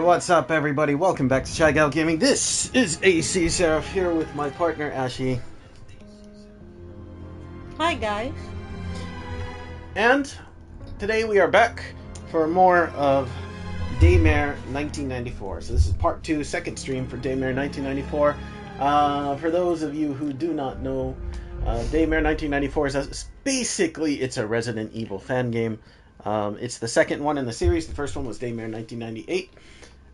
what's up, everybody? Welcome back to Shy Gaming. This is AC Seraph here with my partner, Ashi. Hi, guys. And today we are back for more of Daymare 1994. So this is part 2, second stream for Daymare 1994. For those of you who do not know, Daymare 1994 is basically it's a Resident Evil fan game. It's the second one in the series. The first one was Daymare 1998.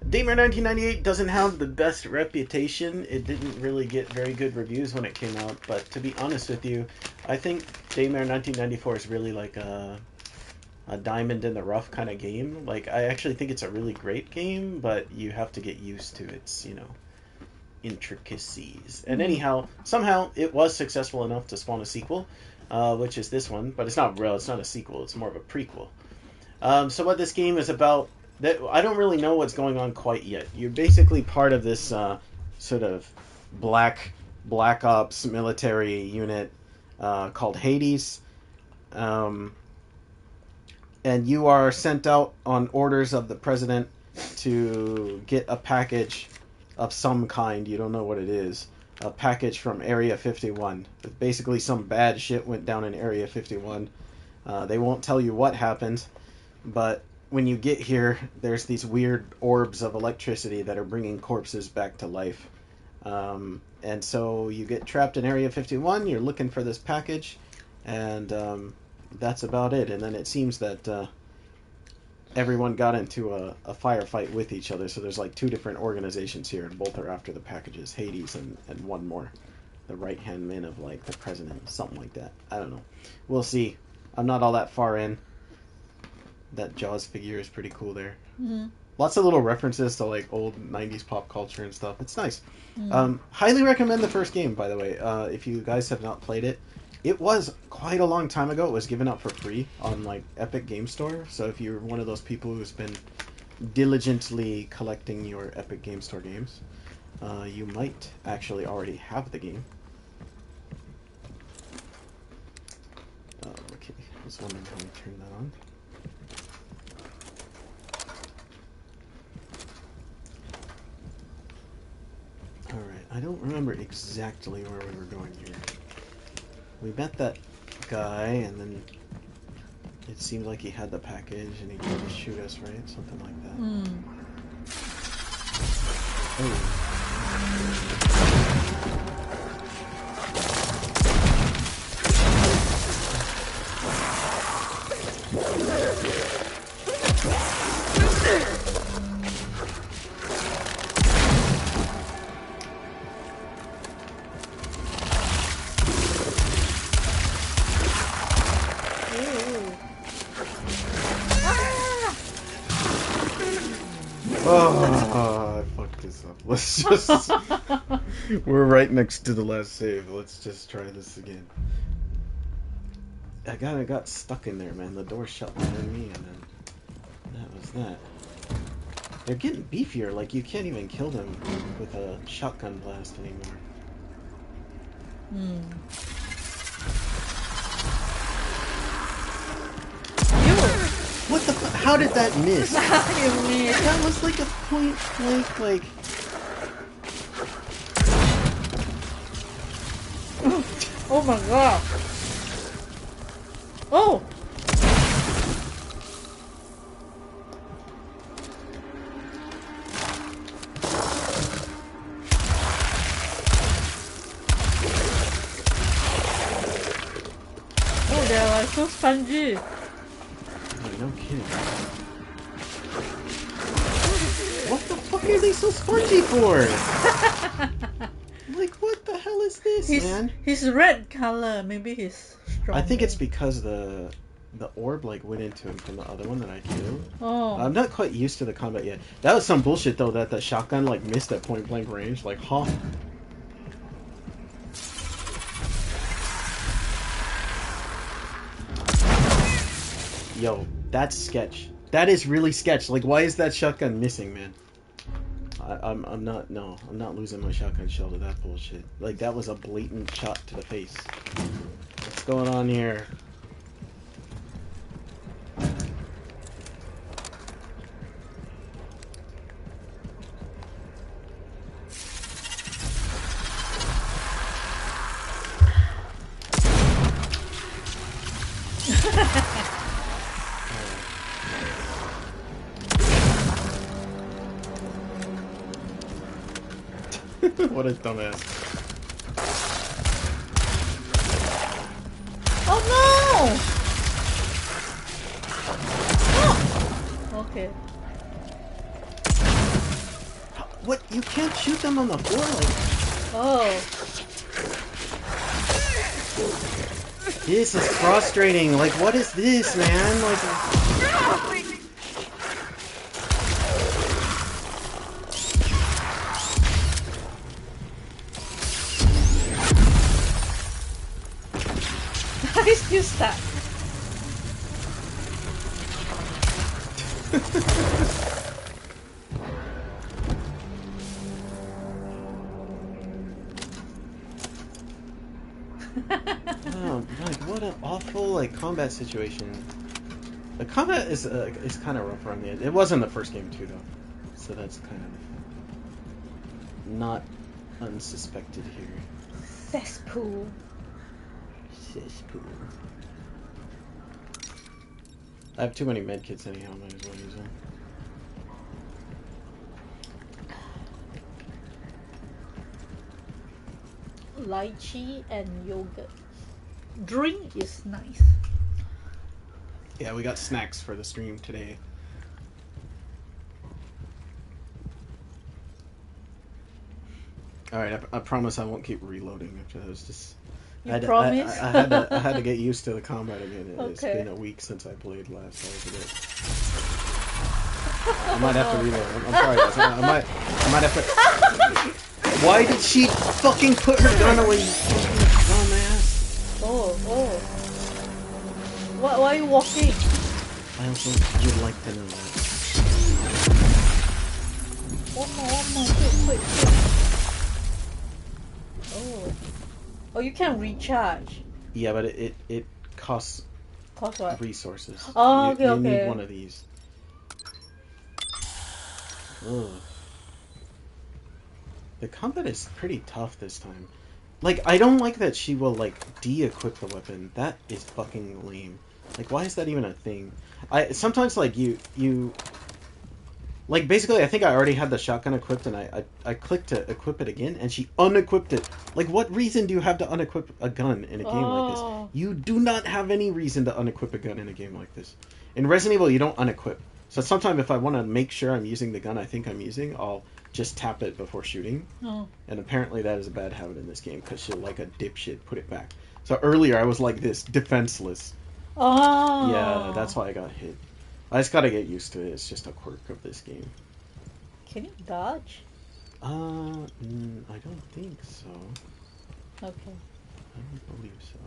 Daymare 1998 doesn't have the best reputation. It didn't really get very good reviews when it came out. But to be honest with you, I think Daymare 1994 is really like a diamond in the rough kind of game. Like, I actually think it's a really great game, but you have to get used to its, intricacies. And anyhow, somehow it was successful enough to spawn a sequel, which is this one. But it's not real. It's not a sequel. It's more of a prequel. So what this game is about, I don't really know what's going on quite yet. You're basically part of this sort of black ops military unit called Hades. And you are sent out on orders of the president to get a package of some kind. You don't know what it is. A package from Area 51. Basically, some bad shit went down in Area 51. They won't tell you what happened, but when you get here, there's these weird orbs of electricity that are bringing corpses back to life. And so you get trapped in Area 51, you're looking for this package, and that's about it. And then it seems that everyone got into a firefight with each other, so there's like two different organizations here, and both are after the packages, Hades and one more. The right-hand man of, like, the president, something like that. I don't know. We'll see. I'm not all that far in. That Jaws figure is pretty cool there. Mm-hmm. Lots of little references to like old 90s pop culture and stuff. It's nice. Highly recommend the first game, by the way. If you guys have not played it. It was quite a long time ago. It was given out for free on like Epic Game Store. So if you're one of those people who's been diligently collecting your Epic Game Store games, you might actually already have the game. Okay, I was wondering how we turn that on. Alright, I don't remember exactly where we were going here. We met that guy, and then it seemed like he had the package, and he tried to shoot us, right? Something like that. Oh. Oh, I fucked this up. Let's just... We're right next to the last save. Let's just try this again. I got stuck in there, man. The door shut behind me, and then that was that. They're getting beefier. Like, you can't even kill them with a shotgun blast anymore. What the fuck? How did that miss? That was like a point blank, like... Oh my god. Oh! Oh, they are like so spongy. No kidding. What the fuck are they so spongy for? Like, what the hell is this, man? He's red color. Maybe he's strong. I think it's because the orb like went into him from the other one that I killed. Oh. I'm not quite used to the combat yet. That was some bullshit though, that the shotgun like missed at point blank range. Like, huh? Yo, that's sketch. That is really sketch. Like, why is that shotgun missing, man? I'm not losing my shotgun shell to that bullshit. Like, that was a blatant shot to the face. What's going on here? What a dumbass. Oh no! Oh! Okay. What? You can't shoot them on the floor like... Oh. This is frustrating. Like, what is this, man? Like... I still stuck. Oh, like, what an awful, like, combat situation. The combat is kind of rough around the edge. It was in the first game, too, though. So that's kind of not unsuspected here. Cesspool. Cesspool. I have too many medkits anyhow, might as well use them. Lychee and yogurt. Drink is nice. Yeah, we got snacks for the stream today. Alright, I promise I won't keep reloading after that. Was just... You promise? I had to get used to the combat again. Okay. It's been a week since I played last. That was a bit... I might have to reload. I'm sorry, guys. I might have to... Why did she fucking put her gun away, you fucking dumbass? Oh. Why are you walking? I also would like to know that. One more. Quick. Oh, you can recharge. Yeah, but it costs Cost what? resources. Oh, you okay. need one of these. Ugh. The combat is pretty tough this time. Like, I don't like that she will, like, de-equip the weapon. That is fucking lame. Like, why is that even a thing? Sometimes, like, you... Like, basically, I think I already had the shotgun equipped, and I clicked to equip it again, and she unequipped it. Like, what reason do you have to unequip a gun in a game like this? You do not have any reason to unequip a gun in a game like this. In Resident Evil, you don't unequip. So sometimes if I want to make sure I'm using the gun I think I'm using, I'll just tap it before shooting. Oh. And apparently that is a bad habit in this game, because she'll, like a dipshit, put it back. So earlier I was like this, defenseless. Oh. Yeah, that's why I got hit. I just gotta get used to it. It's just a quirk of this game. Can you dodge? I don't think so. Okay. I don't believe so.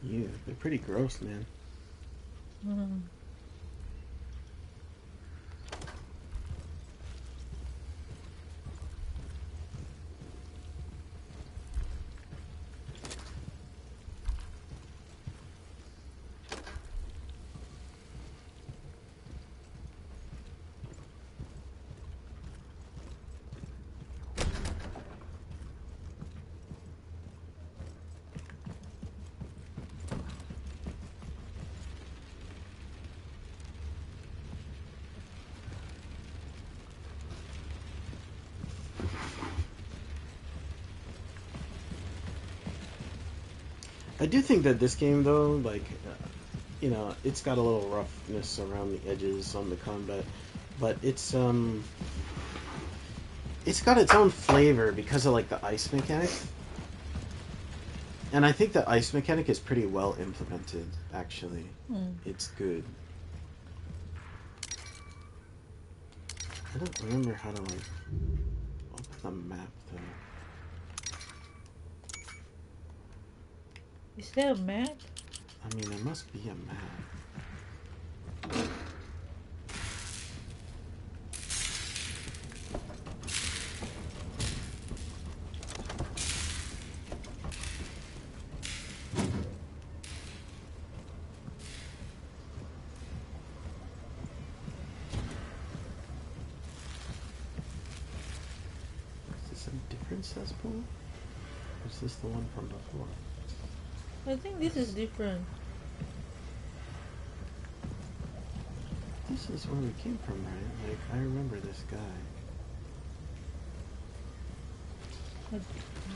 Yeah, they're pretty gross, man. Mm. I do think that this game, though, like, you know, it's got a little roughness around the edges on the combat, but it's got its own flavor because of, like, the ice mechanic. And I think the ice mechanic is pretty well implemented, actually. Mm. It's good. I don't remember how to, like, open the map, though. Is there a map? I mean, there must be a map. cesspool? Or is this the one from before? I think this is different. This is where we came from, right? Like, I remember this guy.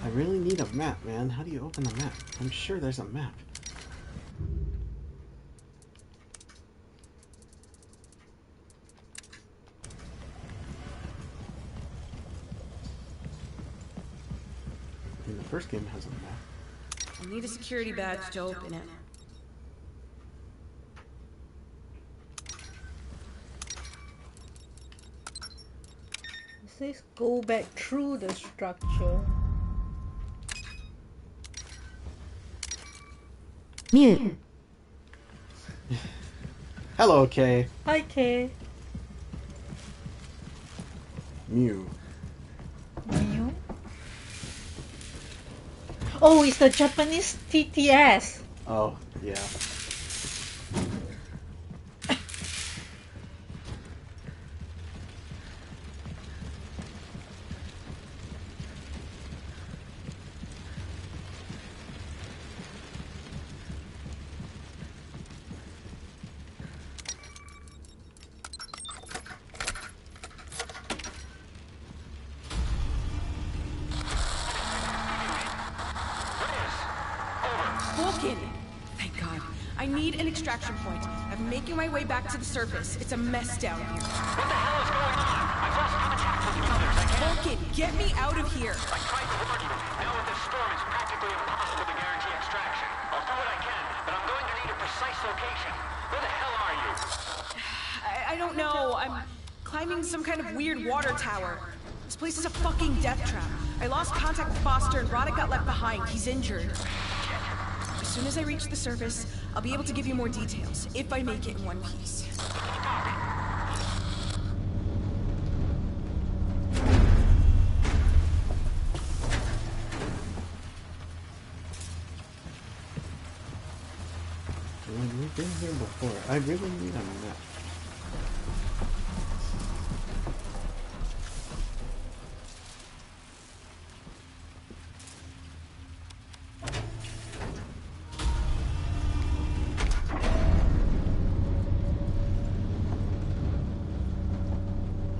I really need a map, man. How do you open the map? I'm sure there's a map. I mean, the first game has a map. I'll need a security badge to open it. It says go back through the structure. Mew. Hello, Kay. Hi, Kay. Mew. Mew. Oh, it's the Japanese TTS. Oh, yeah. Thank God. I need an extraction point. I'm making my way back to the surface. It's a mess down here. What the hell is going on? I've lost contact with the others. I can't... Vulcan, get me out of here. I tried to warn you. Now with this storm, it's practically impossible to guarantee extraction. I'll do what I can, but I'm going to need a precise location. Where the hell are you? I don't know. I'm climbing some kind of weird water tower. This place is a fucking death trap. I lost contact with Foster and Roddick got left behind. He's injured. As soon as I reach the surface, I'll be able to give you more details, if I make it in one piece. We've been here before. I really need a map.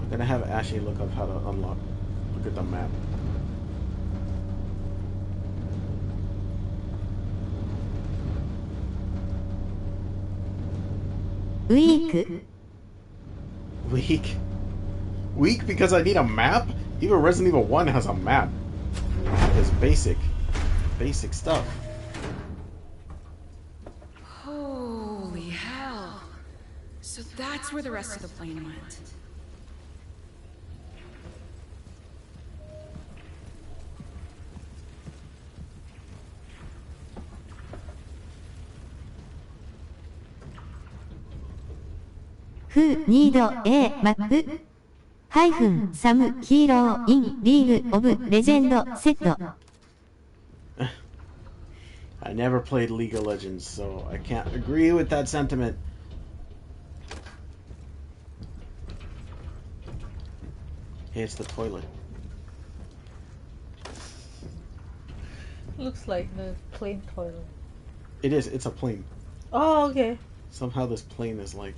I'm gonna have Ashley look up how to unlock. Look at the map. Weak. Weak? Weak because I need a map? Even Resident Evil 1 has a map. Map is basic. Basic stuff. Holy hell. So that's where the rest of the plane went. Who need a map? Hyphen some hero in League of Legends set. I never played League of Legends, so I can't agree with that sentiment. Hey, it's the toilet. Looks like the plane toilet. It is, it's a plane. Oh, okay. Somehow this plane is like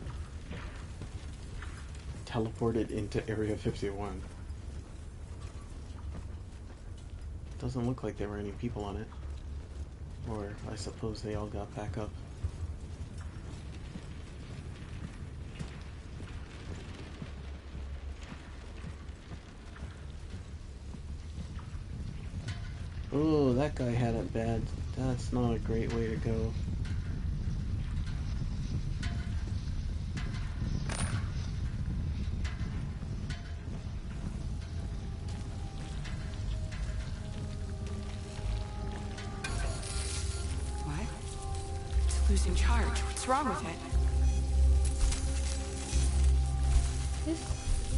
teleported into Area 51. Doesn't look like there were any people on it. Or I suppose they all got back up. Oh, that guy had it bad. That's not a great way to go. What? It's losing charge. What's wrong with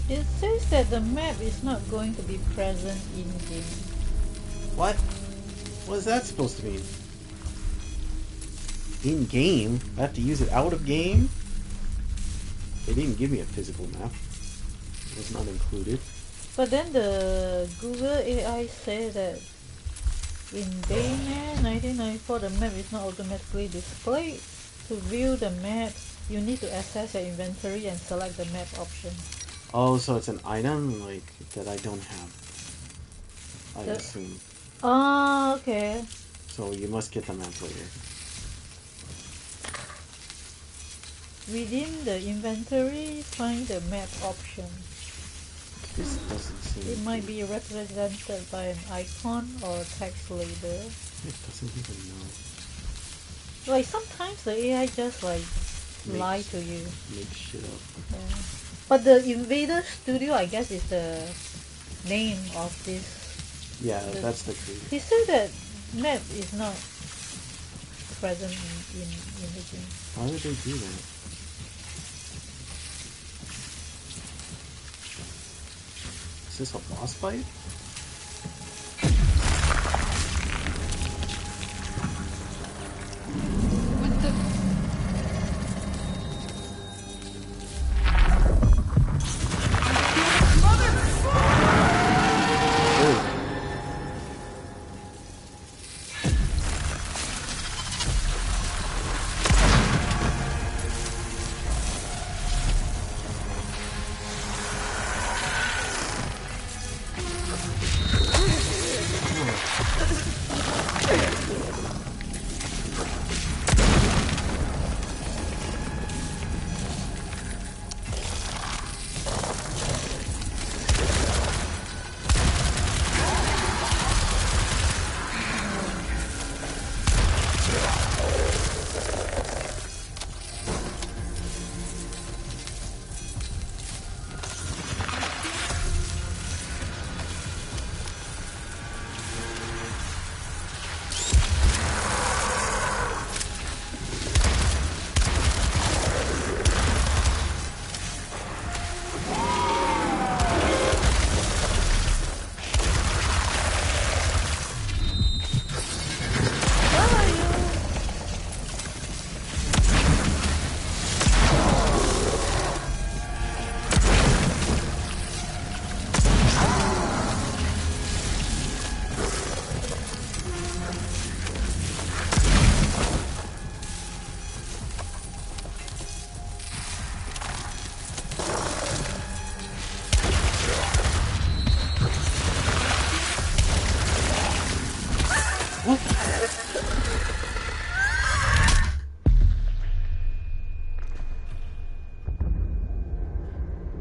it? It says that the map is not going to be present in game. What? What is that supposed to mean? In game? I have to use it out of game? They didn't give me a physical map. It was not included. But then the Google AI said that in Daymare 1994 the map is not automatically displayed. To view the map, you need to access your inventory and select the map option. Oh, so it's an item like that I don't have. I The- assume. Oh, okay. So you must get the map later. Within the inventory, find the map option. This doesn't seem. It might be represented by an icon or text label. It doesn't even know. Like sometimes the AI just like lie Makes- to you. Make shit up. Yeah. But the Invader Studio, I guess, is the name of this. Yeah, that's the clue. He said that map is not present in the game. Why would they do that? Is this a boss fight? Ooh.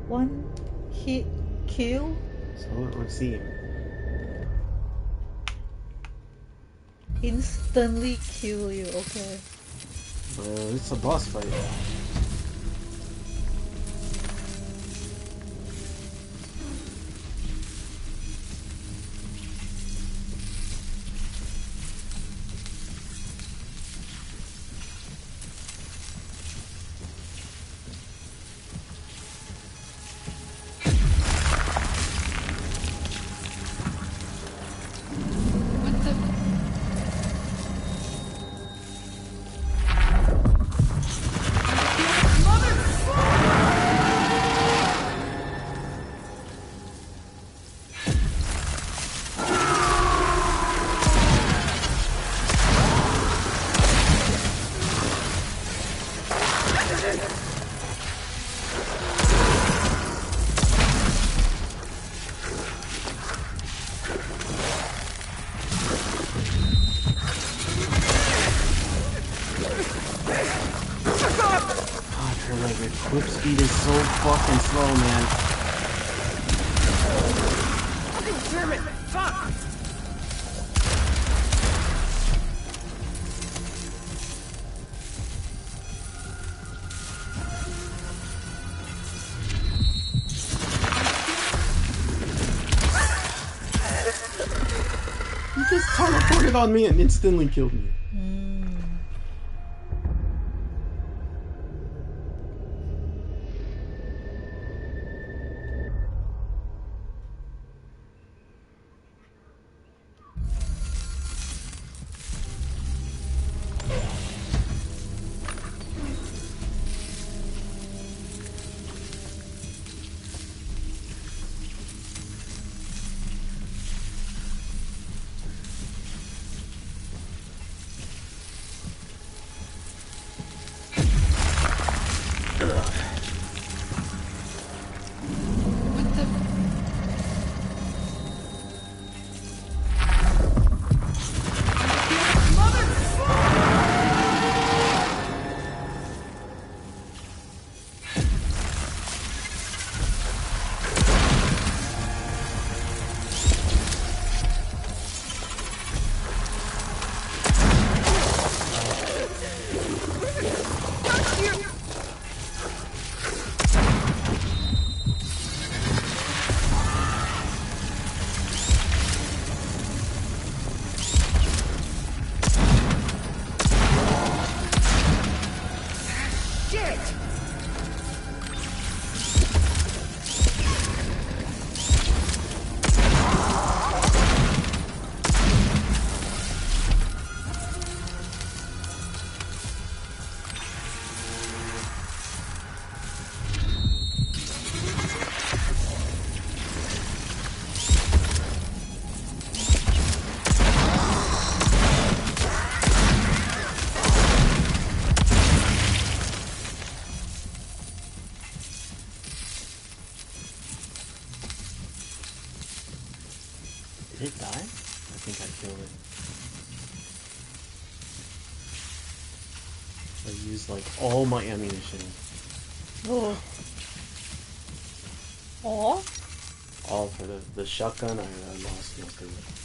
One hit kill. So it would seem. Instantly kill you. Okay. It's a boss fight. Whip speed is so fucking slow, man. Damn it! Fuck! He just teleported on me and instantly killed me. Did it die? I think I killed it. I used like all my ammunition. Oh. Or? All for the shotgun, I lost most of it.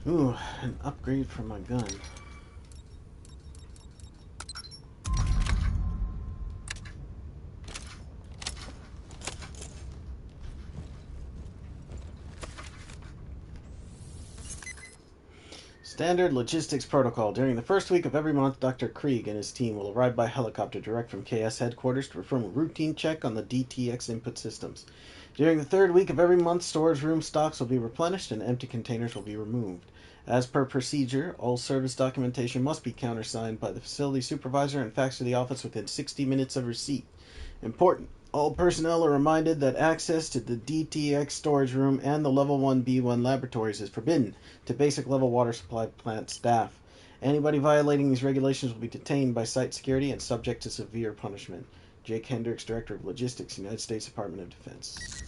Ooh, an upgrade for my gun. Standard logistics protocol. During the first week of every month, Dr. Krieg and his team will arrive by helicopter direct from KS headquarters to perform a routine check on the DTX input systems. During the third week of every month, storage room stocks will be replenished and empty containers will be removed. As per procedure, all service documentation must be countersigned by the facility supervisor and faxed to the office within 60 minutes of receipt. Important. All personnel are reminded that access to the DTX storage room and the Level 1 B1 laboratories is forbidden to basic level water supply plant staff. Anybody violating these regulations will be detained by site security and subject to severe punishment. Jake Hendricks, Director of Logistics, United States Department of Defense.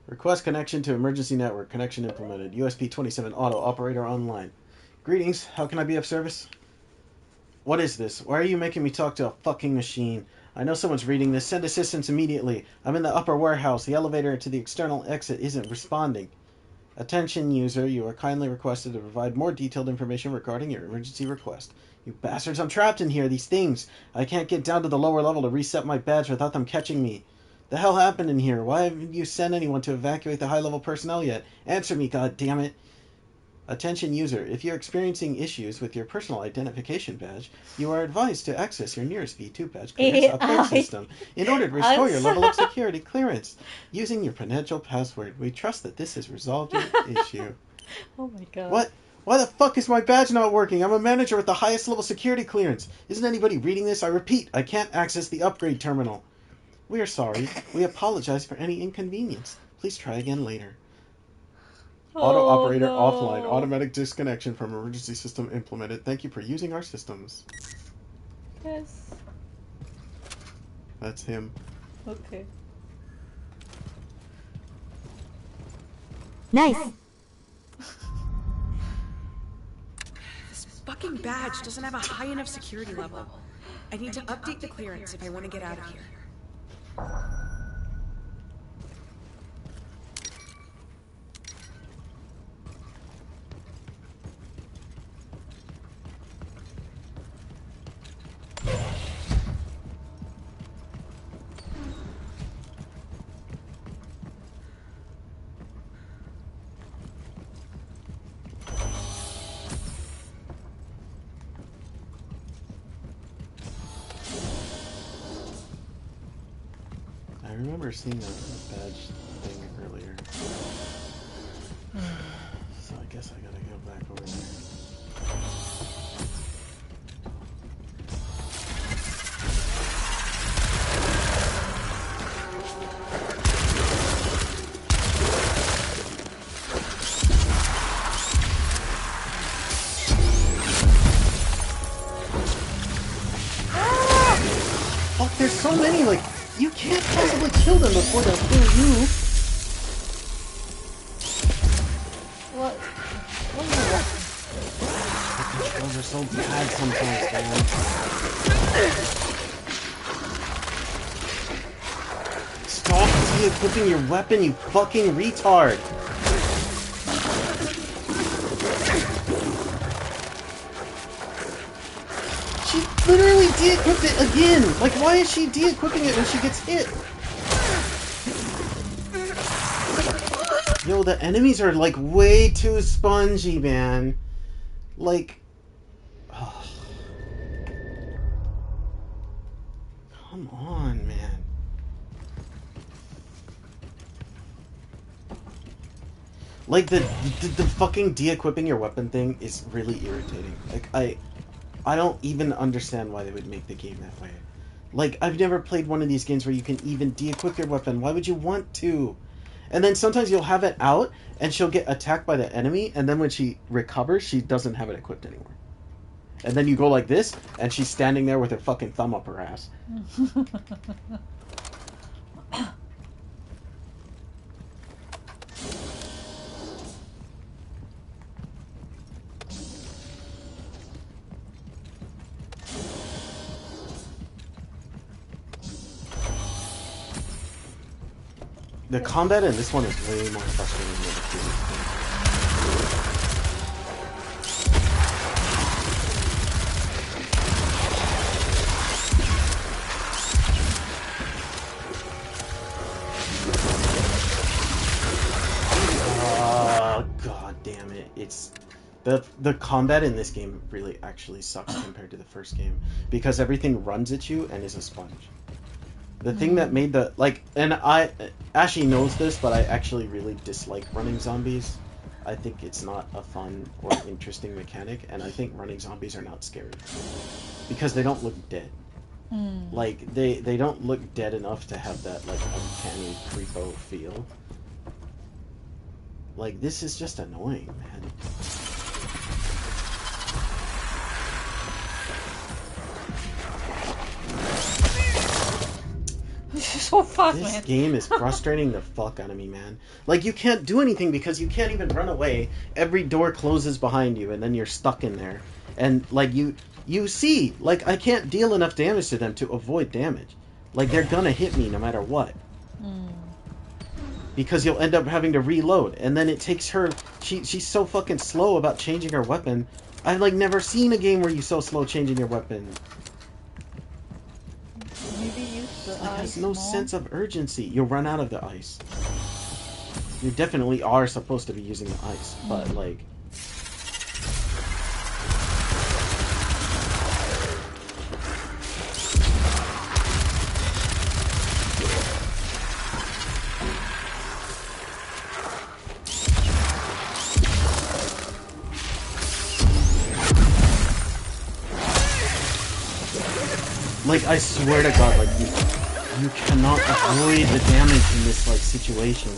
Request connection to emergency network. Connection implemented. USP-27 auto operator online. Greetings. How can I be of service? What is this? Why are you making me talk to a fucking machine? I know someone's reading this. Send assistance immediately. I'm in the upper warehouse. The elevator to the external exit isn't responding. Attention user, you are kindly requested to provide more detailed information regarding your emergency request. You bastards, I'm trapped in here. These things. I can't get down to the lower level to reset my badge without them catching me. The hell happened in here? Why haven't you sent anyone to evacuate the high-level personnel yet? Answer me, goddammit. Attention user, if you're experiencing issues with your personal identification badge, you are advised to access your nearest V2 badge clearance upgrade system in order to restore your level of security clearance. Using your potential password, we trust that this has resolved your issue. Oh my god. What? Why the fuck is my badge not working? I'm a manager with the highest level security clearance. Isn't anybody reading this? I repeat, I can't access the upgrade terminal. We are sorry. We apologize for any inconvenience. Please try again later. Auto operator offline. Automatic disconnection from emergency system implemented. Thank you for using our systems. Yes. That's him. Okay. Nice. This fucking badge doesn't have a high enough security level. I need to update the clearance if I want to get out of here. I remember seeing that badge thing earlier. So I guess I gotta go back over there. Fuck, there's so many, like, you can't possibly kill them before they'll kill you. What? What is that? The controls are so bad sometimes, man. Stop de-equipping your weapon, you fucking retard. She literally de-equipped it again! Like, why is she de-equipping it when she gets hit? Yo, the enemies are, like, way too spongy, man. Like... Oh. Come on, man. Like, the fucking de-equipping your weapon thing is really irritating. Like, I don't even understand why they would make the game that way. Like, I've never played one of these games where you can even de-equip your weapon. Why would you want to? And then sometimes you'll have it out, and she'll get attacked by the enemy, and then when she recovers, she doesn't have it equipped anymore. And then you go like this, and she's standing there with her fucking thumb up her ass. The combat in this one is way more frustrating than the God damn it. It's the combat in this game really actually sucks compared to the first game because everything runs at you and is a sponge. The thing that made the, like, and Ashley knows this, but I actually really dislike running zombies. I think it's not a fun or interesting mechanic, and I think running zombies are not scary. Because they don't look dead. Like, they don't look dead enough to have that, like, uncanny creepo feel. Like, this is just annoying, man. so fast, This man. game is frustrating the fuck out of me, man. Like, you can't do anything because you can't even run away. Every door closes behind you, and then you're stuck in there. And, like, you see, like, I can't deal enough damage to them to avoid damage. Like, they're gonna hit me no matter what. Because you'll end up having to reload. And then it takes her... She's so fucking slow about changing her weapon. I've, like, never seen a game where you're so slow changing your weapon. Maybe use the It ice has no more. sense of urgency. You'll run out of the ice. You definitely are supposed to be using the ice, but like... Like, I swear to God, like, you cannot avoid the damage in this, like, situation.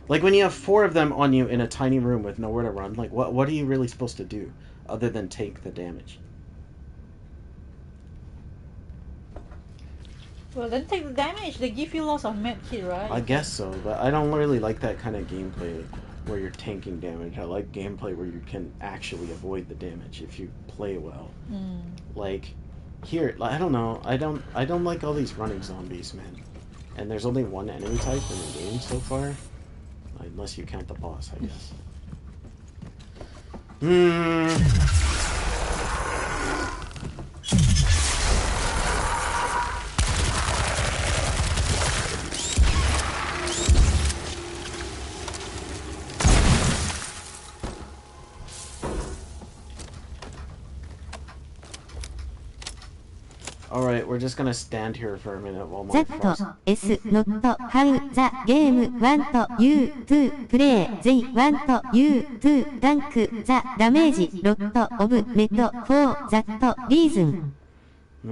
Like, when you have 4 of them on you in a tiny room with nowhere to run, like, what are you really supposed to do other than take the damage? Well, then take the damage. They give you lots of med kit, right? I guess so, but I don't really like that kind of gameplay where you're tanking damage. I like gameplay where you can actually avoid the damage if you play well. Like, here, I don't know. I don't like all these running zombies, man. And there's only one enemy type in the game so far. Unless you count the boss, I guess. Alright, we're just gonna stand here for a minute while my Z, frost... S, not, how, the, game, want, you, to, play, they want, you, to, rank, the, damage, lot, of, med, for, that, reason.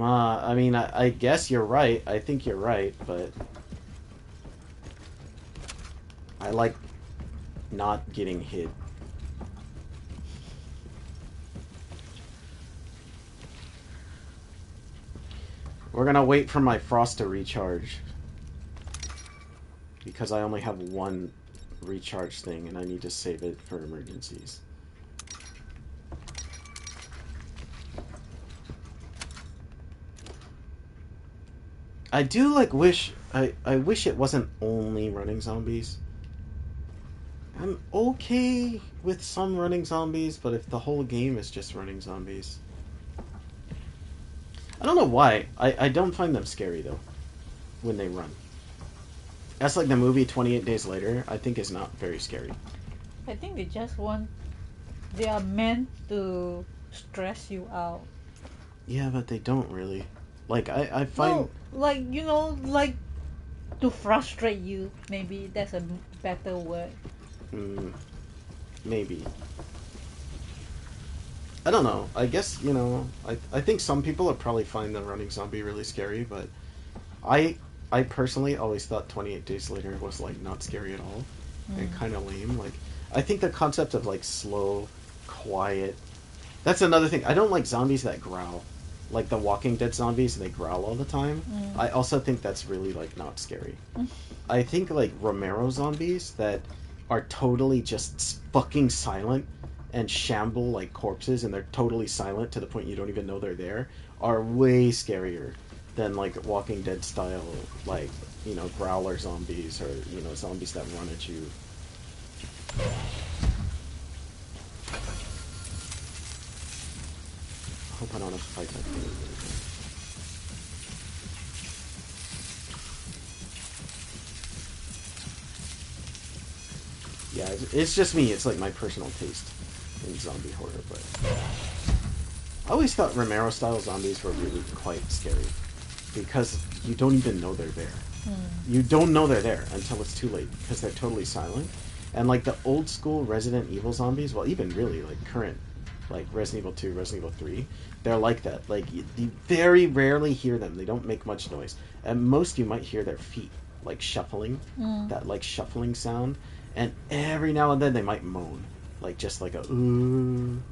I mean, I guess you're right. I think you're right, but... I like not getting hit. We're gonna wait for my frost to recharge. Because I only have one recharge thing and I need to save it for emergencies. I do like wish I wish it wasn't only running zombies. I'm okay with some running zombies, but if the whole game is just running zombies. I don't know why. I don't find them scary, though, when they run. That's like the movie 28 Days Later, I think is not very scary. I think they just want... They are meant to stress you out. Yeah, but they don't really. Like, I find... No, like, you know, like, to frustrate you. Maybe that's a better word. Maybe. I don't know. I guess, you know, I think some people would probably find the running zombie really scary, but I personally always thought 28 Days Later was, like, not scary at all. And kind of lame. Like, I think the concept of, like, slow, quiet... That's another thing. I don't like zombies that growl. Like the Walking Dead zombies, they growl all the time. I also think that's really, like, not scary. I think, like, Romero zombies that are totally just fucking silent and shamble like corpses, and they're totally silent to the point you don't even know they're there, are way scarier than, like, Walking Dead style, like, you know, growler zombies, or, you know, zombies that run at you. I hope I don't have to fight that thing. Yeah, it's just me. It's like my personal taste in zombie horror, but I always thought Romero-style zombies were really quite scary because you don't even know they're there. You don't know they're there until it's too late because they're totally silent. And, like, the old school Resident Evil zombies, well, even really, like, current, like, Resident Evil 2, Resident Evil 3, they're like that. Like, you very rarely hear them. They don't make much noise. At most, you might hear their feet, like, shuffling, that, like, shuffling sound. And every now and then, they might moan. Like, just like a, ooh.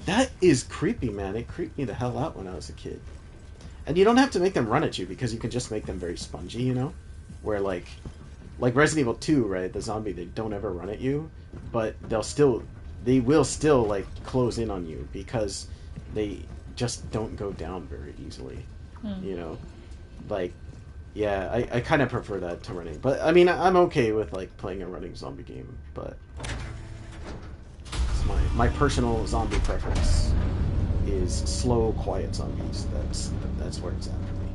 That is creepy, man. It creeped me the hell out when I was a kid. And you don't have to make them run at you because you can just make them very spongy, you know? Where like Resident Evil 2, right? The zombie, they don't ever run at you, but they will still like close in on you because they just don't go down very easily. You know? Like, yeah, I kind of prefer that to running. But I mean, I'm okay with like playing a running zombie game, but it's my personal zombie preference is slow, quiet zombies. That's where it's at for me.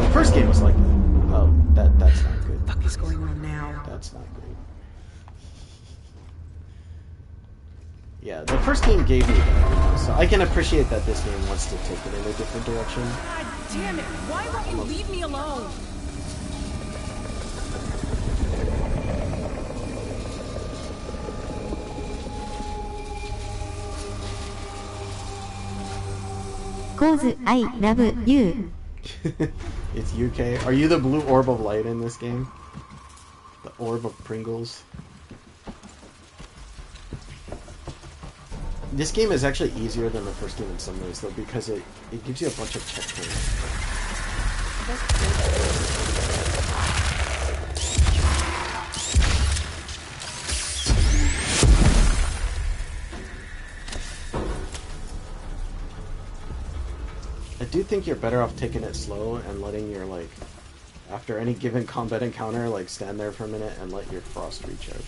The first game was like, oh, that's not good. What the fuck is going on now? That's not great. Yeah, the first game gave me that, so I can appreciate that this game wants to take it in a different direction. God damn it! Why won't you leave me alone? Cause I love you. It's UK. Are you the blue orb of light in this game? The orb of Pringles? This game is actually easier than the first game in some ways, though, because it gives you a bunch of checkpoints. I do think you're better off taking it slow and letting your, like, after any given combat encounter, like, stand there for a minute and let your frost recharge.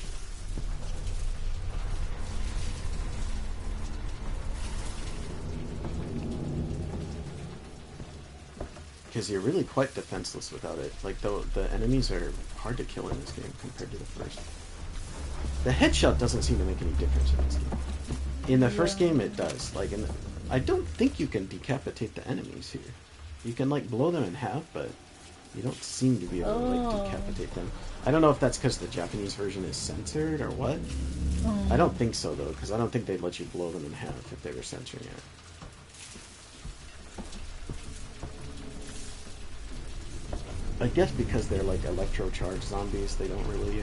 Because you're really quite defenseless without it. Like, the enemies are hard to kill in this game compared to the first. The headshot doesn't seem to make any difference in this game. In the first game, it does. Like, I don't think you can decapitate the enemies here. You can, like, blow them in half, but you don't seem to be able to, like, decapitate them. I don't know if that's because the Japanese version is censored or what. I don't think so, though, because I don't think they'd let you blow them in half if they were censoring it. I guess because they're like electro-charged zombies, they don't really,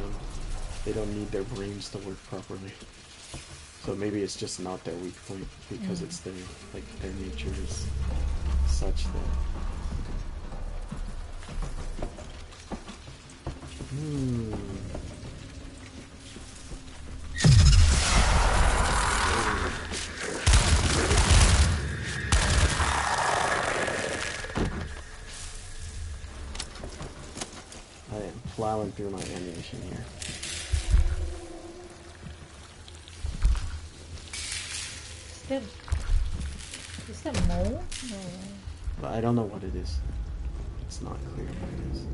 they don't need their brains to work properly. So maybe it's just not their weak point because it's their, like, their nature is such that. I am plowing through my ammunition here. Is that mole? No. But I don't know what it is. It's not clear what it is.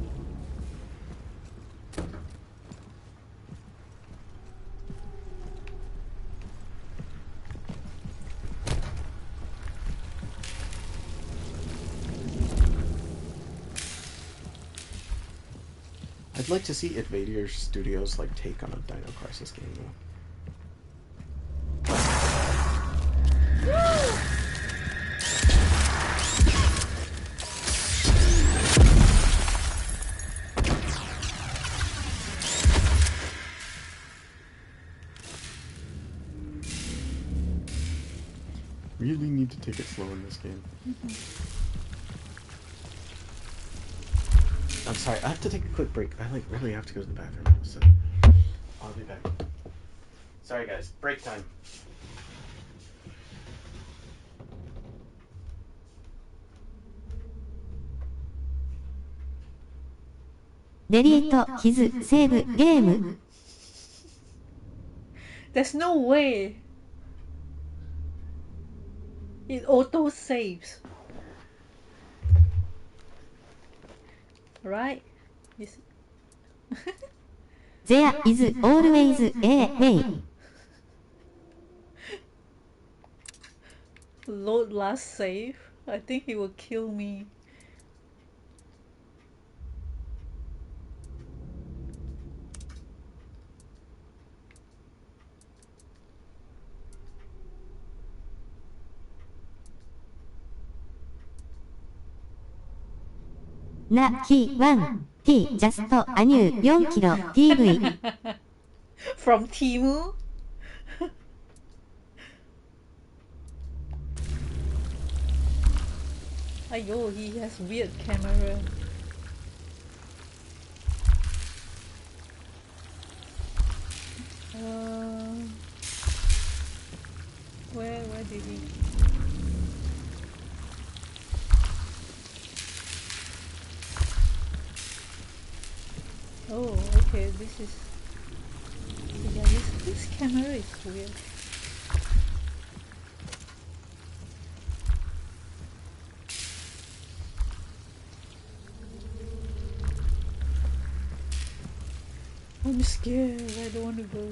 I'd like to see Invader Studios like take on a Dino Crisis game though. Really need to take it slow in this game. I'm sorry, I have to take a quick break. I like really have to go to the bathroom, so I'll be back. Sorry guys, break time. Delete his save game. There's no way. It auto saves. Right? There is always a way. Load last save. I think he will kill me. Na key 1. T just a new 4 kilo TV. From Timu? Ayo, he has weird camera. Where did he? Oh, okay. This is. Yeah, this camera is weird. I'm scared. I don't want to go.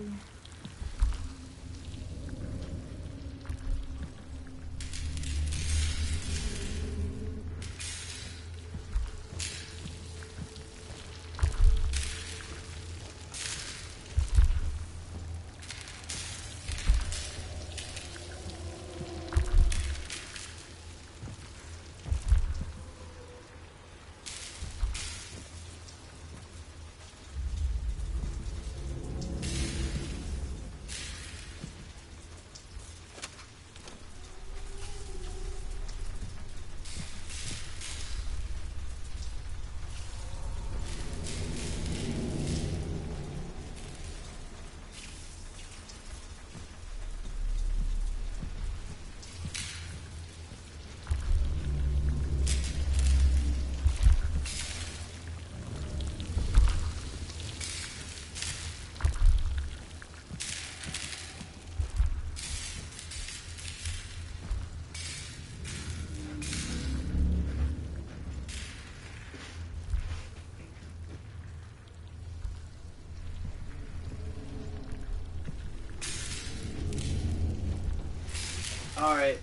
Alright.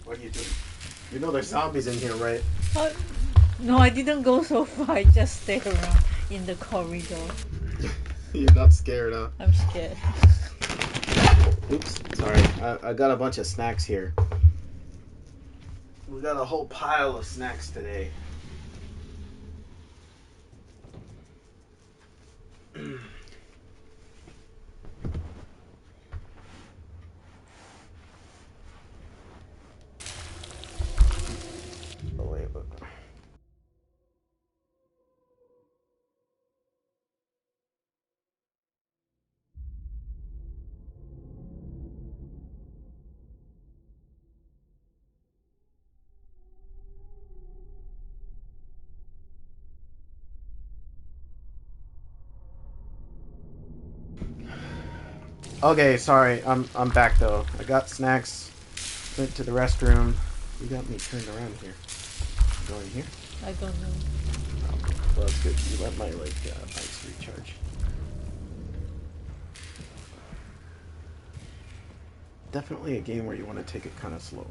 What are you doing? You know there's zombies in here, right? No, I didn't go so far. I just stayed around in the corridor. You're not scared, huh? I'm scared. Oops, sorry. I got a bunch of snacks here. We got a whole pile of snacks today. Oh, wait, look. Okay, sorry. I'm back though. I got snacks. Went to the restroom. You got me turned around here. Going here? I don't know. Oh, well, that's good. You let my bikes recharge. Definitely a game where you want to take it kind of slow.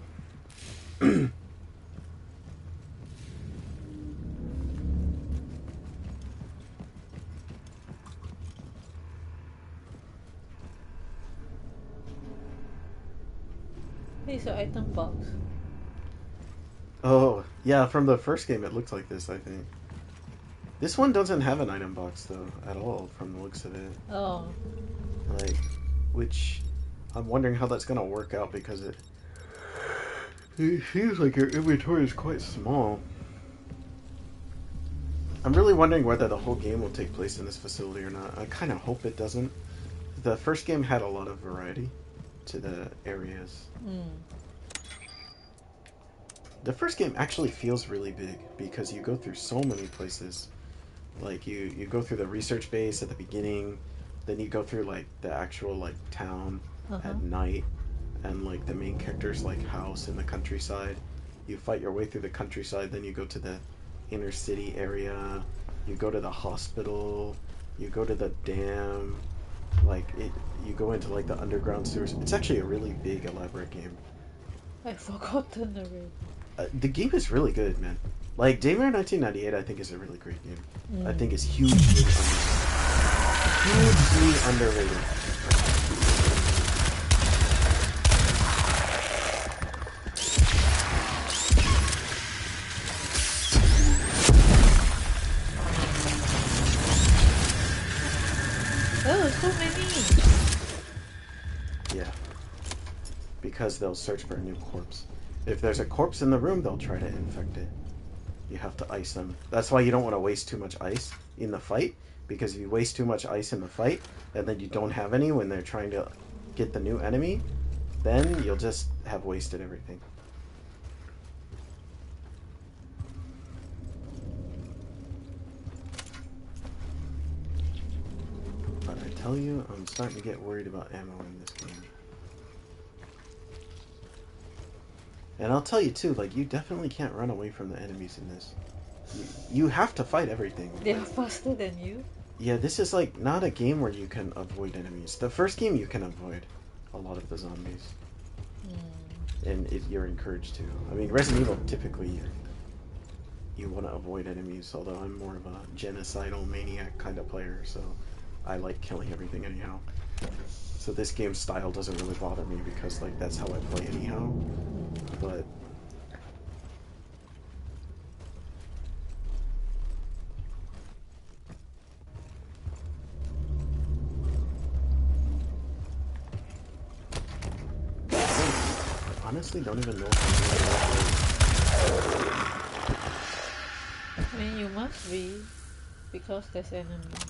Hey, it's an item box. Oh, yeah, from the first game it looked like this, I think. This one doesn't have an item box, though, at all, from the looks of it. Oh. Like, which, I'm wondering how that's gonna work out, because it seems like your inventory is quite small. I'm really wondering whether the whole game will take place in this facility or not. I kind of hope it doesn't. The first game had a lot of variety to the areas. The first game actually feels really big because you go through so many places. Like you go through the research base at the beginning, then you go through like the actual like town at night, and like the main character's like house in the countryside. You fight your way through the countryside, then you go to the inner city area, you go to the hospital, you go to the dam, you go into like the underground sewers. It's actually a really big, elaborate game. I've forgotten already. The game is really good, man. Like, Daymare 1998, I think, is a really great game. I think it's hugely underrated. Oh, so many! Yeah. Because they'll search for a new corpse. If there's a corpse in the room, they'll try to infect it. You have to ice them. That's why you don't want to waste too much ice in the fight, because if you waste too much ice in the fight, and then you don't have any when they're trying to get the new enemy, then you'll just have wasted everything. But I tell you, I'm starting to get worried about ammo in this game. And I'll tell you too, like, you definitely can't run away from the enemies in this. You have to fight everything. They're faster than you. Yeah, this is like not a game where you can avoid enemies. The first game you can avoid a lot of the zombies. And you're encouraged to. I mean, Resident Evil, typically you want to avoid enemies, although I'm more of a genocidal maniac kind of player, so I like killing everything anyhow. So this game's style doesn't really bother me because, like, that's how I play anyhow. But I honestly don't even know if I mean, you must be, because there's enemies.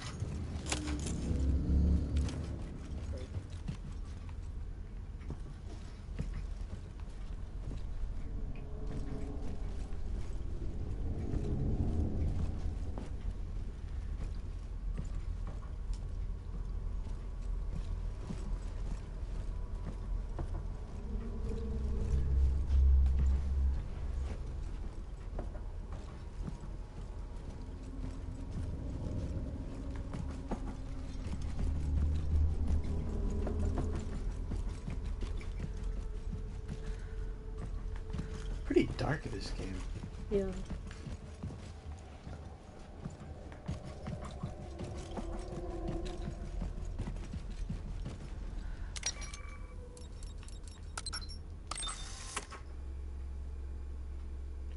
pretty dark in this game. Yeah.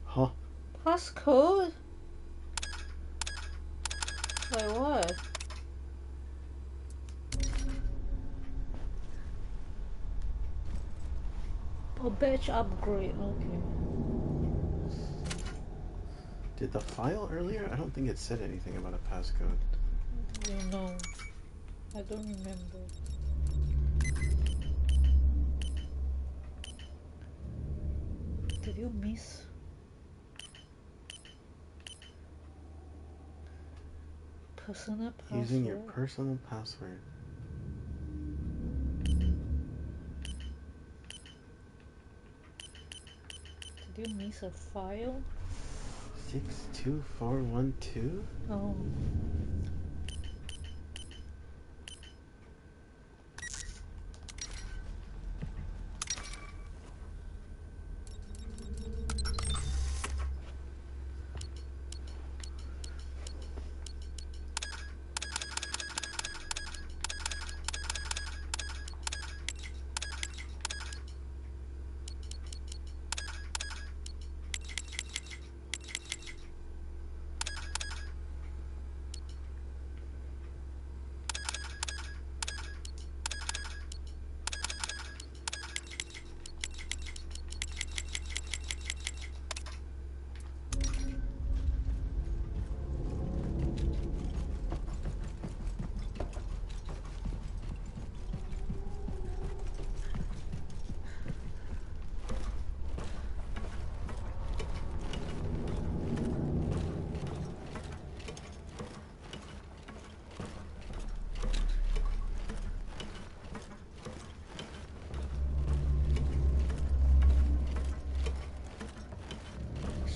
Huh. Passcode? Like what? Oh, badge upgrade, okay. Did the file earlier? I don't think it said anything about a passcode. You know, I don't remember. Did you miss? Personal password? Using your personal password. Did you miss a file? 62412? Oh.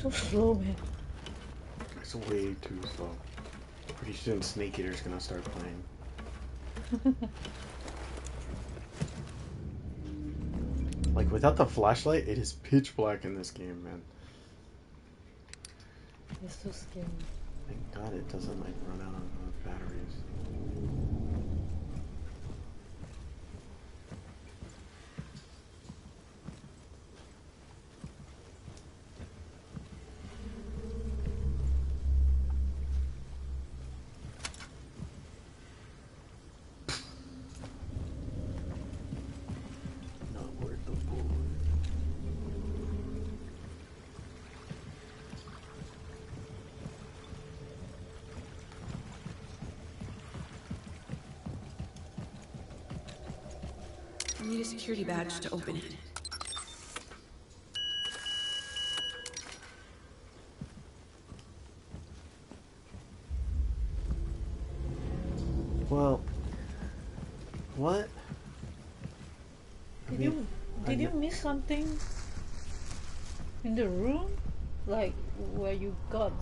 So slow, man. It's way too slow. Pretty soon Snake Eater's gonna start playing. Like, without the flashlight, it is pitch black in this game, man. It's so scary. Thank God it doesn't, like, run out of batteries. Not worth the bullet. security badge to open it. Well, what? Did you miss something in the room? Like where you got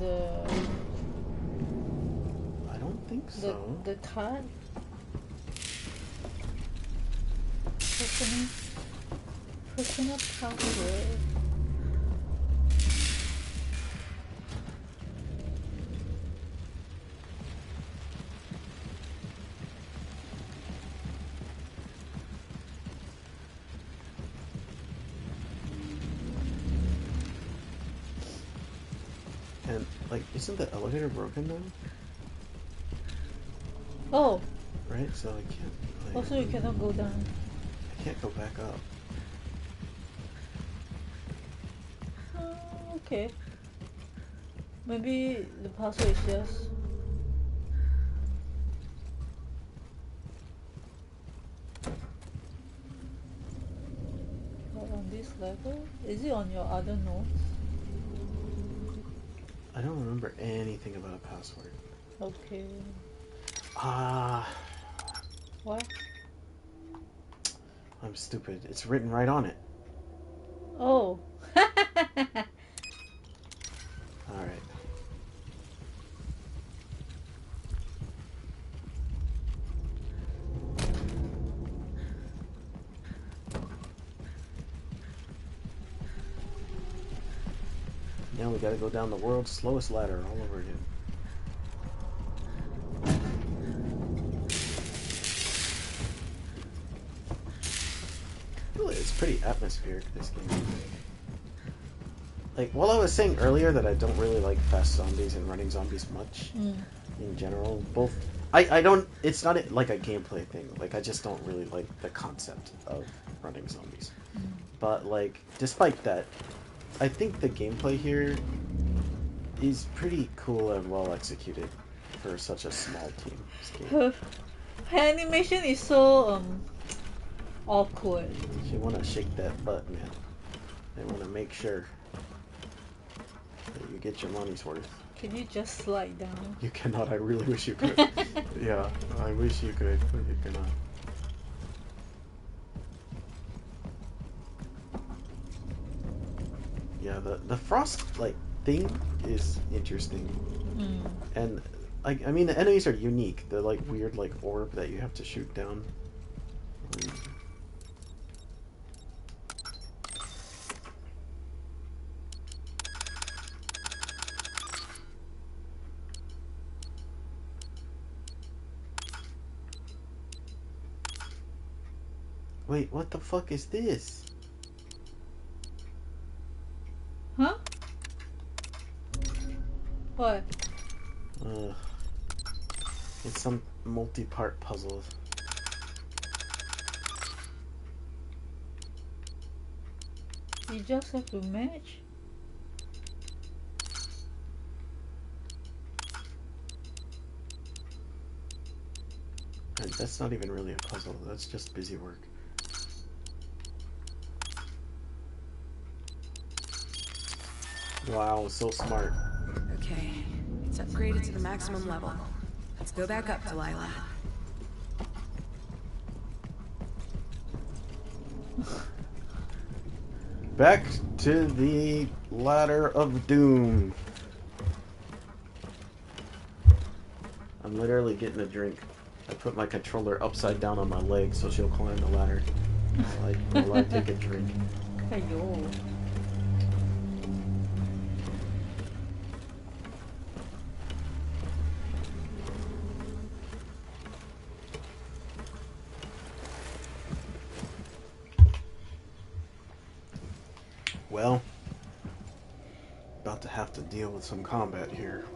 I don't think so. the card? Personal password. And like, isn't the elevator broken now? Oh, Right? So I can't. Like, also you cannot go down. I can't go back up. Okay. Maybe the password is just. Not on this level? Is it on your other notes? I don't remember anything about a password. Okay. What? I'm stupid. It's written right on it. Oh. Alright. Now we gotta go down the world's slowest ladder all over again. Really, it's pretty atmospheric, this game. Like, while I was saying earlier that I don't really like fast zombies and running zombies much, in general, I don't, it's not like a gameplay thing, like, I just don't really like the concept of running zombies. But, like, despite that, I think the gameplay here is pretty cool and well executed for such a small team. Her animation is so awkward. You want to shake that butt, man. They want to make sure that you get your money's worth. Can you just slide down? You cannot. I really wish you could. Yeah, I wish you could, but you cannot. Yeah, the frost like thing is interesting, and I mean the enemies are unique. They're like weird like orb that you have to shoot down. Wait, what the fuck is this? Huh? What? It's some multi-part puzzle. You just have to match? And that's not even really a puzzle. That's just busy work. Wow, so smart. Okay, it's upgraded to the maximum level. Let's go back up, Delilah. Back to the ladder of doom. I'm literally getting a drink. I put my controller upside down on my leg so she'll climb the ladder while I take a drink. Ayo. Well, about to have to deal with some combat here.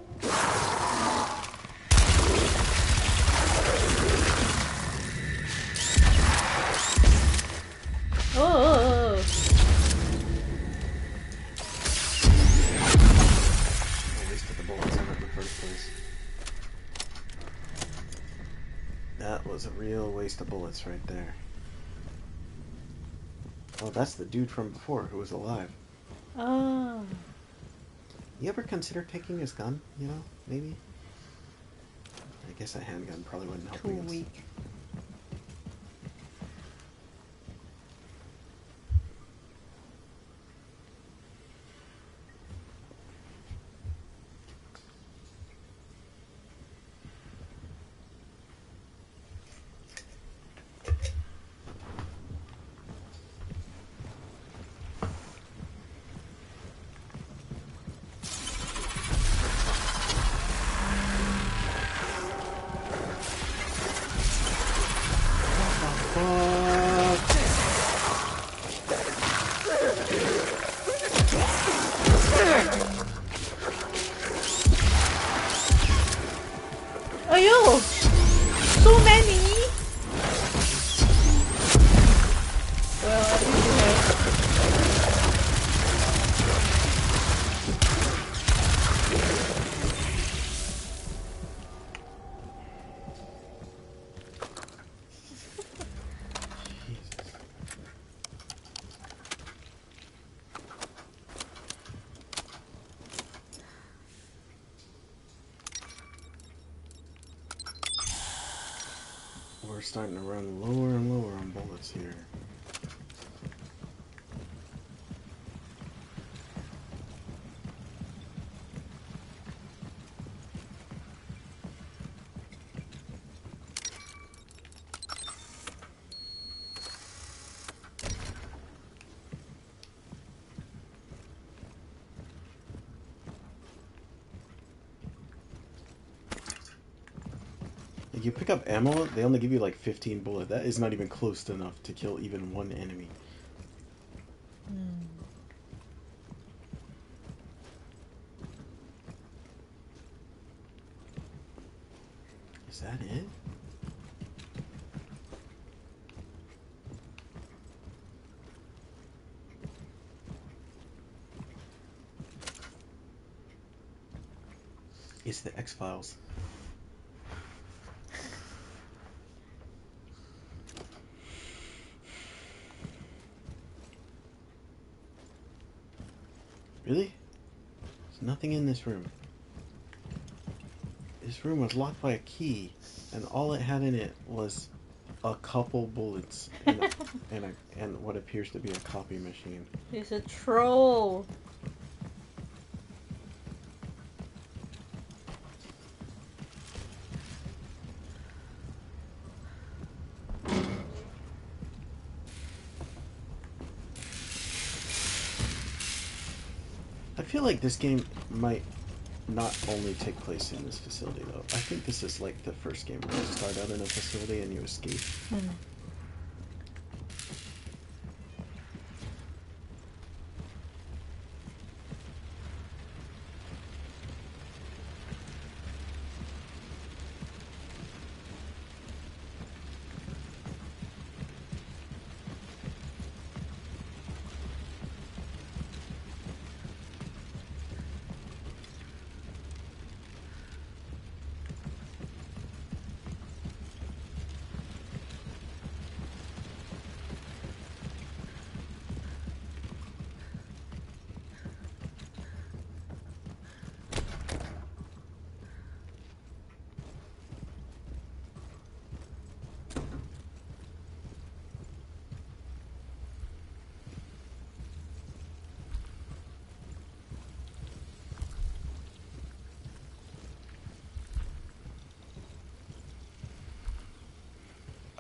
Oh. I wasted the bullets on it in the first place. That was a real waste of bullets right there. Oh, that's the dude from before who was alive. Ah. You ever consider taking his gun? You know, maybe? I guess a handgun probably wouldn't help Too against. weak. Ayo! So many! Well, at least you have... Jesus. We're starting to run lower and lower on bullets here. Like you pick up ammo, they only give you like 15 bullets. That is not even close to enough to kill even one enemy. Is that it? It's the X-Files. Really? There's nothing in this room. This room was locked by a key, and all it had in it was a couple bullets and what appears to be a copy machine. He's a troll. I feel like this game might not only take place in this facility, though. I think this is like the first game where you start out in a facility and you escape.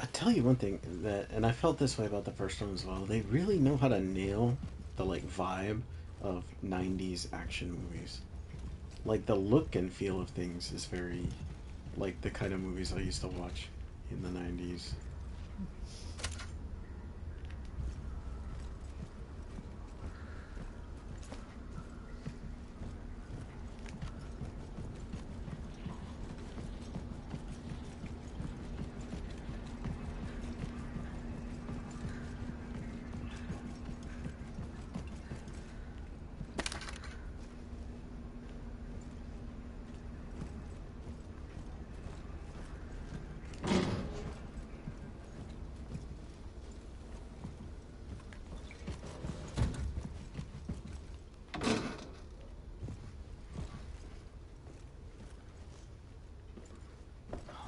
I tell you one thing that, and I felt this way about the first one as well. They really know how to nail the like vibe of '90s action movies. Like the look and feel of things is very like the kind of movies I used to watch in the '90s.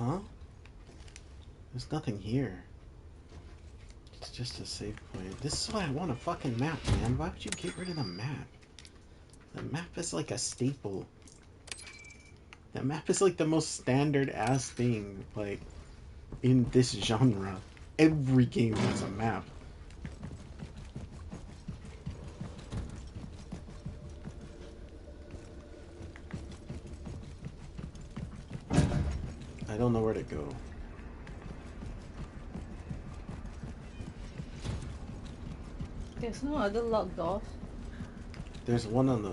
Huh? There's nothing here. It's just a save point. This is why I want a fucking map, man. Why would you get rid of the map? The map is like a staple. The map is like the most standard ass thing, like, in this genre. Every game has a map. I don't know where to go. There's no other locked doors. There's one on the,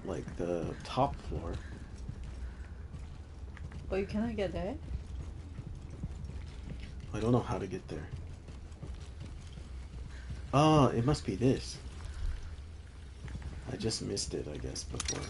like, the top floor. But you cannot get there? I don't know how to get there. Oh, it must be this. I just missed it, I guess, before.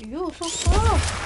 You so far!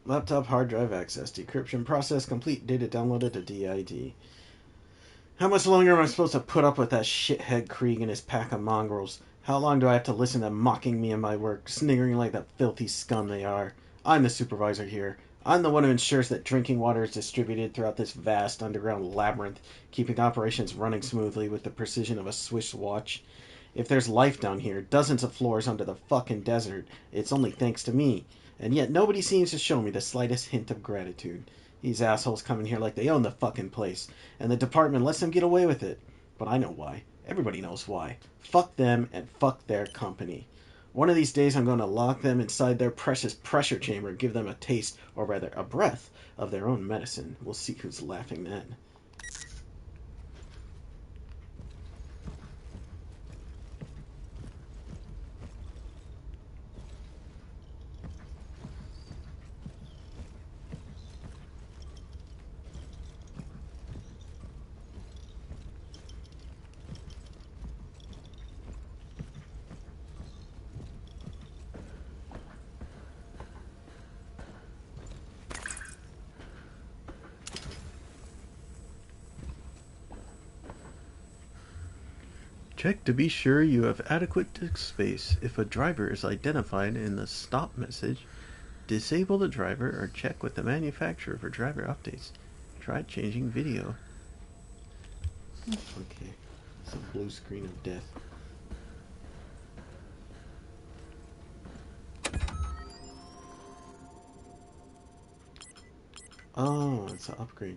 Laptop hard drive access. Decryption process complete. Data downloaded to DID. How much longer am I supposed to put up with that shithead Krieg and his pack of mongrels? How long do I have to listen to them mocking me and my work, sniggering like the filthy scum they are? I'm the supervisor here. I'm the one who ensures that drinking water is distributed throughout this vast underground labyrinth, keeping operations running smoothly with the precision of a Swiss watch. If there's life down here, dozens of floors under the fucking desert, it's only thanks to me. And yet nobody seems to show me the slightest hint of gratitude. These assholes come in here like they own the fucking place, and the department lets them get away with it. But I know why. Everybody knows why. Fuck them and fuck their company. One of these days I'm going to lock them inside their precious pressure chamber, give them a taste, or rather a breath, of their own medicine. We'll see who's laughing then. Check to be sure you have adequate disk space. If a driver is identified in the stop message, disable the driver or check with the manufacturer for driver updates. Try changing video. Okay, it's a blue screen of death. Oh, it's an upgrade.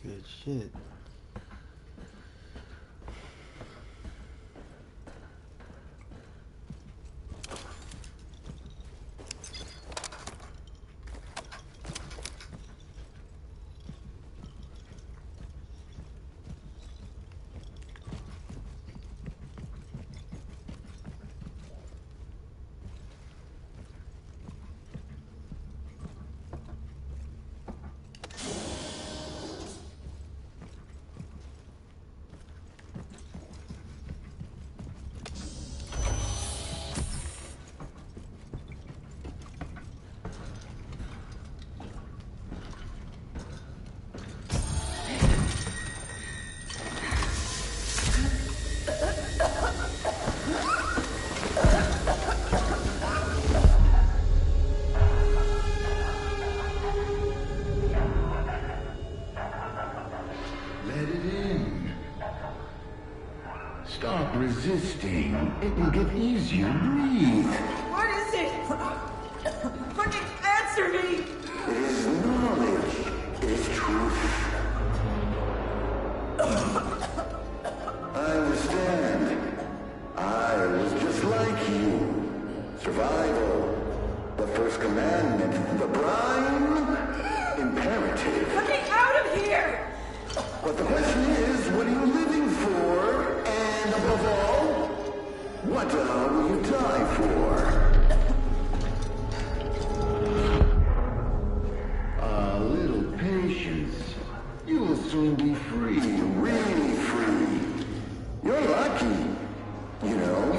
Good shit. Stop resisting. It will get easier. Breathe. What is it? Fucking answer me! It is knowledge. It is truth. I understand. I was just like you. Survival. The first commandment. The prime imperative. Fucking out of here! But the question is, what are you living for? And above all, what will you die for? A little patience. You will soon be free, really free. You're lucky. You know,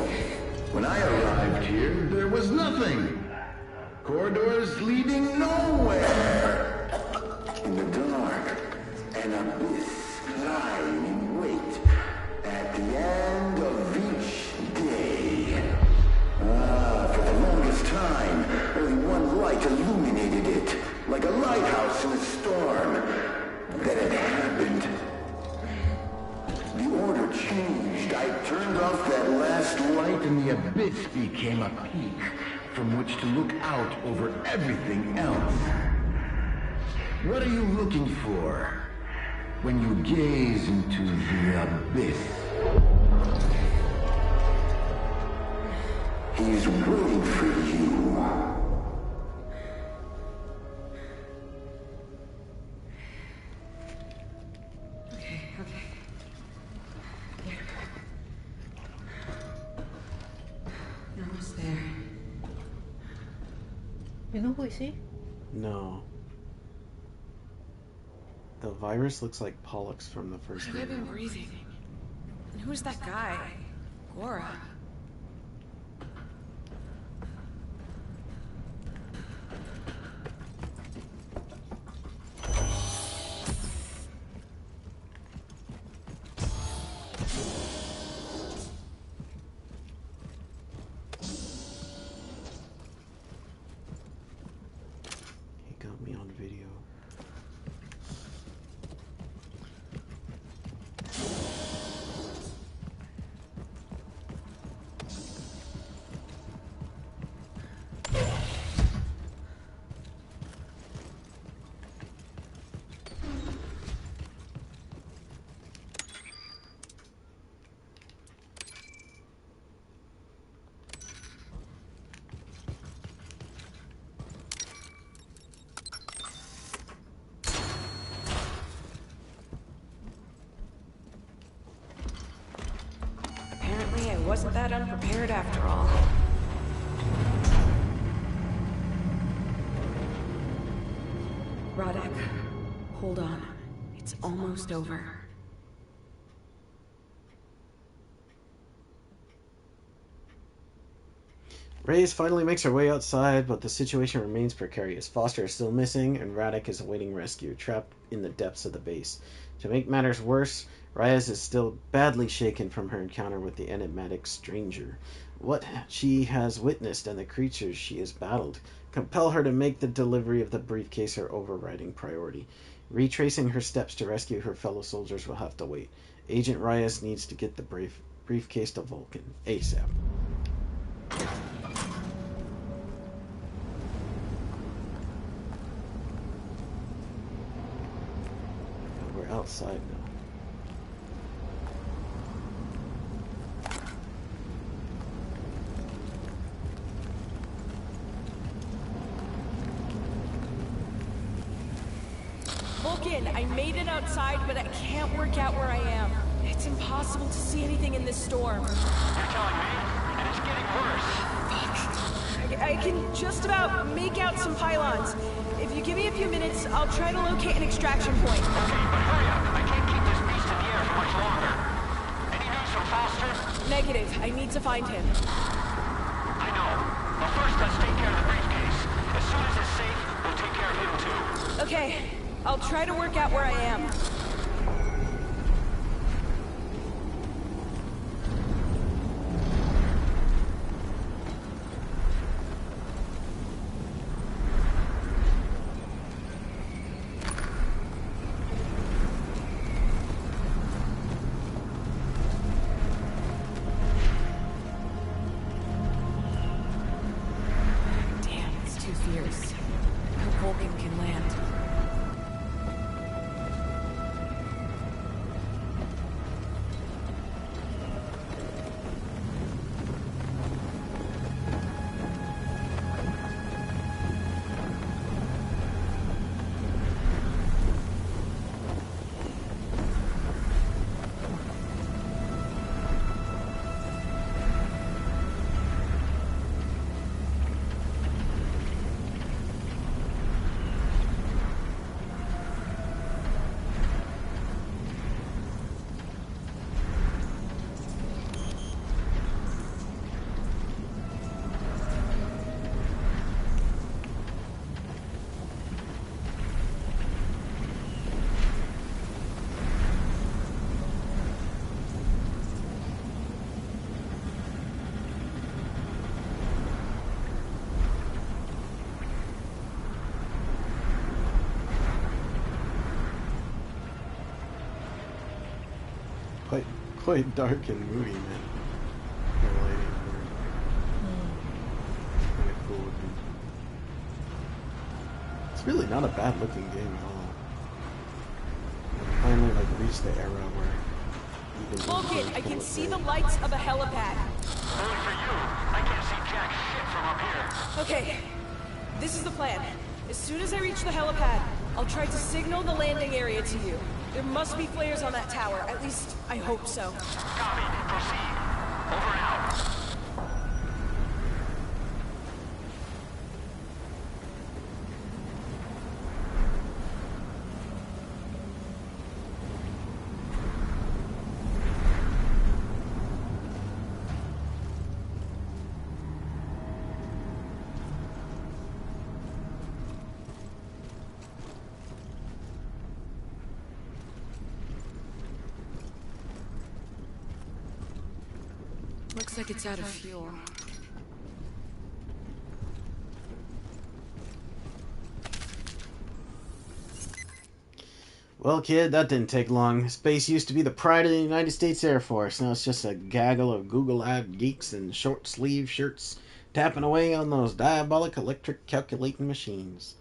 when I arrived here, there was nothing. Corridors leading nowhere. In the dark, an abyss lying in wait at the end of each day. For the longest time, only one light illuminated it, like a lighthouse in a storm. Then it happened. The order changed. I turned off that last light and the abyss became a peak from which to look out over everything else. What are you looking for when you gaze into the abyss? He's waiting for you. Okay. You're almost there. You know who is he? No. The virus looks like Pollux from the first Have I been game. breathing? And who's that guy? Gora. He got me on video. Apparently, I wasn't that unprepared after all. Rodek, hold on. It's almost over. Reyes finally makes her way outside, but the situation remains precarious. Foster is still missing, and Radek is awaiting rescue, trapped in the depths of the base. To make matters worse, Reyes is still badly shaken from her encounter with the enigmatic stranger. What she has witnessed and the creatures she has battled compel her to make the delivery of the briefcase her overriding priority. Retracing her steps to rescue her fellow soldiers will have to wait. Agent Reyes needs to get the briefcase to Vulcan ASAP. We're outside now. Vulcan, I made it outside, but I can't work out where I am. It's impossible to see anything in this storm. You're telling me? And it's getting worse. I can just about make out some pylons. If you give me a few minutes, I'll try to locate an extraction point. Okay, but hurry up. I can't keep this beast in the air for much longer. Any news from Foster? Negative. I need to find him. I know. But first, let's take care of the briefcase. As soon as it's safe, we'll take care of him too. Okay. I'll try to work out where I am. quite dark and moody, man. The lighting kind of cool looking. It's really not a bad looking game at all. I finally like reached the era where even Look it, I can look see great. the lights of a helipad. Only for you. I can't see jack shit from up here. Okay, this is the plan. As soon as I reach the helipad, I'll try to signal the landing area to you. There must be flares on that tower. At least, I hope so. Copy. Proceed. Over and out. Looks like it's out of fuel. Well, kid, that didn't take long. Space used to be the pride of the United States Air Force. Now it's just a gaggle of Google-eyed geeks in short-sleeve shirts tapping away on those diabolic electric calculating machines.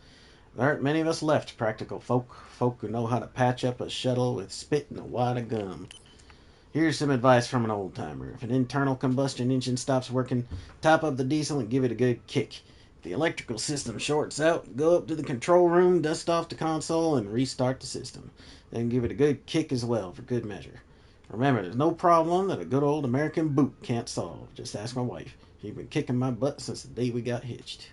There aren't many of us left, practical folk who know how to patch up a shuttle with spit and a wad of gum. Here's some advice from an old-timer. If an internal combustion engine stops working, top up the diesel and give it a good kick. If the electrical system shorts out, go up to the control room, dust off the console, and restart the system. Then give it a good kick as well, for good measure. Remember, there's no problem that a good old American boot can't solve. Just ask my wife. She's been kicking my butt since the day we got hitched.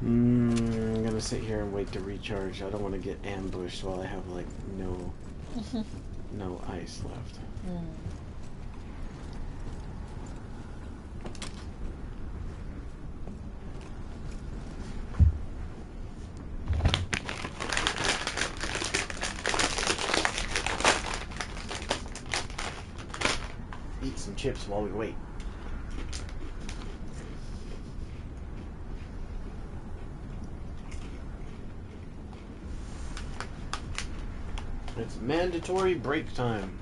I'm gonna sit here and wait to recharge. I don't want to get ambushed while I have like no ice left. Eat some chips while we wait. It's mandatory break time.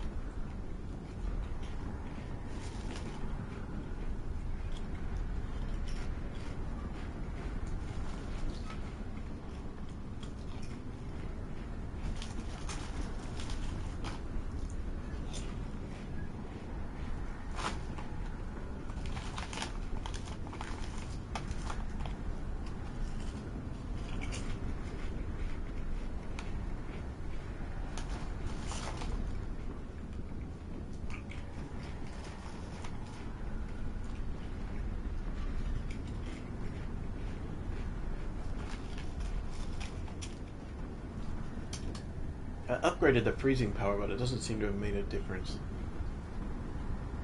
I upgraded the freezing power, but it doesn't seem to have made a difference.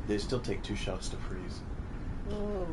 They still take 2 shots to freeze. Oh.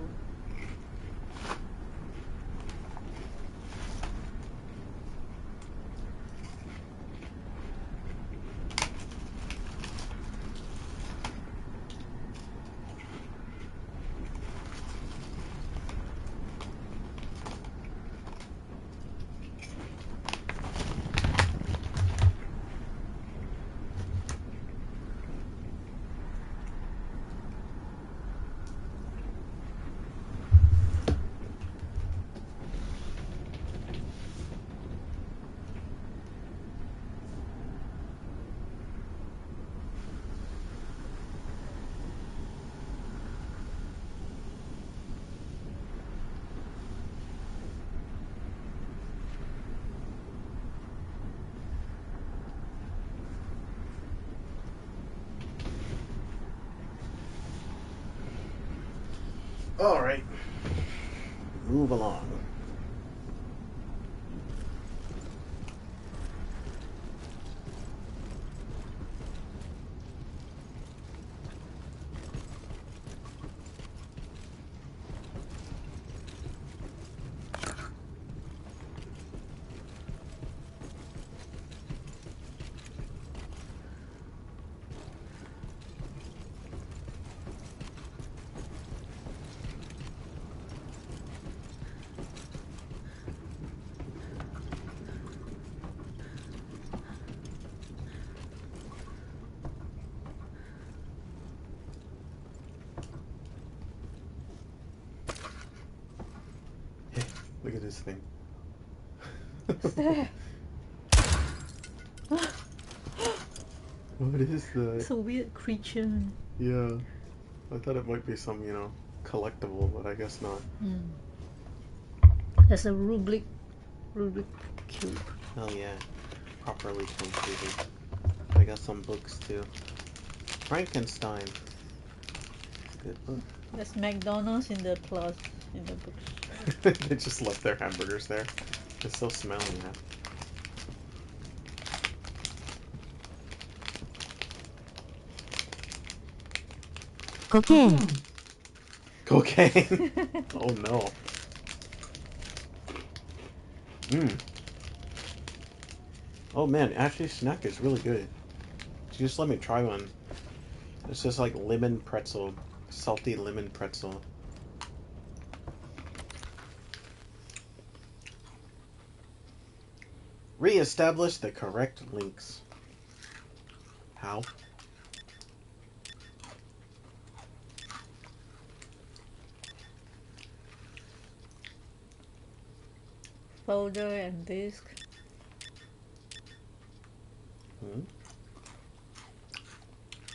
All right. Move along. Hey, look at this thing. What's that? What is that? It's a weird creature. Yeah. I thought it might be some, collectible, but I guess not. There's a Rubik cube. Oh yeah. Properly completed. I got some books too. Frankenstein. Good book. There's McDonald's in the closet, in the book. They just left their hamburgers there. It's so smelly now. Cocaine. Cocaine. Oh no. Oh man, Ashley's snack is really good. She just let me try one. It's just like lemon pretzel. Salty lemon pretzel. Re-establish the correct links. How? Folder and disk.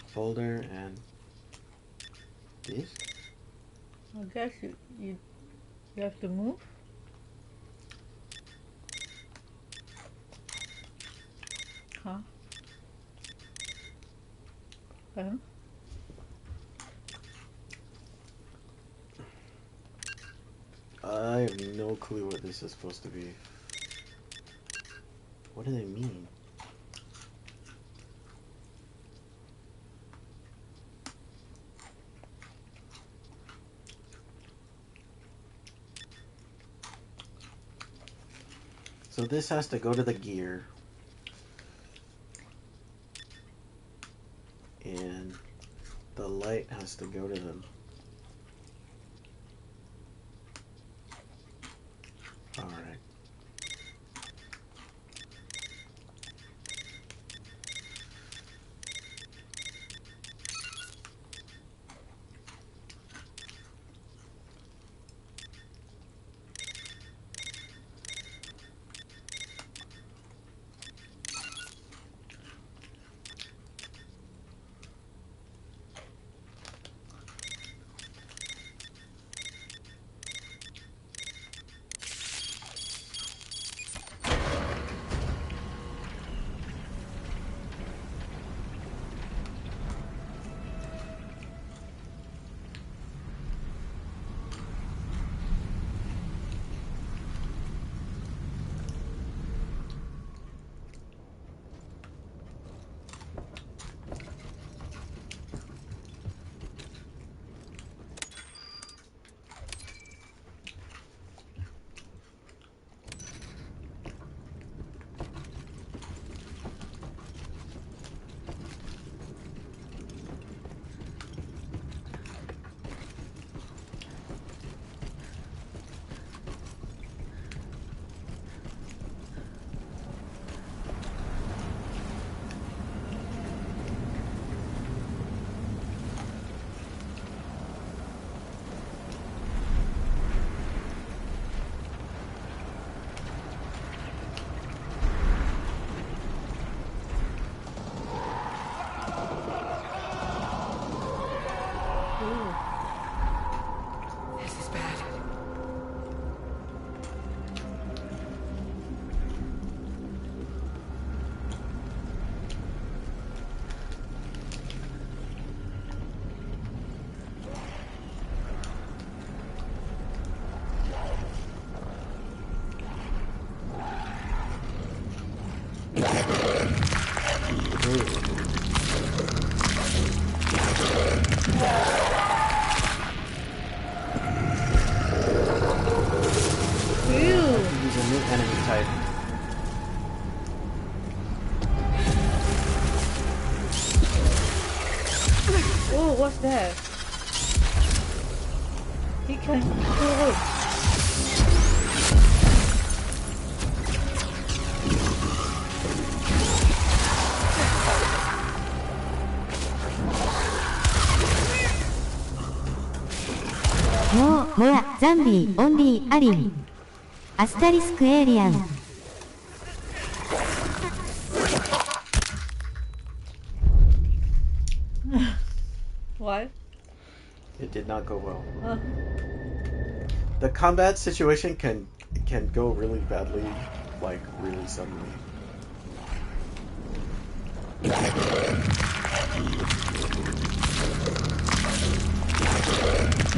Folder and disk? I guess you have to move. Huh? I have no clue what this is supposed to be. What do they mean? So this has to go to the gear. And the light has to go to them. Alright. This is bad. is that? He can kill it. No more zombie, only alien. Asterisk alien. What? It did not go well. Uh, The combat situation can go really badly, like really suddenly.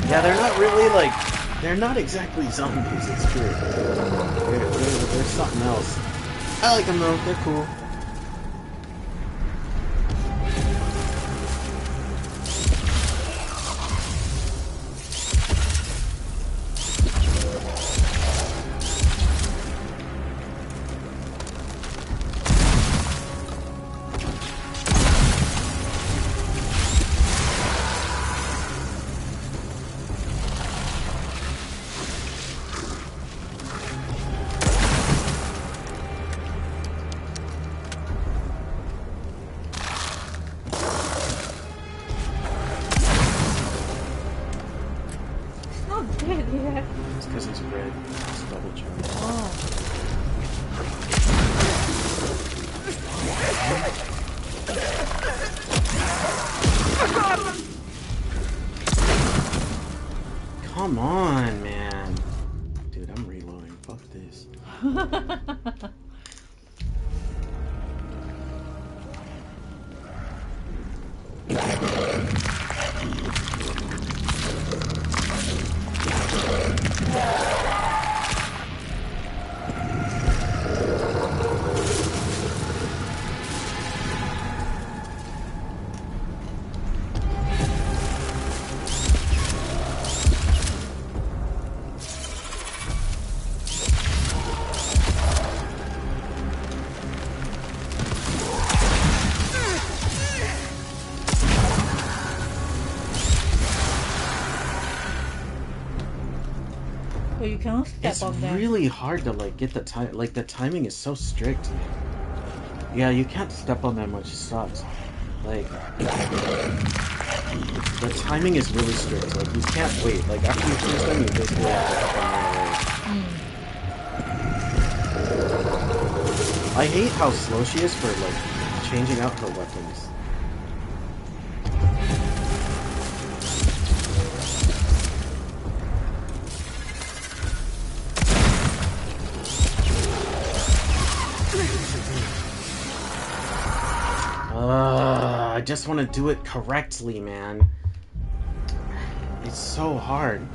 Yeah, they're not really like, they're not exactly zombies, it's true. They're something else. I like them though, they're cool. not dead yet. It's because he's red. It's double charge. Oh. Come on, man. Dude, I'm reloading. Fuck this. Oh, you cannot step It's on them. really hard to like get the time. Like the timing is so strict. Yeah, you can't step on them, which sucks. Like the timing is really strict. Like you can't wait. Like after you finish them, you basically have to step on them right away. I hate how slow she is for like changing out her weapons. I just want to do it correctly, man. It's so hard.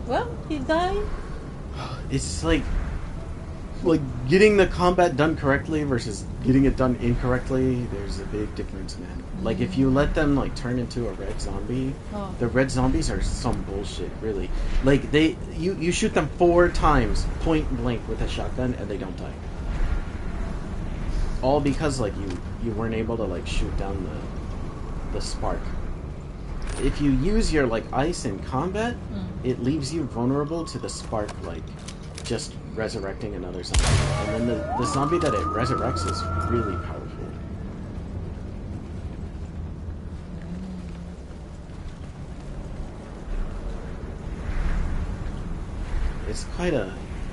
Well, he died. It's like getting the combat done correctly versus getting it done incorrectly. There's a big difference, man. Like if you let them like turn into a red zombie, Oh. the red zombies are some bullshit, really. Like you shoot them 4 times point blank with a shotgun and they don't die. All because like you weren't able to like shoot down the spark. If you use your like ice in combat, it leaves you vulnerable to the spark, like just resurrecting another zombie. And then the zombie that it resurrects is really powerful.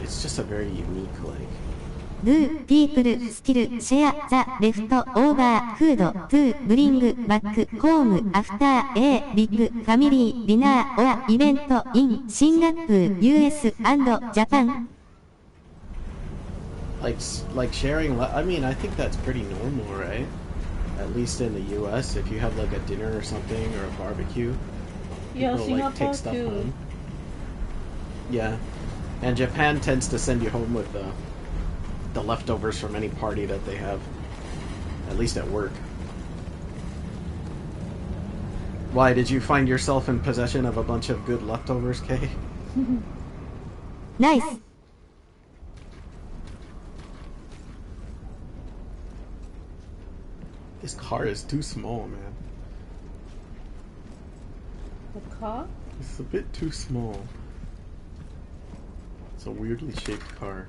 It's just a very unique like Do people still share the leftover food to bring back home after a big family dinner or event in Singapore, US and Japan? Like sharing. I mean, I think that's pretty normal, right? At least in the U.S., if you have like a dinner or something or a barbecue, Yeah, people like Singapore take stuff too. home. Yeah, and Japan tends to send you home with the leftovers from any party that they have, at least at work. Why did you find yourself in possession of a bunch of good leftovers, Kay? Nice. This car is too small, man. The car? It's a bit too small. It's a weirdly shaped car.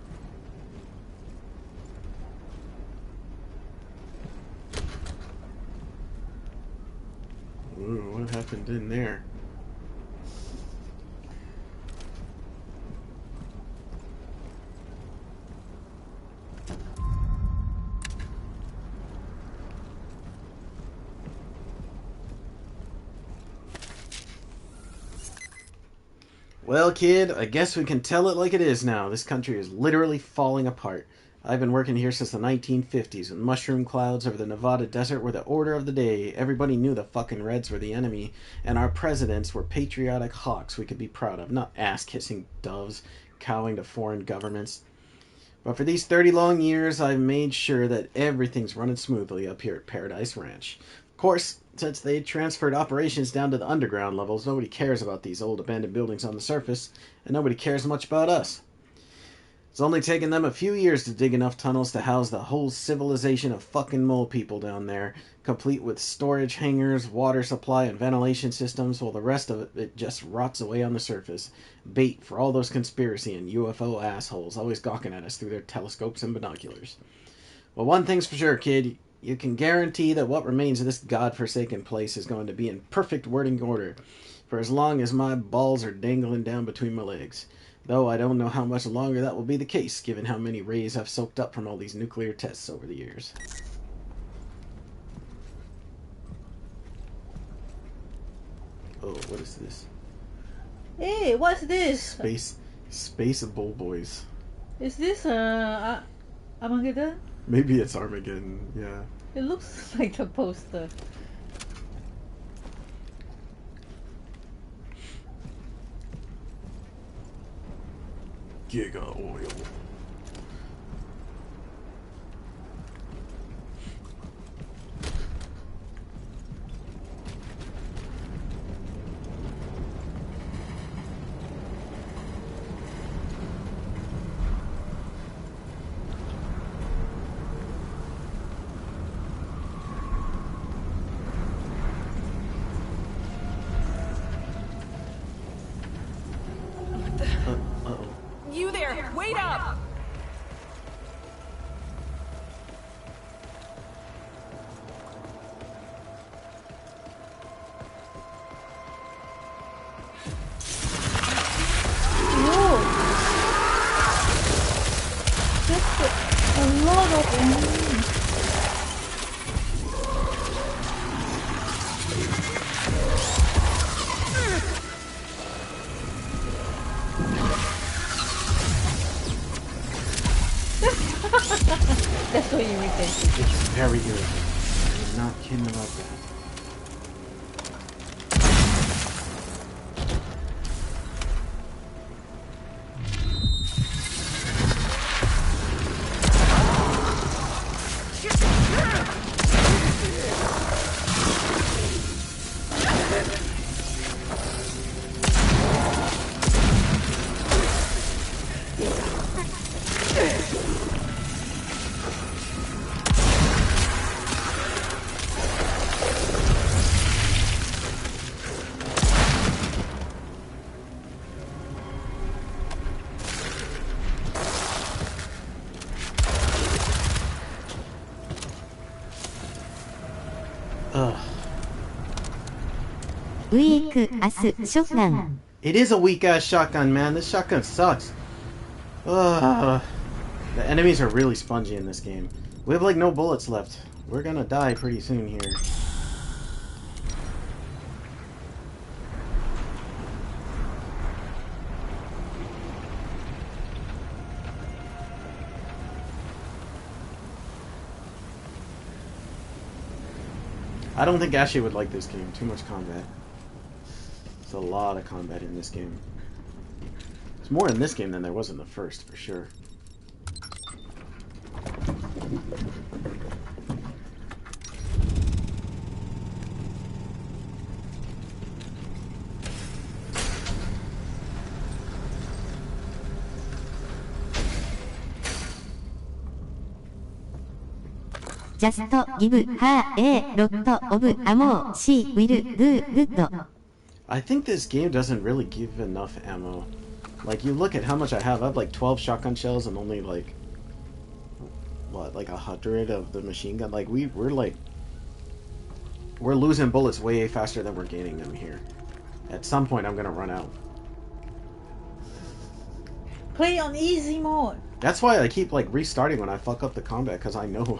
Ooh, what happened in there? Well, kid, I guess we can tell it like it is now. This country is literally falling apart. I've been working here since the 1950s, when mushroom clouds over the Nevada desert were the order of the day. Everybody knew the fucking Reds were the enemy, and our presidents were patriotic hawks we could be proud of, not ass-kissing doves cowing to foreign governments. But for these 30 long years, I've made sure that everything's running smoothly up here at Paradise Ranch. Of course, since they transferred operations down to the underground levels, nobody cares about these old abandoned buildings on the surface, and nobody cares much about us. It's only taken them a few years to dig enough tunnels to house the whole civilization of fucking mole people down there, complete with storage hangars, water supply, and ventilation systems, while the rest of it just rots away on the surface. Bait for all those conspiracy and UFO assholes always gawking at us through their telescopes and binoculars. Well, one thing's for sure, kid. You can guarantee that what remains of this godforsaken place is going to be in perfect working order for as long as my balls are dangling down between my legs. Though I don't know how much longer that will be the case, given how many rays I've soaked up from all these nuclear tests over the years. Oh, what is this? Hey, what's this? Space Bull Boys. Is this Armageddon? Maybe it's Armageddon, yeah. It looks like the poster. Giga oil. You there! Wait up! Whoa! That's a lot of enemies. That's so irritating. It's very irritating. I'm not kidding about that. Weak as shotgun. It is a weak ass shotgun, man. This shotgun sucks. Ugh. The enemies are really spongy in this game. We have like no bullets left. We're gonna die pretty soon here. I don't think Ashley would like this game. Too much combat. There's a lot of combat in this game. There's more in this game than there was in the first, for sure. Just give her a lot of ammo. She will do good. I think this game doesn't really give enough ammo. Like, you look at how much I have. I have like 12 shotgun shells and only like, what, like 100 of the machine gun. Like, we're losing bullets way faster than we're gaining them here. At some point, I'm gonna run out. Play on easy mode. That's why I keep like restarting when I fuck up the combat, because I know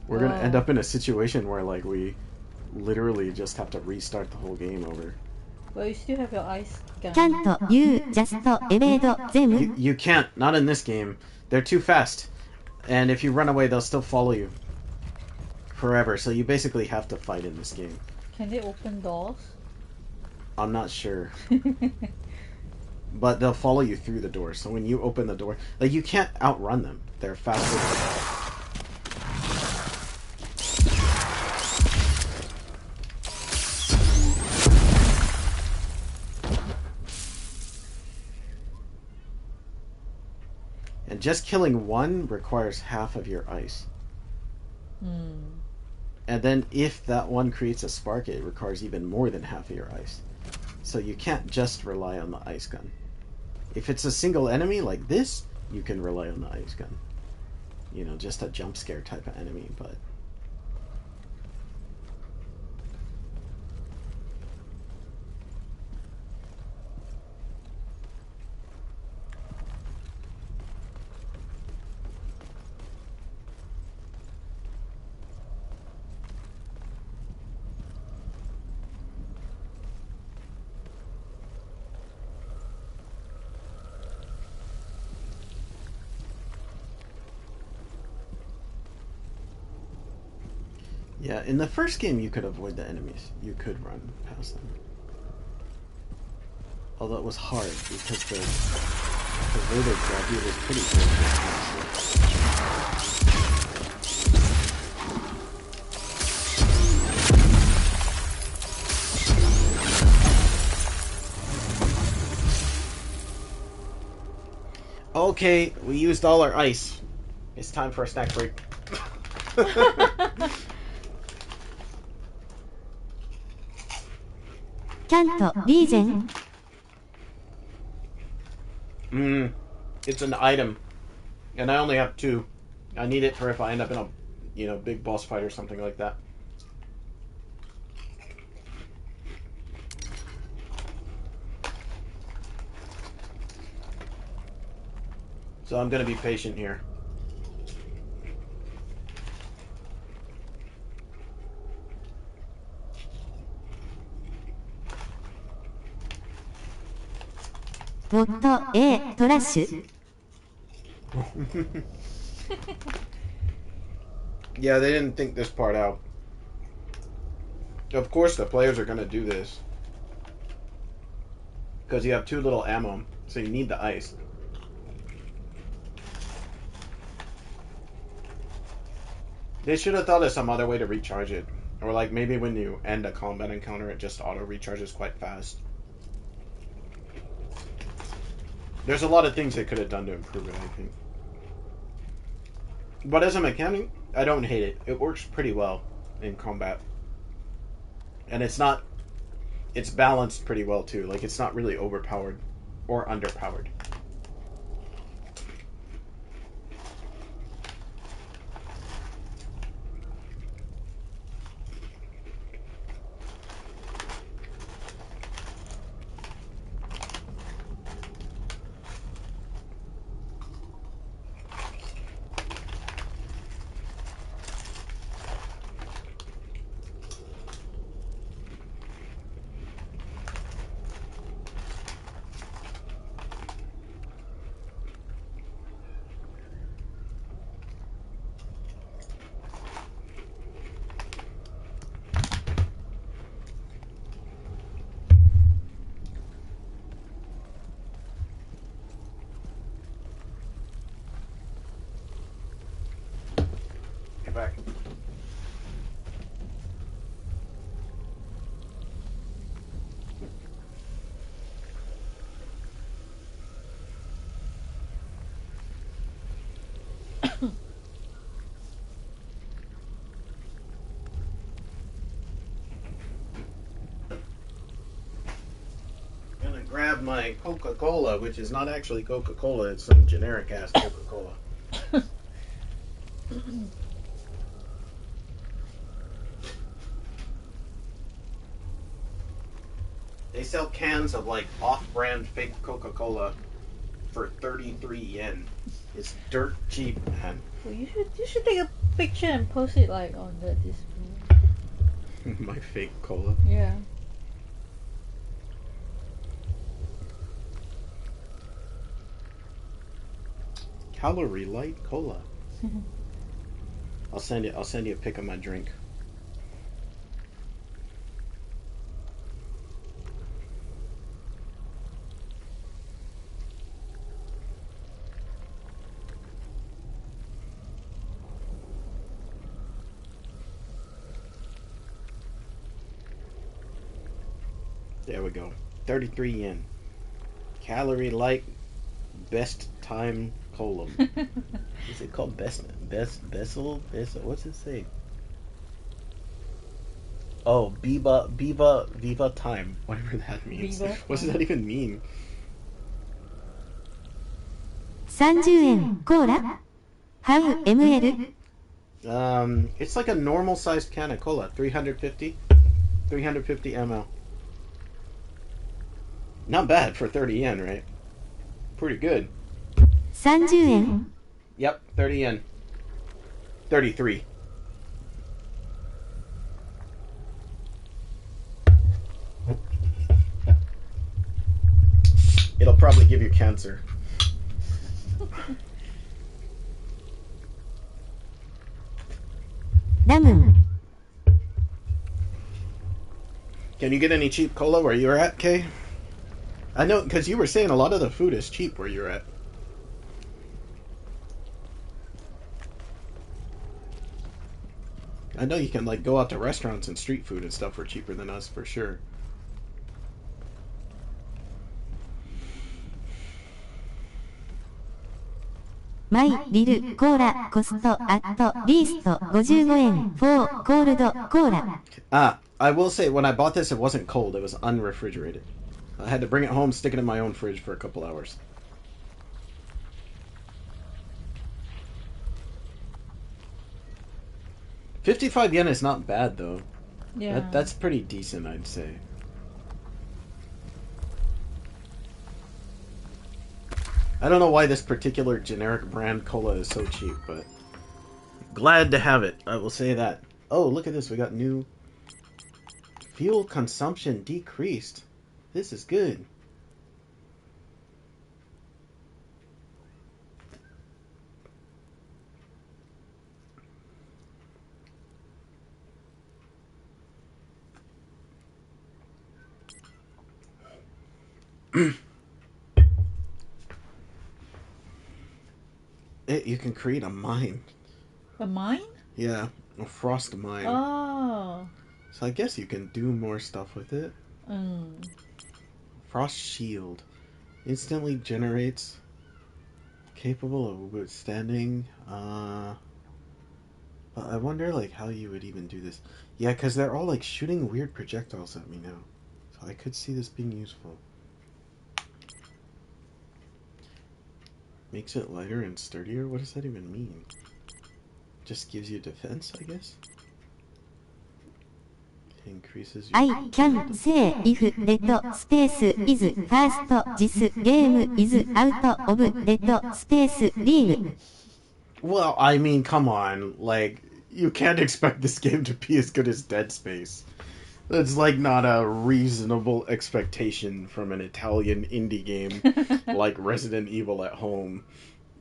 we're gonna end up in a situation where like we literally just have to restart the whole game over. But you still have your ice gun. Can't you just evade them? You can't. Not in this game. They're too fast. And if you run away, they'll still follow you. Forever. So you basically have to fight in this game. Can they open doors? I'm not sure. But they'll follow you through the door. So when you open the door... Like, you can't outrun them. They're faster. And just killing one requires half of your ice. And then if that one creates a spark, it requires even more than half of your ice. So you can't just rely on the ice gun. If it's a single enemy like this, you can rely on the ice gun. You know, just a jump scare type of enemy, but... Yeah, in the first game you could avoid the enemies. You could run past them. Although it was hard because the way they grab you was pretty good. Okay, we used all our ice. It's time for a snack break. Can't reason. It's an item, and I only have 2. I need it for if I end up in a, big boss fight or something like that. So I'm gonna be patient here. What a trash. Yeah, they didn't think this part out. Of course the players are gonna do this. Because you have 2 little ammo, so you need the ice. They should have thought of some other way to recharge it. Or like maybe when you end a combat encounter, it just auto recharges quite fast. There's a lot of things they could have done to improve it, I think. But as a mechanic, I don't hate it. It works pretty well in combat. And it's balanced pretty well too. Like, it's not really overpowered or underpowered. have my Coca-Cola, which is not actually Coca-Cola. It's some generic ass Coca-Cola. They sell cans of like off-brand fake Coca-Cola for 33 yen. It's dirt cheap, man. Well, you should take a picture and post it like on the display. My fake cola. Yeah. Calorie light cola. I'll send you a pic of my drink. There we go. 33 yen. Calorie light best time cola. Is it called best Bessel? What's it say? Oh, Viva time. Whatever that means. What does that even mean? 30円コーラ How ml? It's like a normal sized can of cola. 350 ml. Not bad for 30 yen, right? Pretty good. 30円 Yep, 30 yen. 33. It'll probably give you cancer. Lemon. Can you get any cheap cola where you're at, Kay? I know, because you were saying a lot of the food is cheap where you're at. I know you can like go out to restaurants and street food and stuff for cheaper than us, for sure. My little cola cost at least 55円 for cold cola. I will say, when I bought this, it wasn't cold. It was unrefrigerated. I had to bring it home, stick it in my own fridge for a couple hours. $55 yen is not bad, though. Yeah. That's pretty decent, I'd say. I don't know why this particular generic brand cola is so cheap, but glad to have it. I will say that. Oh, look at this. We got new fuel consumption decreased. This is good. You can create a mine. A mine? Yeah, a frost mine. Oh. So I guess you can do more stuff with it. Mm. Frost shield. Instantly generates. Capable of withstanding. But I wonder like how you would even do this. Yeah, because they're all like shooting weird projectiles at me now. So I could see this being useful. Makes it lighter and sturdier? What does that even mean? Just gives you defense, I guess? Increases your... I can say if red space is first, this game is out of red space rule. Well, I mean, come on. Like, you can't expect this game to be as good as Dead Space. That's like not a reasonable expectation from an Italian indie game like Resident Evil at Home.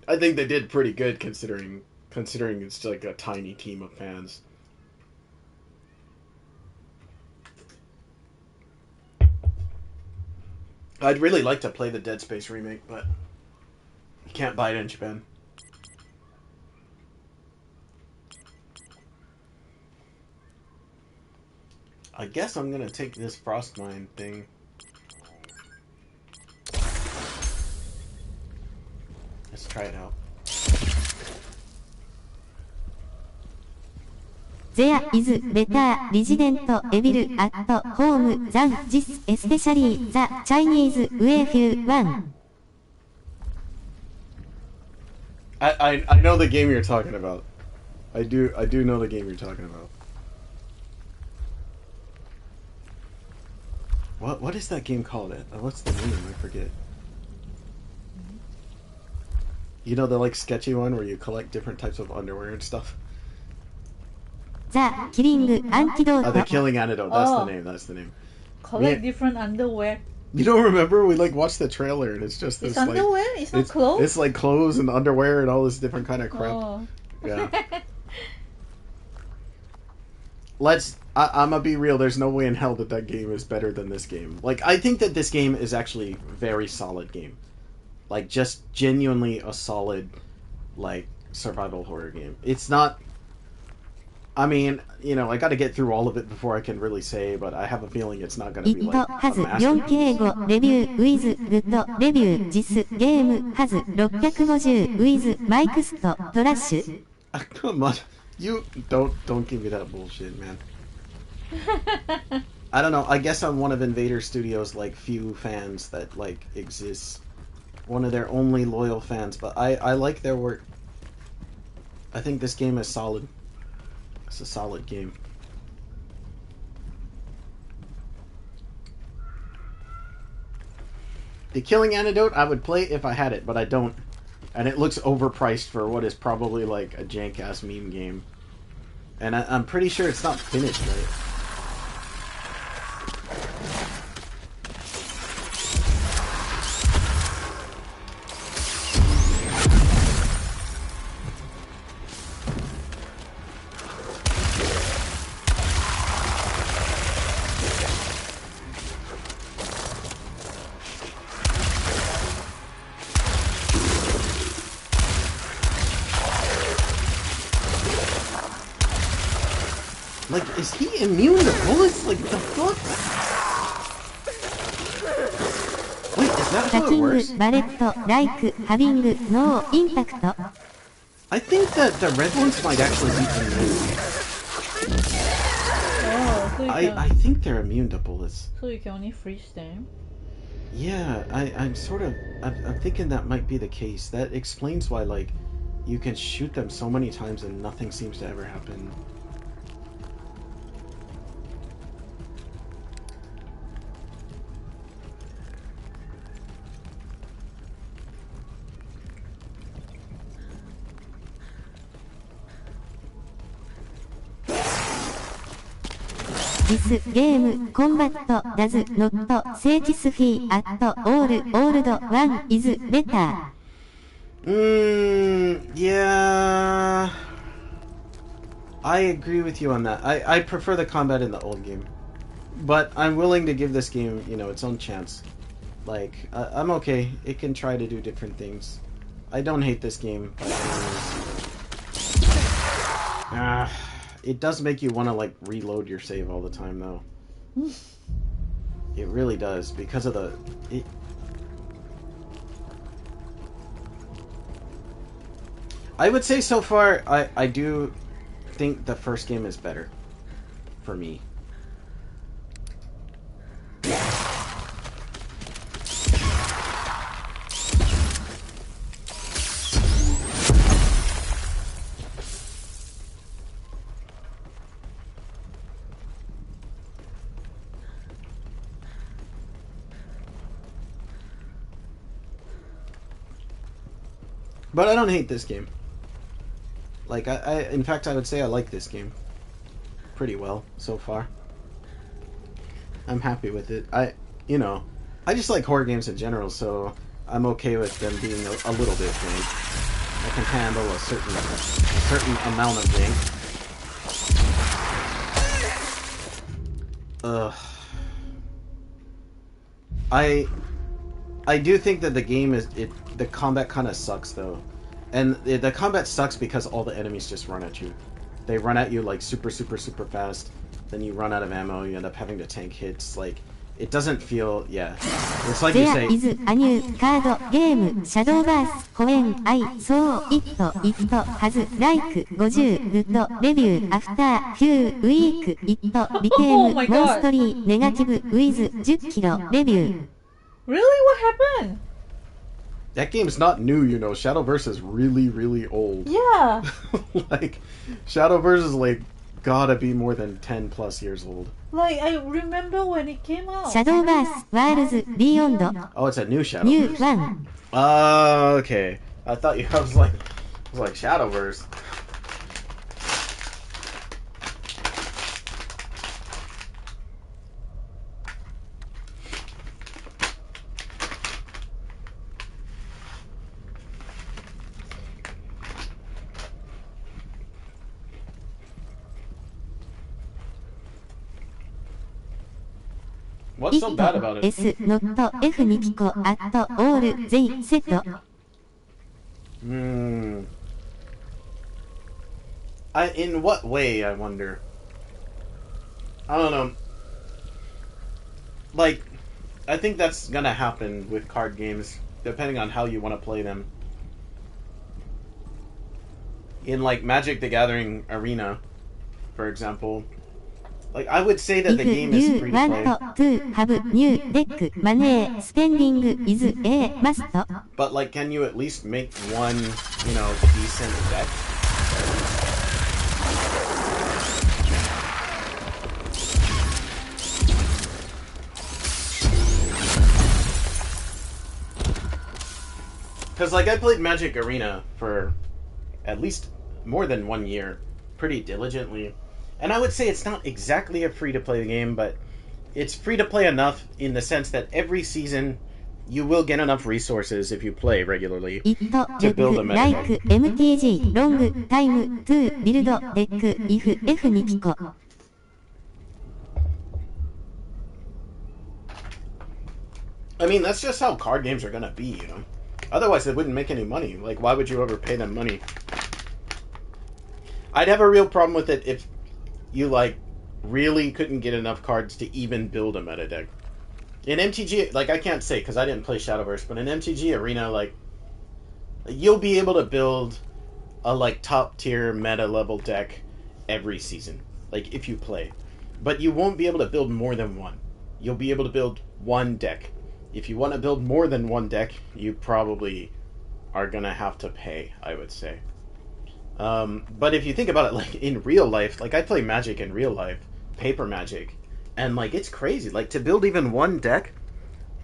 I think they did pretty good considering it's like a tiny team of fans. I'd really like to play the Dead Space remake, but you can't buy it in Japan. I guess I'm gonna take this Frostmine thing. Let's try it out. There is better Resident Evil at home than this, especially the Chinese waifu one. I know the game you're talking about. I do know the game you're talking about. What is that game called? What's the name? I forget. You know the like sketchy one where you collect different types of underwear and stuff? The Killing Antidote. The Killing Antidote. That's the name. Collect different underwear. You don't remember? We like watched the trailer and it's just this It's underwear? like It's not clothes? It's like clothes and underwear and all this different kind of crap. Oh. Yeah. I'm gonna be real, there's no way in hell that game is better than this game. Like, I think that this game is actually a very solid game. Like, just genuinely a solid, like, survival horror game. It's not... I mean, you know, I gotta get through all of it before I can really say, but I have a feeling it's not gonna be It like a has masterpiece. 4K review with good review. This game has 650 with mixed trash. Come on. You don't give me that bullshit, man. I don't know. I guess I'm one of Invader Studios' like few fans that like exists. One of their only loyal fans, but I like their work. I think this game is solid. It's a solid game. The Killing Antidote I would play if I had it, but I don't. And it looks overpriced for what is probably like a jank-ass meme game. And I'm pretty sure it's not finished, right? Like, is he immune to bullets? Like, the fuck? Wait, is that how it works? Barrett like having no impact. I think that the red ones might actually be immune. Oh, so you can, I think they're immune to bullets. so you can only freeze them? Yeah, I'm thinking that might be the case. That explains why, like, you can shoot them so many times and nothing seems to ever happen. This game combat does not satisfy at all. Old one is better. Yeah. I agree with you on that. I prefer the combat in the old game. But I'm willing to give this game, you know, its own chance. Like, I'm okay. It can try to do different things. I don't hate this game. It does make you want to, like, reload your save all the time, though. It really does, because of the... I would say so far, I do think the first game is better. For me. But I don't hate this game. Like, in fact, I would say I like this game pretty well so far. I'm happy with it. I just like horror games in general, so I'm okay with them being a little bit jank. I can handle a certain amount of jank. I do think that the game the combat kind of sucks though, and the combat sucks because all the enemies just run at you. They run at you like super fast. Then you run out of ammo. You end up having to tank hits. Like, it doesn't feel, yeah. It's like you There say, is a new card game, Shadowverse. When I saw it, it has like 50 good review. After few weeks, it became my God. mostly negative with 10 kilo review. Really? What happened? that game's not new, you know. Shadowverse is really, really old. Yeah. Like, Shadowverse is like, gotta be more than 10 plus years old. Like, I remember when it came out. Shadowverse Worlds Beyond. Oh, it's a new New Shadowverse. one. Okay. I thought you, I was like Shadowverse. What's so bad about it? S not F Nikiko at all they said. In what way, I wonder? I don't know. Like, I think that's gonna happen with card games, depending on how you want to play them. In, like, Magic the Gathering Arena, for example, like, I would say that the game If is you free to play. want to have new deck, money spending is a must. But, like, can you at least make one, you know, decent deck? Because, like, I played Magic Arena for at least more than 1 year, pretty diligently. And I would say it's not exactly a free-to-play game, but it's free-to-play enough in the sense that every season you will get enough resources if you play regularly It to build a look meta like deck. MTG long time to build deck if F Nikiko. I mean, that's just how card games are gonna be, you know? Otherwise, they wouldn't make any money. Like, why would you ever pay them money? I'd have a real problem with it if you, like, really couldn't get enough cards to even build a meta deck. In MTG, like, I can't say because I didn't play Shadowverse, but in MTG Arena, like, you'll be able to build a, like, top-tier meta-level deck every season, like, if you play. But you won't be able to build more than one. You'll be able to build one deck. If you want to build more than one deck, you probably are going to have to pay, I would say. But if you think about it, like, in real life, like, I play Magic in real life, paper Magic, and, like, it's crazy. Like, to build even one deck,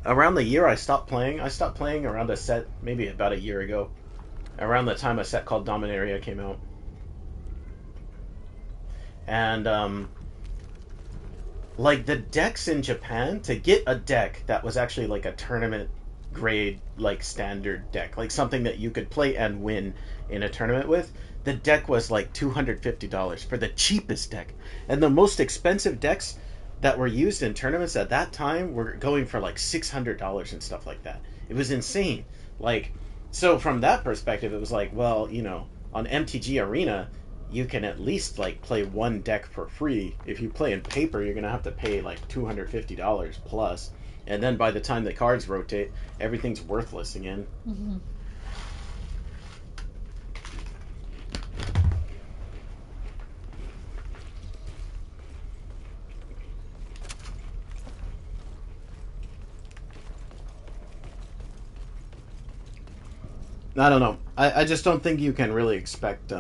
around the year I stopped playing around a set, maybe about a year ago, around the time a set called Dominaria came out. And, like, the decks in Japan, to get a deck that was actually, like, a tournament grade, like, standard deck, like, something that you could play and win in a tournament with, the deck was, like, $250 for the cheapest deck. And the most expensive decks that were used in tournaments at that time were going for, like, $600 and stuff like that. It was insane. Like, so from that perspective, it was like, well, you know, on MTG Arena, you can at least, like, play one deck for free. If you play in paper, you're gonna have to pay, like, $250 plus. And then by the time the cards rotate, everything's worthless again. Mm-hmm. I don't know. I just don't think you can really expect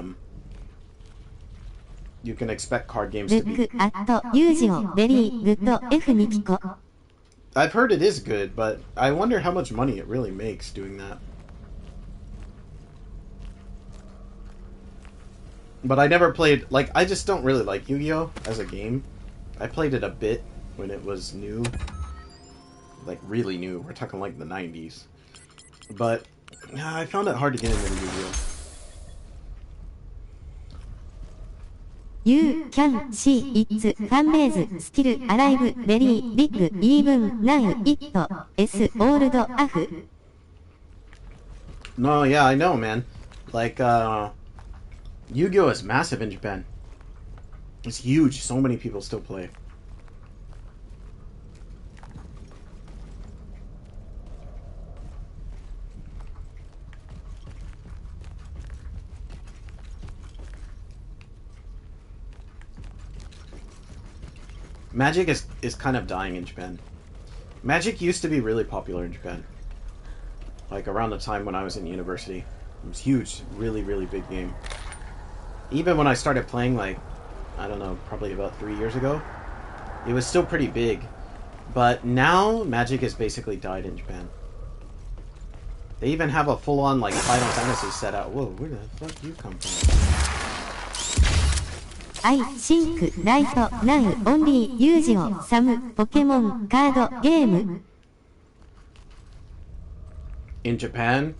you can expect card games to be. Look at Yu-Gi-Oh! Very good F Nikiko. I've heard it is good, but I wonder how much money it really makes doing that. But I never played, like, I just don't really like Yu-Gi-Oh! As a game. I played it a bit when it was new. Like, really new. We're talking like the 90s. But I found it hard to get into Yu-Gi-Oh! You can see its fanbase still alive very big even now it's old af. No, yeah, I know, man. Like, Yu-Gi-Oh! Is massive in Japan. It's huge. So many people still play. Magic is kind of dying in Japan. Magic used to be really popular in Japan. Like around the time when I was in university. It was huge. Really, really big game. Even when I started playing, like, I don't know, probably about 3 years ago, it was still pretty big. But now, Magic has basically died in Japan. They even have a full-on, like, Final Fantasy set out. Whoa, where the fuck do you come from? I think right now only use some Pokemon card game. In Japan?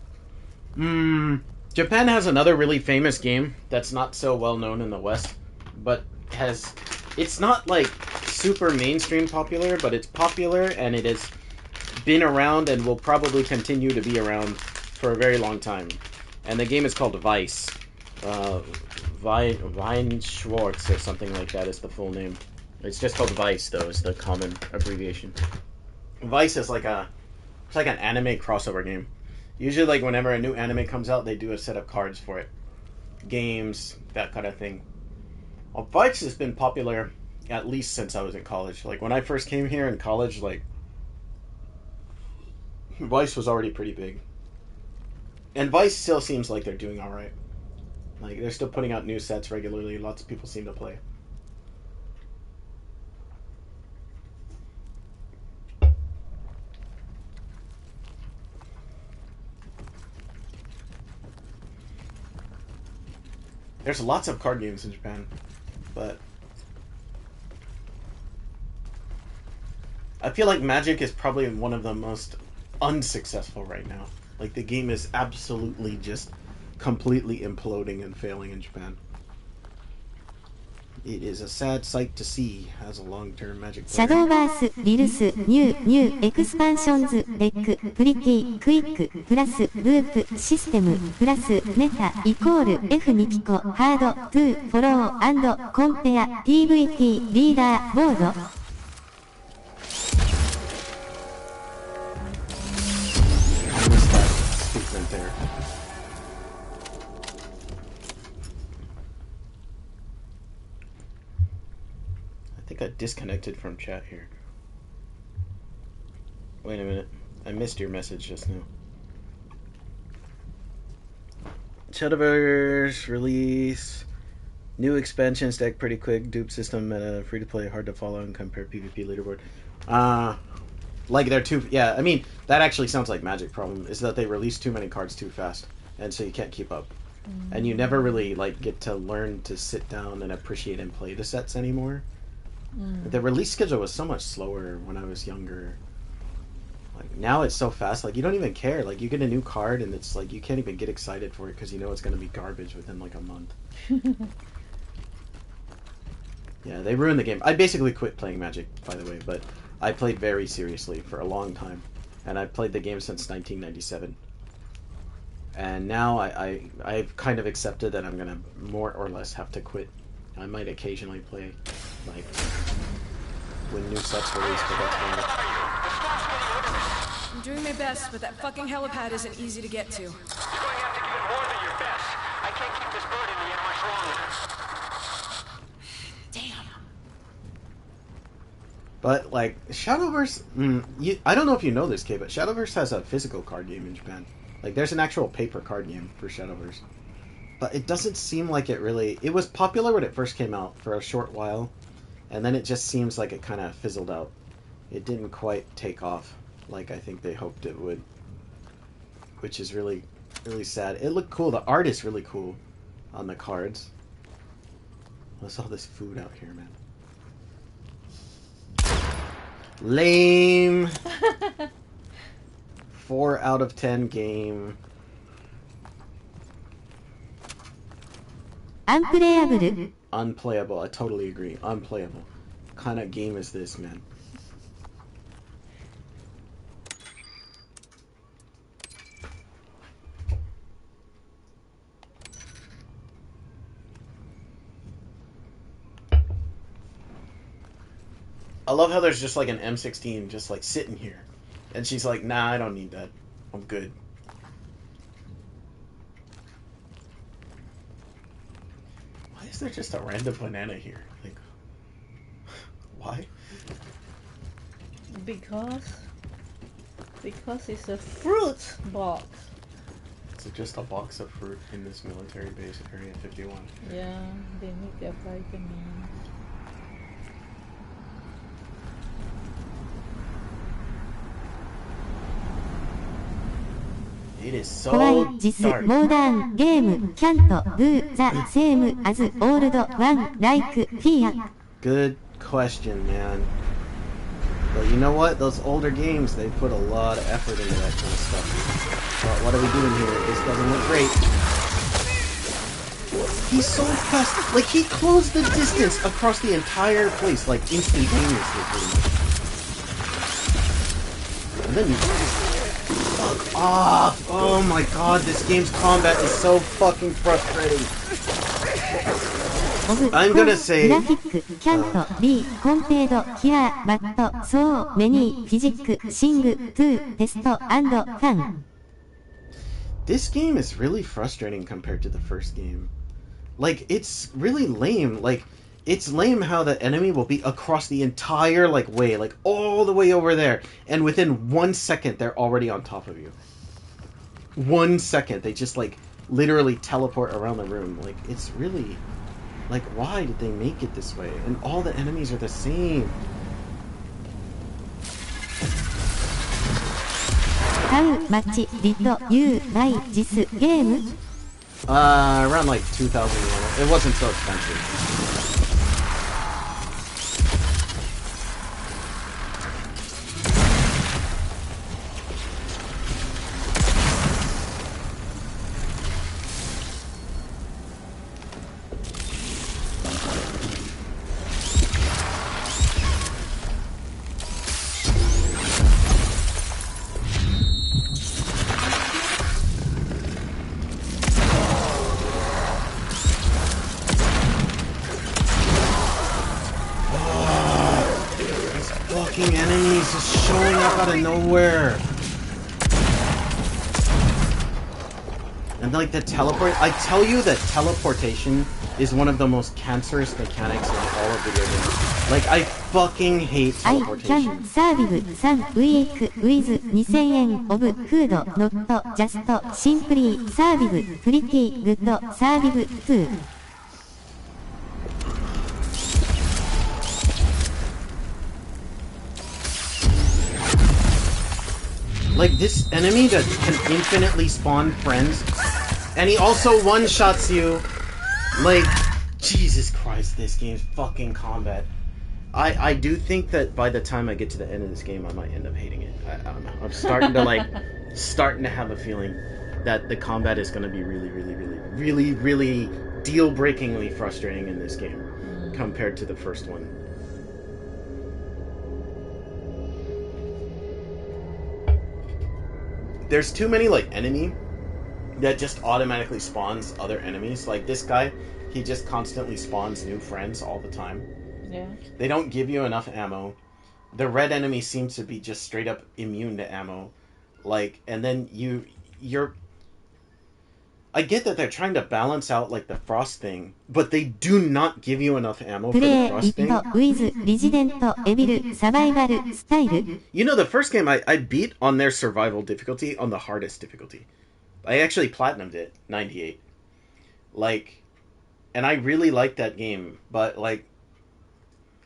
Japan has another really famous game that's not so well known in the West, but it's not like super mainstream popular, but it's popular and it has been around and will probably continue to be around for a very long time. And the game is called Vice. Vine Schwartz or something like that is the full name. It's just called Vice though, is the common abbreviation. Vice is like it's like an anime crossover game. Usually, like, whenever a new anime comes out, they do a set of cards for it. Games, that kind of thing. Well, Vice has been popular at least since I was in college. Like, when I first came here in college, like, Vice was already pretty big. And Vice still seems like they're doing alright. Like, they're still putting out new sets regularly. Lots of people seem to play. There's lots of card games in Japan, but I feel like Magic is probably one of the most unsuccessful right now. Like, the game is absolutely just completely imploding and failing in Japan. It is a sad sight to see as a long-term Magic player. Shadowverse, Reels, New Expansions, Deck, Pretty, Quick, plus Loop, System, plus Meta, equal F2 Kiko, Hard, to Follow and Compare, PVT, Leader, Board. I missed that statement there. I think I disconnected from chat here. Wait a minute. I missed your message just now. Shadowverse release. New expansions deck pretty quick. Dupe system meta. Free to play. Hard to follow and compare PvP leaderboard. Like they're too... Yeah, I mean, that actually sounds like Magic problem. Is that they release too many cards too fast. And so you can't keep up. And you never really like get to learn to sit down and appreciate and play the sets anymore. The release schedule was so much slower when I was younger. Like, now it's so fast, like, you don't even care. Like, you get a new card, and it's like, you can't even get excited for it because you know it's going to be garbage within, like, a month. Yeah, they ruined the game. I basically quit playing Magic, by the way, but I played very seriously for a long time. And I've played the game since 1997. And now I've kind of accepted that I'm going to more or less have to quit. I might occasionally play, like, when new sets release, but that's fine. I'm doing my best, but that fucking helipad isn't easy to get to. You're going to have to give it more than your best. I can't keep this bird in the air much longer. Damn. But, like, Shadowverse... I don't know if you know this, Kay, but Shadowverse has a physical card game in Japan. Like, there's an actual paper card game for Shadowverse. But it doesn't seem like it really... It was popular when it first came out for a short while, and then it just seems like it kind of fizzled out. It didn't quite take off like I think they hoped it would, which is really, really sad. It looked cool. The art is really cool on the cards. What's all this food out here, man? Lame. 4 out of 10 game. Unplayable. Unplayable. I totally agree. Unplayable. What kind of game is this, man? I love how there's just like an M16 just like sitting here. And she's like, nah, I don't need that. I'm good. Why is there just a random banana here? Like, why? Because it's a fruit box. Is it just a box of fruit in this military base at Area 51? Yeah, they need their vitamins. It is so 怖い This dark. modern game can't do the same as old one like fear. Good question, man. But you know what? Those older games, they put a lot of effort into that kind of stuff. But what are we doing here? This doesn't look great. He's so fast. Like, he closed the distance across the entire place, like, instantaneously, pretty much. And then you... Fuck off! Oh my god, this game's combat is so fucking frustrating. I'm gonna say... Graphic can't be compared here, but so many physics sing to test and fun. This game is really frustrating compared to the first game. Like, it's really lame. Like, it's lame how the enemy will be across the entire, like, way. Like, all the way over there. And within 1 second, they're already on top of you. 1 second. They just, like, literally teleport around the room. Like, it's really... Like, why did they make it this way? And all the enemies are the same. How much did you buy this game? Around like 2,000 yen. It wasn't so expensive. Enemies just showing up out of nowhere. And like the teleport, I tell you that teleportation is one of the most cancerous mechanics in all of video games. Like, I fucking hate I teleportation. can survive some week with 2000 yen of food, not just simply survive. Pretty good survive too. Like, this enemy that can infinitely spawn friends, and he also one-shots you. Like, Jesus Christ, this game's fucking combat. I do think that by the time I get to the end of this game, I might end up hating it. I don't know. I'm starting to, like, starting to have a feeling that the combat is going to be really deal-breakingly frustrating in this game compared to the first one. There's too many, like, enemy that just automatically spawns other enemies. Like, this guy, he just constantly spawns new friends all the time. Yeah. They don't give you enough ammo. The red enemy seems to be just straight up immune to ammo. Like, and then you're... I get that they're trying to balance out, like, the frost thing, but they do not give you enough ammo for the Play frost it thing. with Resident Evil survival style. You know, the first game I beat on their survival difficulty on the hardest difficulty. I actually platinumed it, 98. Like, and I really liked that game, but, like,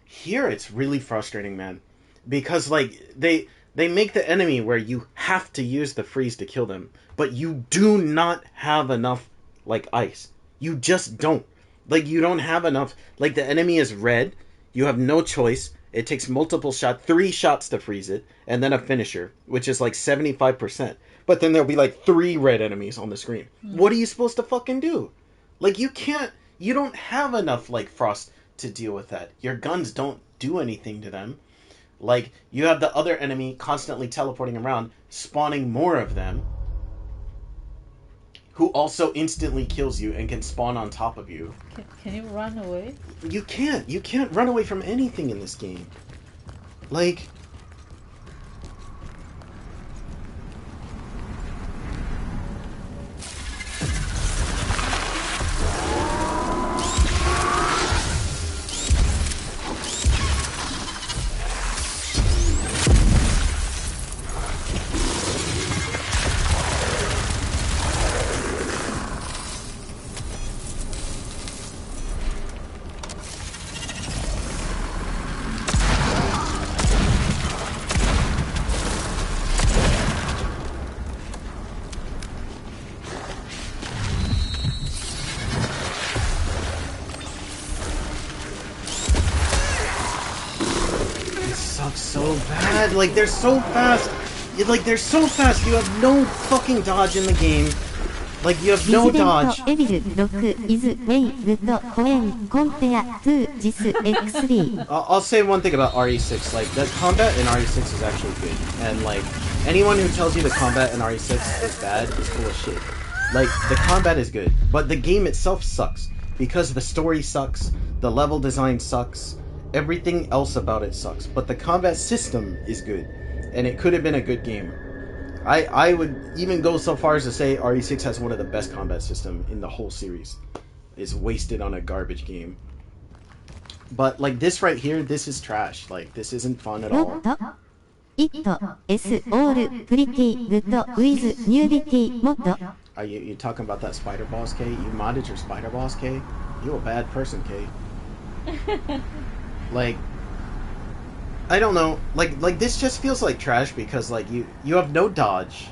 here it's really frustrating, man. Because, like, they make the enemy where you have to use the freeze to kill them, but you do not have enough, like, ice. You just don't. Like, you don't have enough. Like, the enemy is red. You have no choice. It takes multiple shots, 3 shots to freeze it, and then a finisher, which is like 75%. But then there'll be like 3 red enemies on the screen. What are you supposed to fucking do? Like, you don't have enough, like, frost to deal with that. Your guns don't do anything to them. Like, you have the other enemy constantly teleporting around, spawning more of them, who also instantly kills you and can spawn on top of you. Can you run away? You can't. You can't run away from anything in this game. Like... so bad. Like, they're so fast. They're so fast. You have no fucking dodge in the game. Like, you have no dodge. Resident Evil 6 is very good when compared to this X3. I'll say one thing about RE6. Like, the combat in RE6 is actually good. And, like, anyone who tells you the combat in RE6 is bad is full of shit. Like, the combat is good, but the game itself sucks. Because the story sucks, the level design sucks, everything else about it sucks. But the combat system is good, and it could have been a good game. I would even go so far as to say RE6 has one of the best combat system in the whole series. It's wasted on a garbage game. But, like, this right here, this is trash. Like, this isn't fun at all. It is all pretty good with nudity mode. Are you talking about that spider boss, K? You modded your spider boss, K? You a bad person, K. Like, I don't know. Like this just feels like trash because, like, you have no dodge.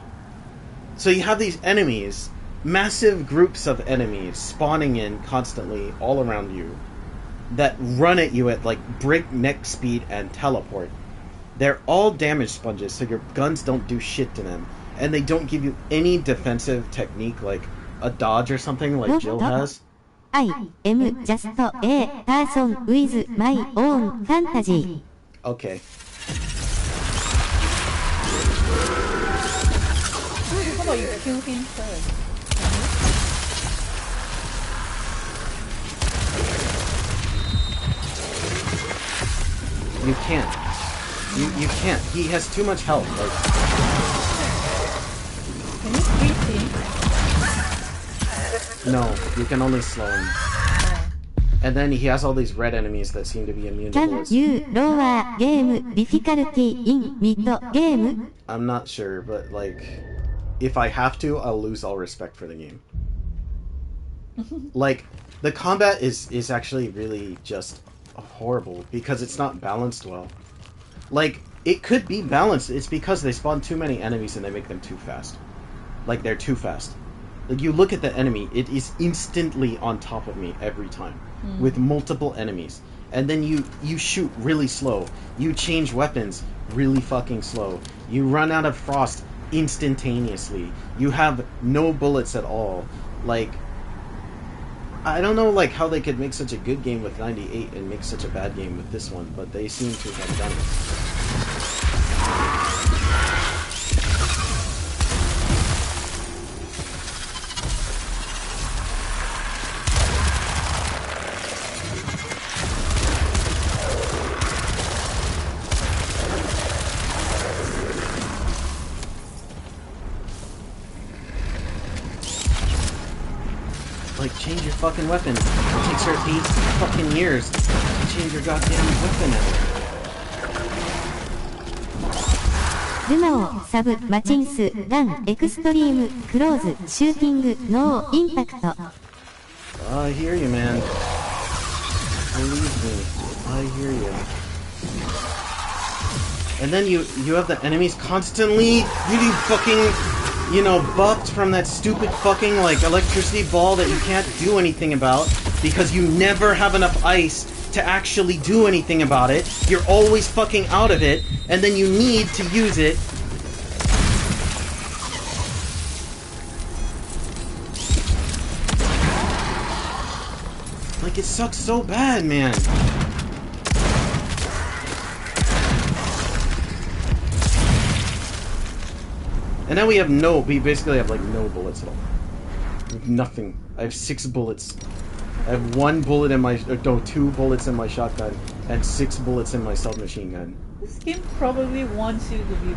So you have these enemies, massive groups of enemies spawning in constantly all around you that run at you at, like, breakneck speed and teleport. They're all damage sponges, so your guns don't do shit to them. And they don't give you any defensive technique, like a dodge or something like Jill has. I am just a person with my own fantasy. Okay. How about you kill him first? You can't. You can't. He has too much health. Like, Can you freeze him? no, you can only slow him. Oh. And then he has all these red enemies that seem to be immune to Can bullets. you lower game difficulty in mid game? I'm not sure, but, like, if I have to, I'll lose all respect for the game. Like, the combat is actually really just horrible because it's not balanced well. Like, it could be balanced. It's because they spawn too many enemies and they make them too fast. Like, they're too fast. Like, you look at the enemy, it is instantly on top of me every time. With multiple enemies. And then you shoot really slow. You change weapons really fucking slow. You run out of frost instantaneously. You have no bullets at all. Like, I don't know, like, how they could make such a good game with 98 and make such a bad game with this one, but they seem to have done it. Like, change your fucking weapon. It takes her 8 fucking years to change your goddamn weapon ever. ルマオサブマチンスランエクストリームクローズシューティングノーインパクト I hear you, man. Believe me, I hear you. And then you have the enemies constantly getting fucking, you know, buffed from that stupid fucking, like, electricity ball that you can't do anything about because you never have enough ice to actually do anything about it. You're always fucking out of it, and then you need to use it. Like, it sucks so bad, man. And now we basically have, like, no bullets at all. Nothing. I have 6 bullets. I have 1 bullet in my, no, 2 bullets in my shotgun, and 6 bullets in my submachine gun. This game probably wants you to be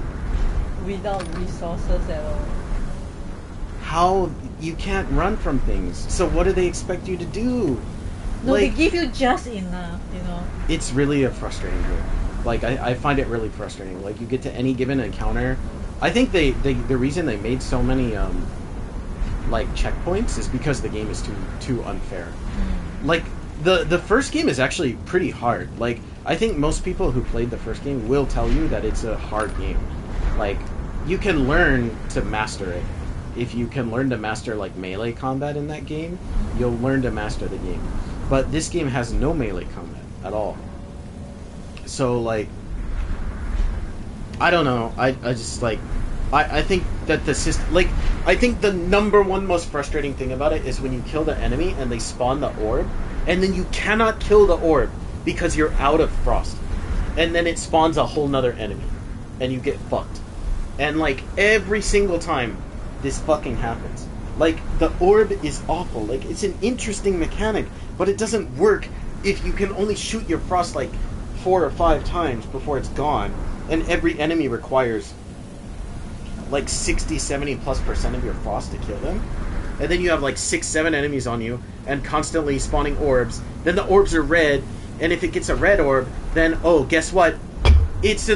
without resources at all. How? You can't run from things. So what do they expect you to do? No, Like, they give you just enough, you know. it's really a frustrating game. Like, I find it really frustrating. Like, you get to any given encounter. I think the reason they made so many like checkpoints is because the game is too unfair. Like, the first game is actually pretty hard. Like, I think most people who played the first game will tell you that it's a hard game. Like, you can learn to master it. If you can learn to master, like, melee combat in that game, you'll learn to master the game. But this game has no melee combat at all. So, like, I don't know. I just like, I think that the system, like, I think the number one most frustrating thing about it is when you kill the enemy and they spawn the orb, and then you cannot kill the orb because you're out of frost, and then it spawns a whole nother enemy, and you get fucked. And like every single time, this fucking happens. Like the orb is awful. Like it's an interesting mechanic, but it doesn't work if you can only shoot your frost like 4 or 5 times before it's gone, and every enemy requires like 60-70+% of your frost to kill them, and then you have like 6-7 enemies on you and constantly spawning orbs. Then the orbs are red, and if it gets a red orb, then oh, guess what? It's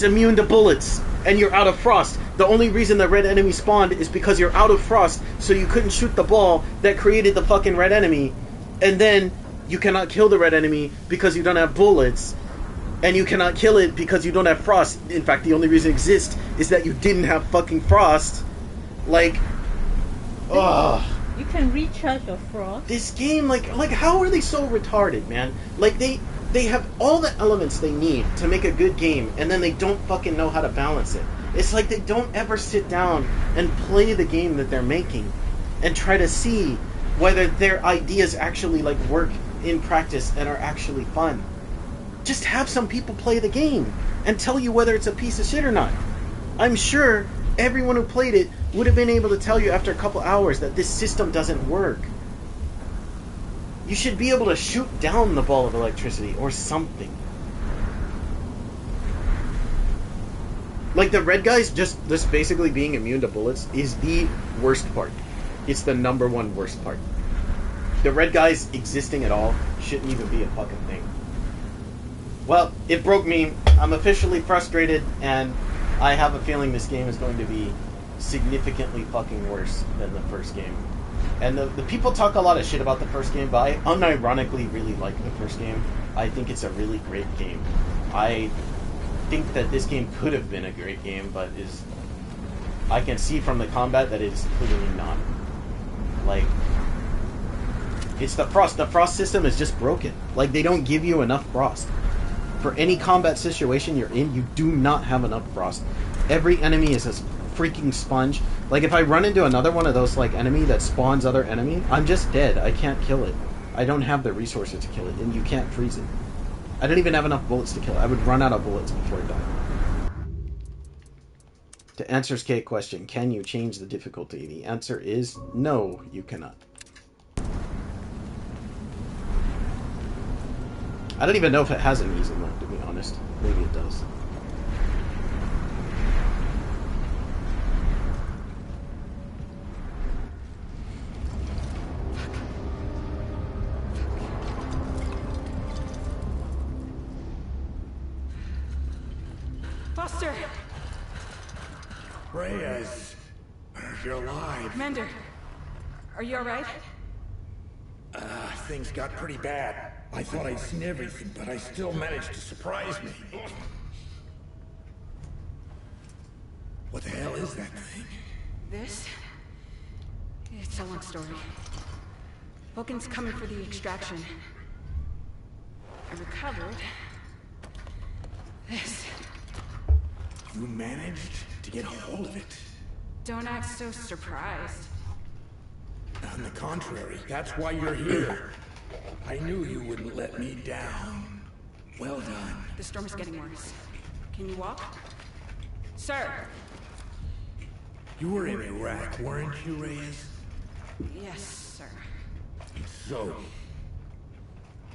immune to bullets, and you're out of frost. The only reason the red enemy spawned is because you're out of frost, so you couldn't shoot the ball that created the fucking red enemy, and then you cannot kill the red enemy because you don't have bullets, and you cannot kill it because you don't have frost. In fact, the only reason it exists is that you didn't have fucking frost. Like, ugh. You can recharge your frost. This game, like how are they so retarded, man? Like, they have all the elements they need to make a good game, and then they don't fucking know how to balance it. It's like they don't ever sit down and play the game that they're making and try to see whether their ideas actually, like, work in practice and are actually fun. Just have some people play the game and tell you whether it's a piece of shit or not. I'm sure everyone who played it would have been able to tell you after a couple hours that this system doesn't work. You should be able to shoot down the ball of electricity or something. Like, the red guys just basically being immune to bullets is the worst part. It's the number one worst part. The red guys existing at all shouldn't even be a fucking thing. Well, it broke me. I'm officially frustrated, and I have a feeling this game is going to be significantly fucking worse than the first game. And the people talk a lot of shit about the first game, but I unironically really like the first game. I think it's a really great game. I think that this game could have been a great game, but I can see from the combat that it is clearly not. Like, it's the frost. The frost system is just broken. Like, they don't give you enough frost. For any combat situation you're in, you do not have enough frost. Every enemy is a freaking sponge. Like, if I run into another one of those, like, enemy that spawns other enemy, I'm just dead. I can't kill it. I don't have the resources to kill it, and you can't freeze it. I don't even have enough bullets to kill it. I would run out of bullets before it died. To answer Kate's question, can you change the difficulty? The answer is no, you cannot. I don't even know if it has an easy mode, to be honest. Maybe it does. Buster! Reyes, you're alive. Commander, are you alright? Things got pretty bad. I thought I'd seen everything, but I still managed to surprise me. What the hell is that thing? This? It's a long story. Vulcan's coming for the extraction. I recovered this. You managed to get a hold of it? Don't act so surprised. On the contrary, that's why you're here. I knew you wouldn't let me down. Well done. The storm is getting worse. Can you walk? Sir! You were in Iraq, weren't you, Reyes? Yes, sir. So,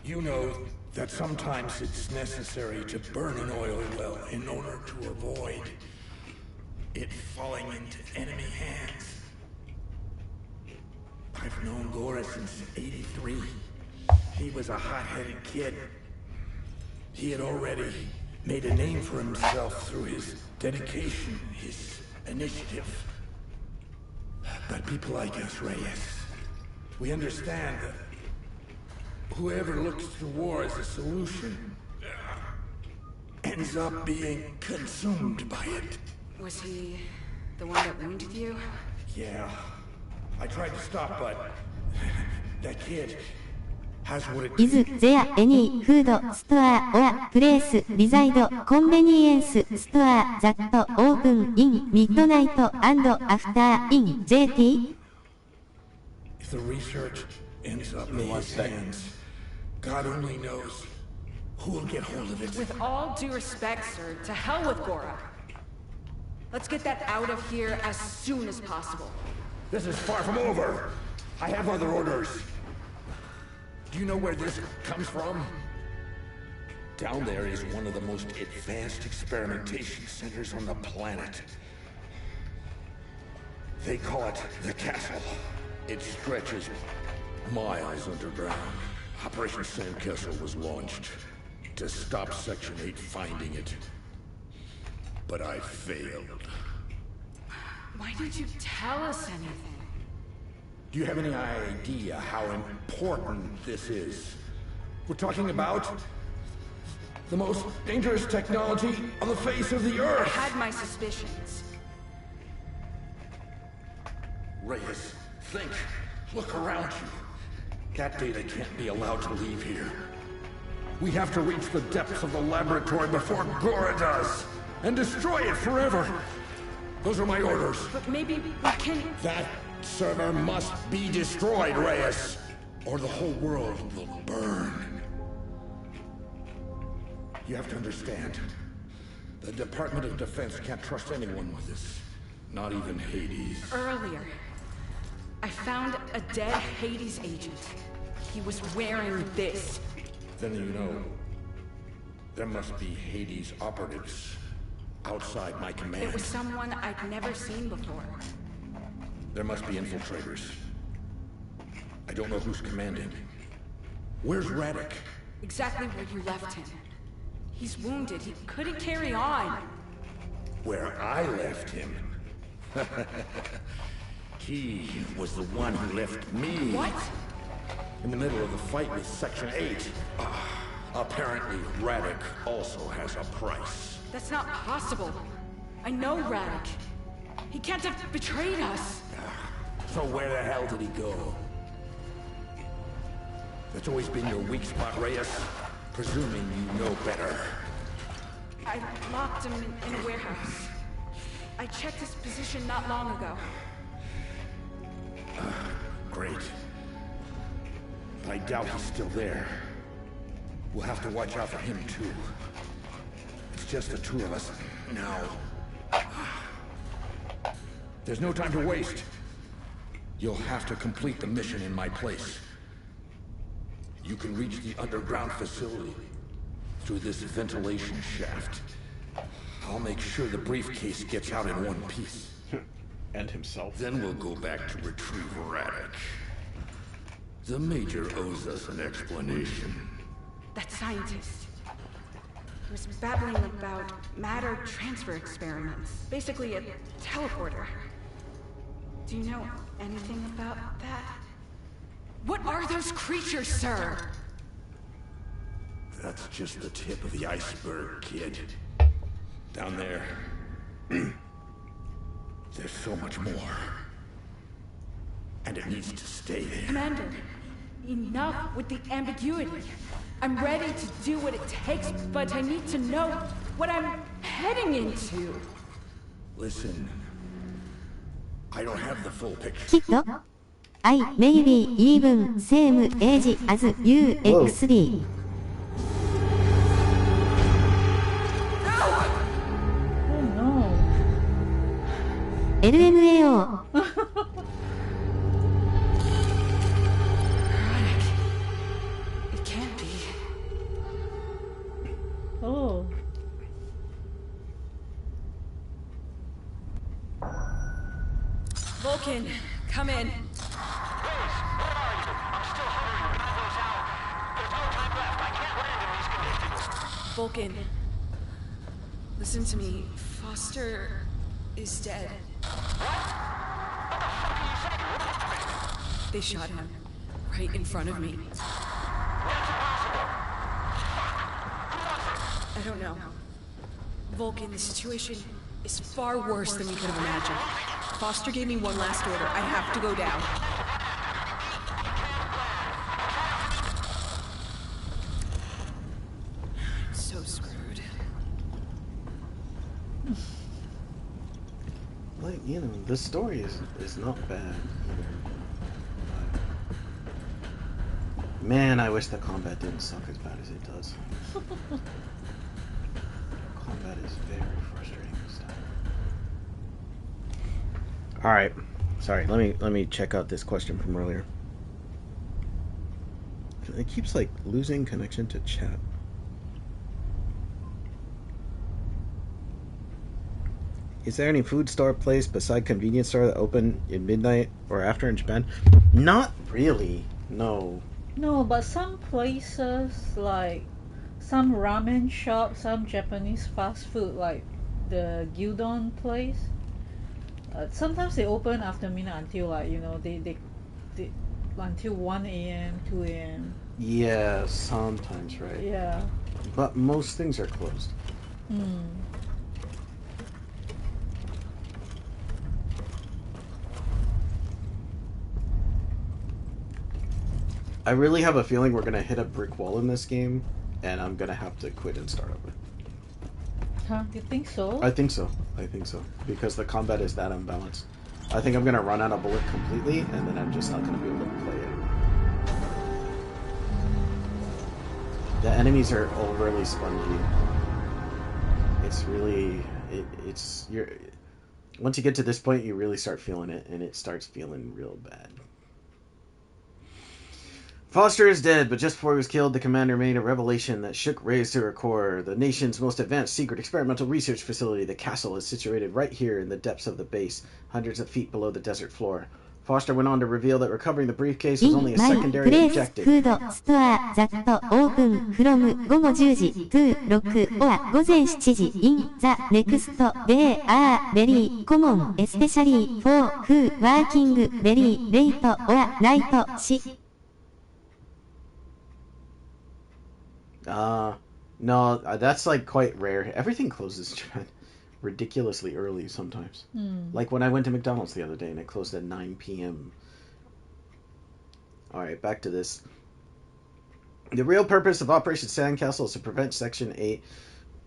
you know that sometimes it's necessary to burn an oil well in order to avoid it falling into enemy hands. I've known Gora since '83. He was a hot-headed kid. He had already made a name for himself through his dedication, his initiative. But people like us, Reyes, we understand that whoever looks to war as a solution ends up being consumed by it. Was he the one that wounded you? Yeah. I tried to stop, but that kid, has what it Is there any food store or place beside convenience store that open in midnight and after in JT? If the research ends up in his hands, God only knows who will get hold of it. With all due respect, sir, to hell with Gora. Let's get that out of here as soon as possible. This is far from over. I have other orders. Do you know where this comes from? Down there is one of the most advanced experimentation centers on the planet. They call it the castle. It stretches miles underground. Operation Sandcastle was launched to stop Section 8 finding it. But I failed. Why didn't you tell us anything? Do you have any idea how important this is? We're talking about the most dangerous technology on the face of the I Earth. had my suspicions. Reyes, think. Look around you. That data can't be allowed to leave here. We have to reach the depths of the laboratory before Gora does, and destroy it forever. Those are my orders. But maybe we can... That server must be destroyed, Reyes, or the whole world will burn. You have to understand, the Department of Defense can't trust anyone with this. Not even Hades. Earlier, I found a dead Hades agent. He was wearing this. Then you know, there must be Hades operatives outside my command. It was someone I'd never seen before. There must be infiltrators. I don't know who's commanding. Where's Radek? Exactly where you left him. He's wounded. He couldn't carry on. Where I left him. He was the one who left me. What? In the middle of the fight with Section 8. Apparently, Radek also has a price. That's not possible. I know Radek. He can't have betrayed us. So where the hell did he go? That's always been your weak spot, Reyes. Presuming you know better. I locked him in a warehouse. I checked his position not long ago. Great. But I doubt he's still there. We'll have to watch out for him, too. It's just the two of us now. There's no time to waste. You'll have to complete the mission in my place. You can reach the underground facility through this ventilation shaft. I'll make sure the briefcase gets out in one piece. And himself. Then we'll go back to retrieve Radek. The Major owes us an explanation. That scientist. He was babbling about matter transfer experiments. Basically a teleporter. Do you know anything about that? What are those creatures, sir? That's just the tip of the iceberg, kid. Down there, there's so much more. And it needs to stay there. Commander, enough with the ambiguity. I'm ready to do what it takes, but I need to know what I'm heading into. Listen, I don't have the full picture. きっと I may be even same age as you X3. Oh no. LMAO. It can't be. Oh. Vulcan, come in. Reyes, where are you? I'm still hovering. Power goes out. There's no time left. I can't land in these conditions. Vulcan, listen to me. Foster is dead. They shot him right in front of me. I don't know. Vulcan, the situation is far worse than we could have imagined. Foster gave me one last order. I have to go down. you know, the story is not bad either. Man, I wish the combat didn't suck as bad as it does. Combat is very frustrating this time. All right, sorry. Let me check out this question from earlier. It keeps like losing connection to chat. Is there any food store place beside convenience store that open in midnight or after in Japan? Not really. No. No, but some places like some ramen shops, some Japanese fast food like the gyudon place. Sometimes they open after midnight until like they until 1 a.m., 2 a.m. Yeah, sometimes, right? Yeah. But most things are closed. Hmm. I really have a feeling we're gonna hit a brick wall in this game, and I'm gonna have to quit and start over. Huh? You think so? I think so. Because the combat is that unbalanced. I think I'm gonna run out of bullet completely, and then I'm just not gonna be able to play it. The enemies are overly spongy. It's really once you get to this point, you really start feeling it, and it starts feeling real bad. Foster is dead, but just before he was killed, the commander made a revelation that shook Reyes to her core. The nation's most advanced secret experimental research facility, the castle, is situated right here in the depths of the base, hundreds of feet below the desert floor. Foster went on to reveal that recovering the briefcase was only a secondary objective. フードストアざっとオープンフロム午後10時 to 6 or 午前7時 in the next day are very common especially for who working very late or night shift. No, that's like quite rare. Everything closes ridiculously early sometimes. Like when I went to McDonald's the other day and it closed at 9 p.m. Alright, back to this. The real purpose of Operation Sandcastle is to prevent Section 8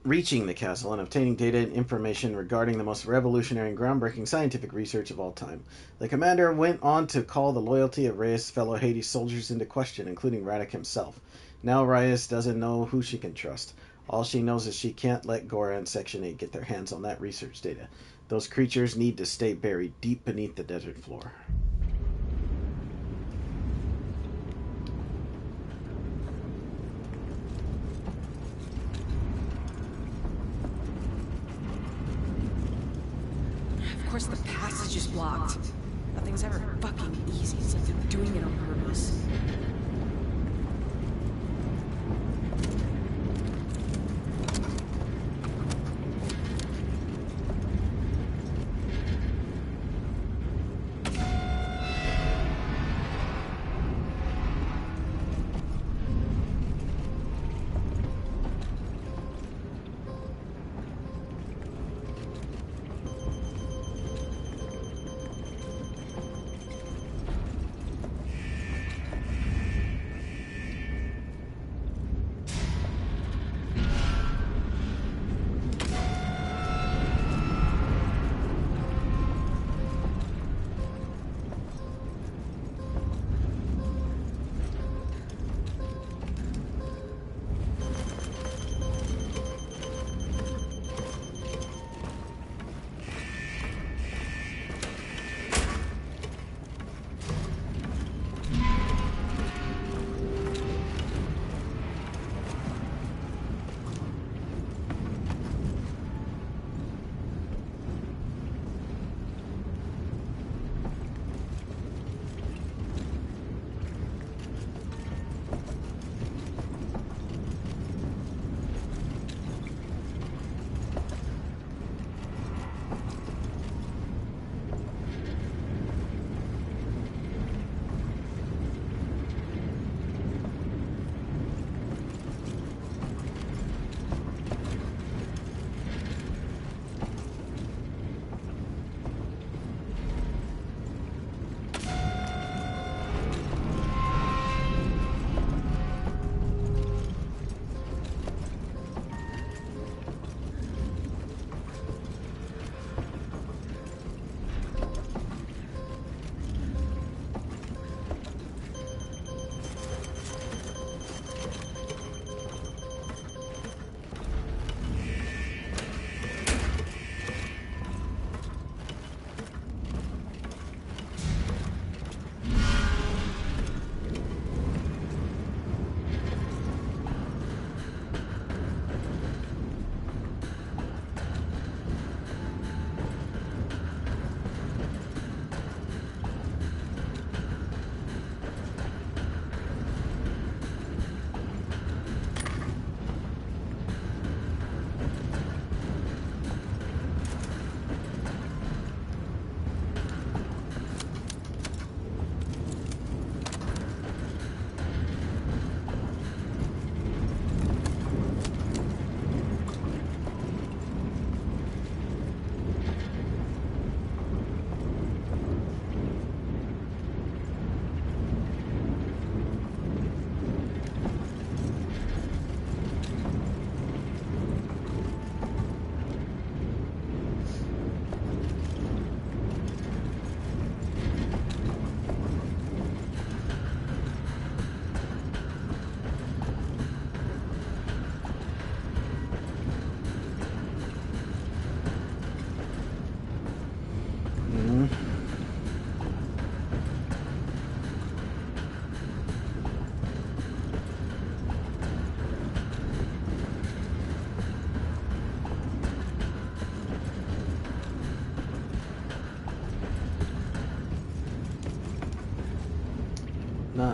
reaching the castle and obtaining data and information regarding the most revolutionary and groundbreaking scientific research of all time. The commander went on to call the loyalty of Reyes' fellow Hades soldiers into question, including Radek himself. Now Reyes doesn't know who she can trust. All she knows is she can't let Gora and Section 8 get their hands on that research data. Those creatures need to stay buried deep beneath the desert floor. Of course the passage is blocked. Nothing's ever fucking easy. It's like they're doing it on purpose.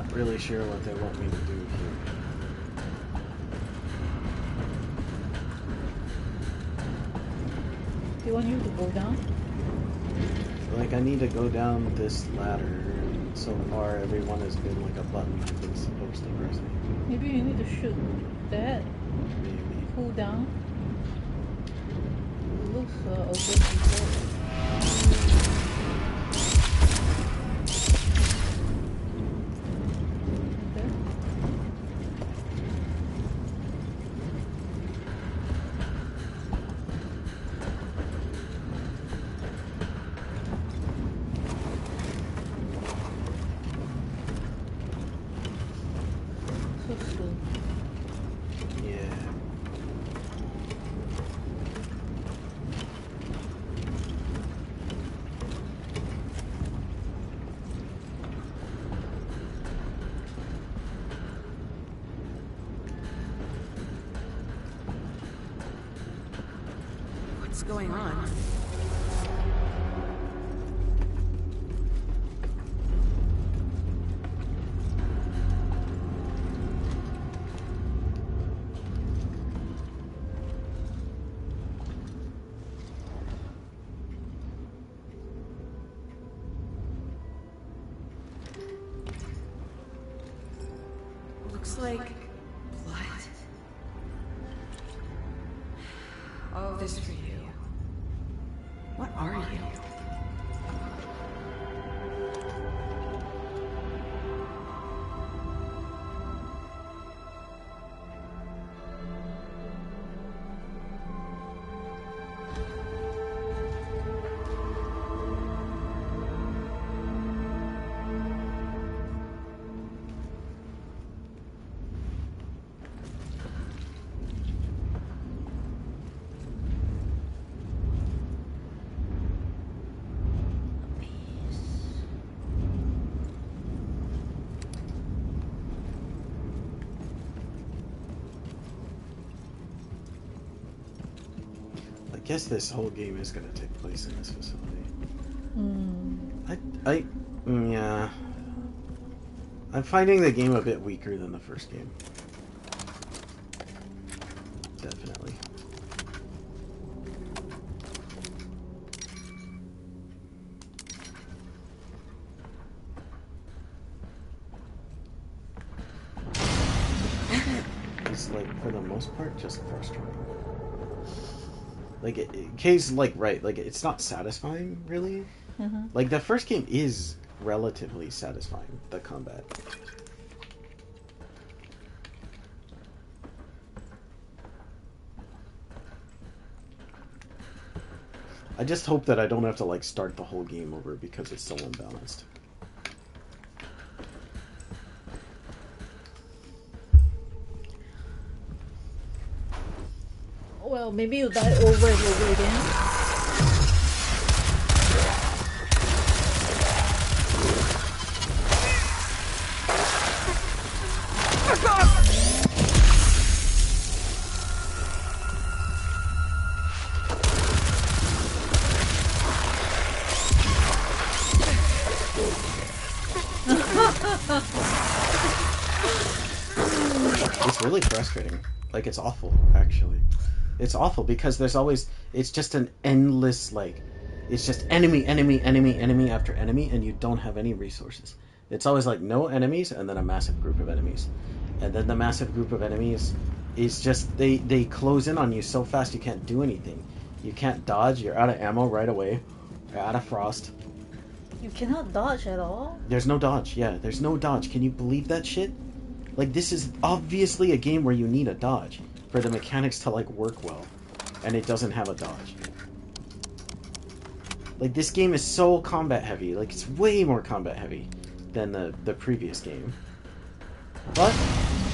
not really sure what they want me to do here. They want you to go down? Like, I need to go down this ladder, and so far everyone has been like a button that's supposed to press me. Maybe you need to shoot that. Maybe. Cool down. It looks okay before. What's going on? Looks like blood. All of this for you. What are you? I guess this whole game is going to take place in this facility. Yeah. I'm finding the game a bit weaker than the first game. Definitely. It's like, for the most part, just frustrating. Like, Kay's like right. Like, it's not satisfying, really. Like, the first game is relatively satisfying, the combat. I just hope that I don't have to, like, start the whole game over because it's so unbalanced. Well, maybe you die over and over again. It's really frustrating. Like, it's awful, actually. It's awful because there's always... It's just an endless, like... It's just enemy, enemy, enemy, enemy after enemy, and you don't have any resources. It's always like no enemies, and then a massive group of enemies. And then the massive group of enemies is just... They close in on you so fast you can't do anything. You can't dodge, you're out of ammo right away. You're out of frost. You cannot dodge at all? There's no dodge, yeah. There's no dodge. Can you believe that shit? Like, this is obviously a game where you need a dodge for the mechanics to, like, work well. And it doesn't have a dodge. Like, this game is so combat heavy. Like, it's way more combat heavy than the previous game. But,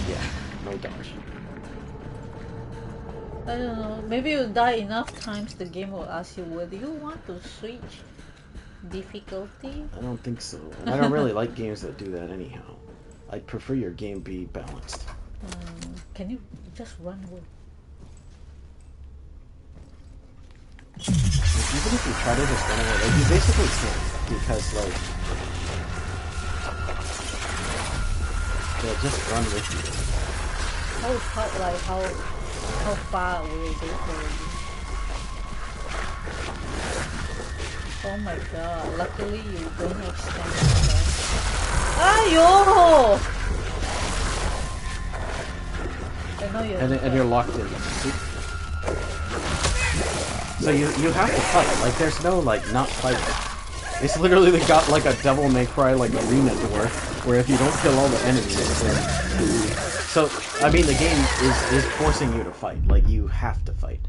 yeah, no dodge. I don't know. Maybe you die enough times the game will ask you, well, do you want to switch difficulty? I don't think so. And I don't really like games that do that anyhow. I'd prefer your game be balanced. Can you just run away? Like, even if you try to just run away, like, you basically can't. Because, like... they'll just run with you. How far away they from you? Oh my god, luckily you don't have stamina. Ayo! I know you're And you're locked in. So you have to fight. Like, there's no, like, not fighting. It's literally got, like, a Devil May Cry, like, arena door, where if you don't kill all the enemies, then... So, I mean, the game is forcing you to fight. Like, you have to fight.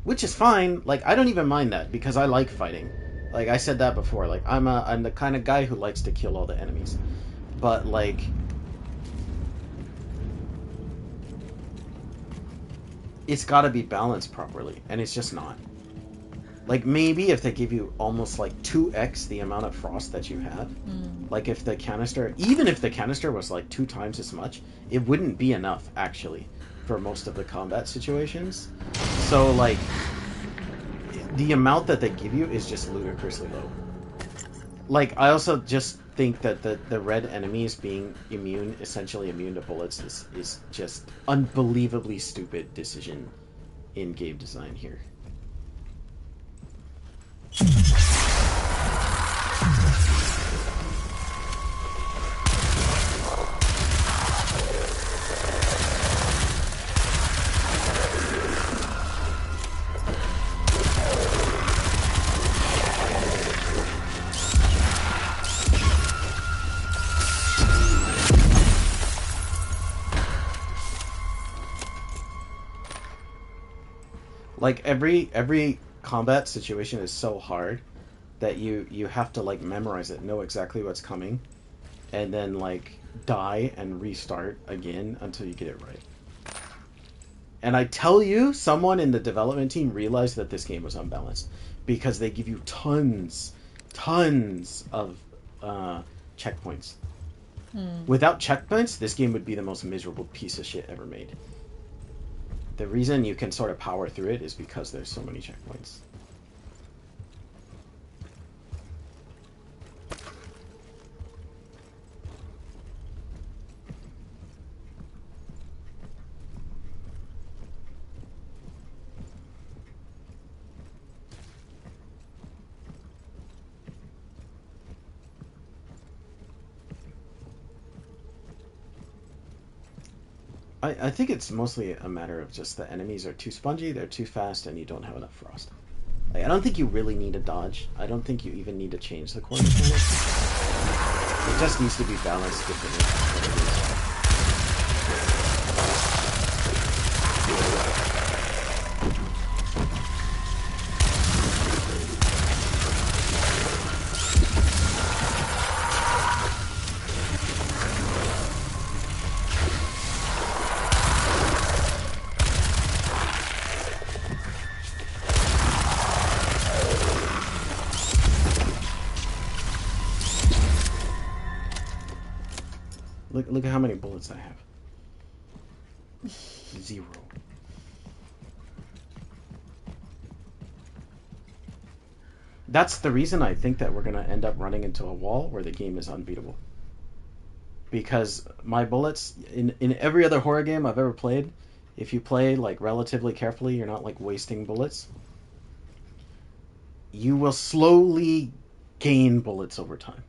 Which is fine. Like, I don't even mind that, because I like fighting. Like, I said that before. Like, I'm the kind of guy who likes to kill all the enemies. But, like... It's gotta be balanced properly, and it's just not. Like, maybe if they give you almost, like, 2x the amount of frost that you have, like, if the canister... Even if the canister was, like, 2 times as much, it wouldn't be enough, actually, for most of the combat situations. So, like, the amount that they give you is just ludicrously low. Like, I also just think that the red enemies being essentially immune to bullets is just unbelievably stupid decision in game design here. Like, every combat situation is so hard that you have to, like, memorize it, know exactly what's coming, and then, like, die and restart again until you get it right. And I tell you, someone in the development team realized that this game was unbalanced, because they give you tons of checkpoints. Without checkpoints, this game would be the most miserable piece of shit ever made. The reason you can sort of power through it is because there's so many checkpoints. I think it's mostly a matter of just the enemies are too spongy, they're too fast, and you don't have enough frost. Like, I don't think you really need a dodge. I don't think you even need to change the core mechanics. It just needs to be balanced differently. Look at how many bullets I have. 0. That's the reason I think that we're going to end up running into a wall where the game is unbeatable. Because my bullets, in every other horror game I've ever played, if you play, like, relatively carefully, you're not, like, wasting bullets, you will slowly gain bullets over time.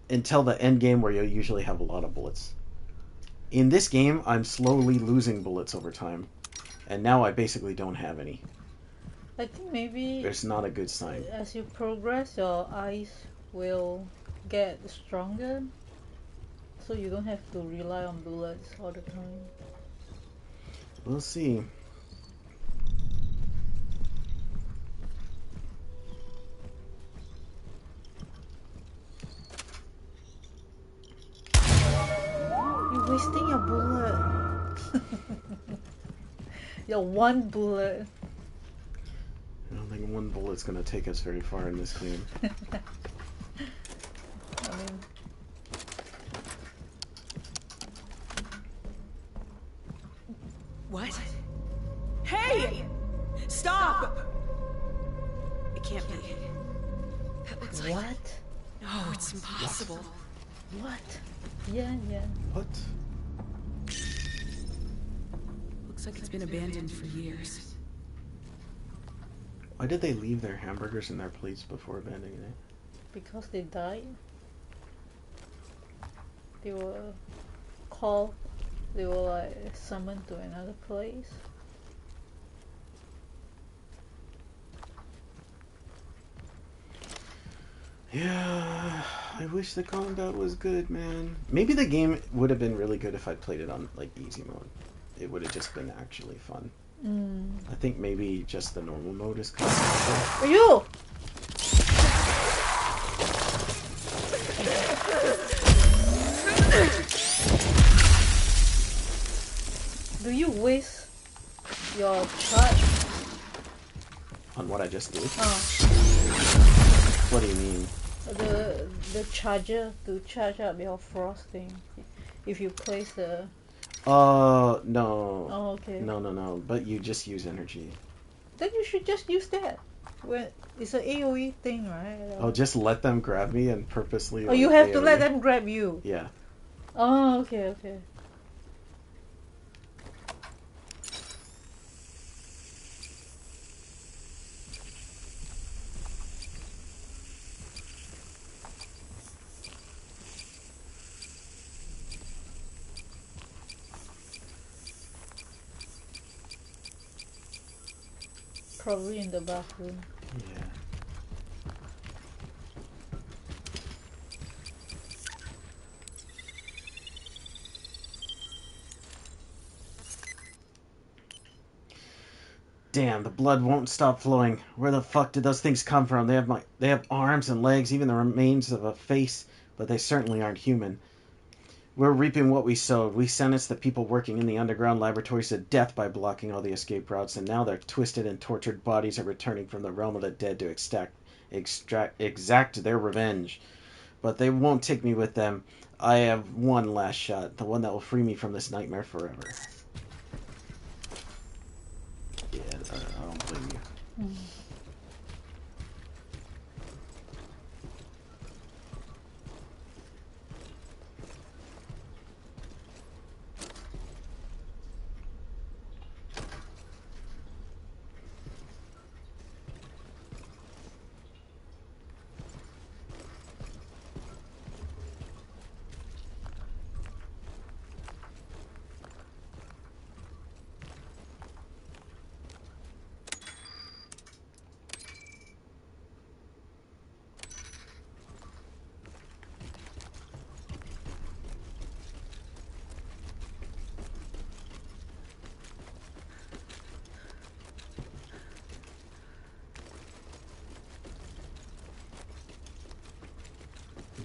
Until the end game where you'll usually have a lot of bullets. In this game, I'm slowly losing bullets over time. And now I basically don't have any. I think maybe It's not a good sign. as you progress, your eyes will get stronger. So you don't have to rely on bullets all the time. We'll see. You're wasting your bullet. Your one bullet. I don't think one bullet's gonna take us very far in this game. I mean, What? Hey! Stop! It can't be. That looks like... what? No, it's impossible. What? Yeah. What? Looks like it's been abandoned for years. Why did they leave their hamburgers in their plates before abandoning it? Because they died. They were called. They were like summoned to another place. Yeah, I wish the combat was good, man. Maybe the game would have been really good if I played it on like easy mode. It would have just been actually fun. I think maybe just the normal mode is kind of Are you? Do you waste your charge? on what I just did. Oh, What do you mean? the charger to charge up your frosting. If you place the. No. Oh, okay. No. But you just use energy. Then you should just use that. When it's an AOE thing, right? Oh, just let them grab me and purposely. Oh, you like, have to AoE. let them grab you. Yeah. Oh, okay. Probably in the bathroom. Yeah. Damn, the blood won't stop flowing. Where the fuck did those things come from? They have arms and legs, even the remains of a face, but they certainly aren't human. We're reaping what we sowed. We sentenced the people working in the underground laboratories to death by blocking all the escape routes, and now their twisted and tortured bodies are returning from the realm of the dead to exact their revenge. But they won't take me with them. I have one last shot, the one that will free me from this nightmare forever. Yeah, I don't blame you.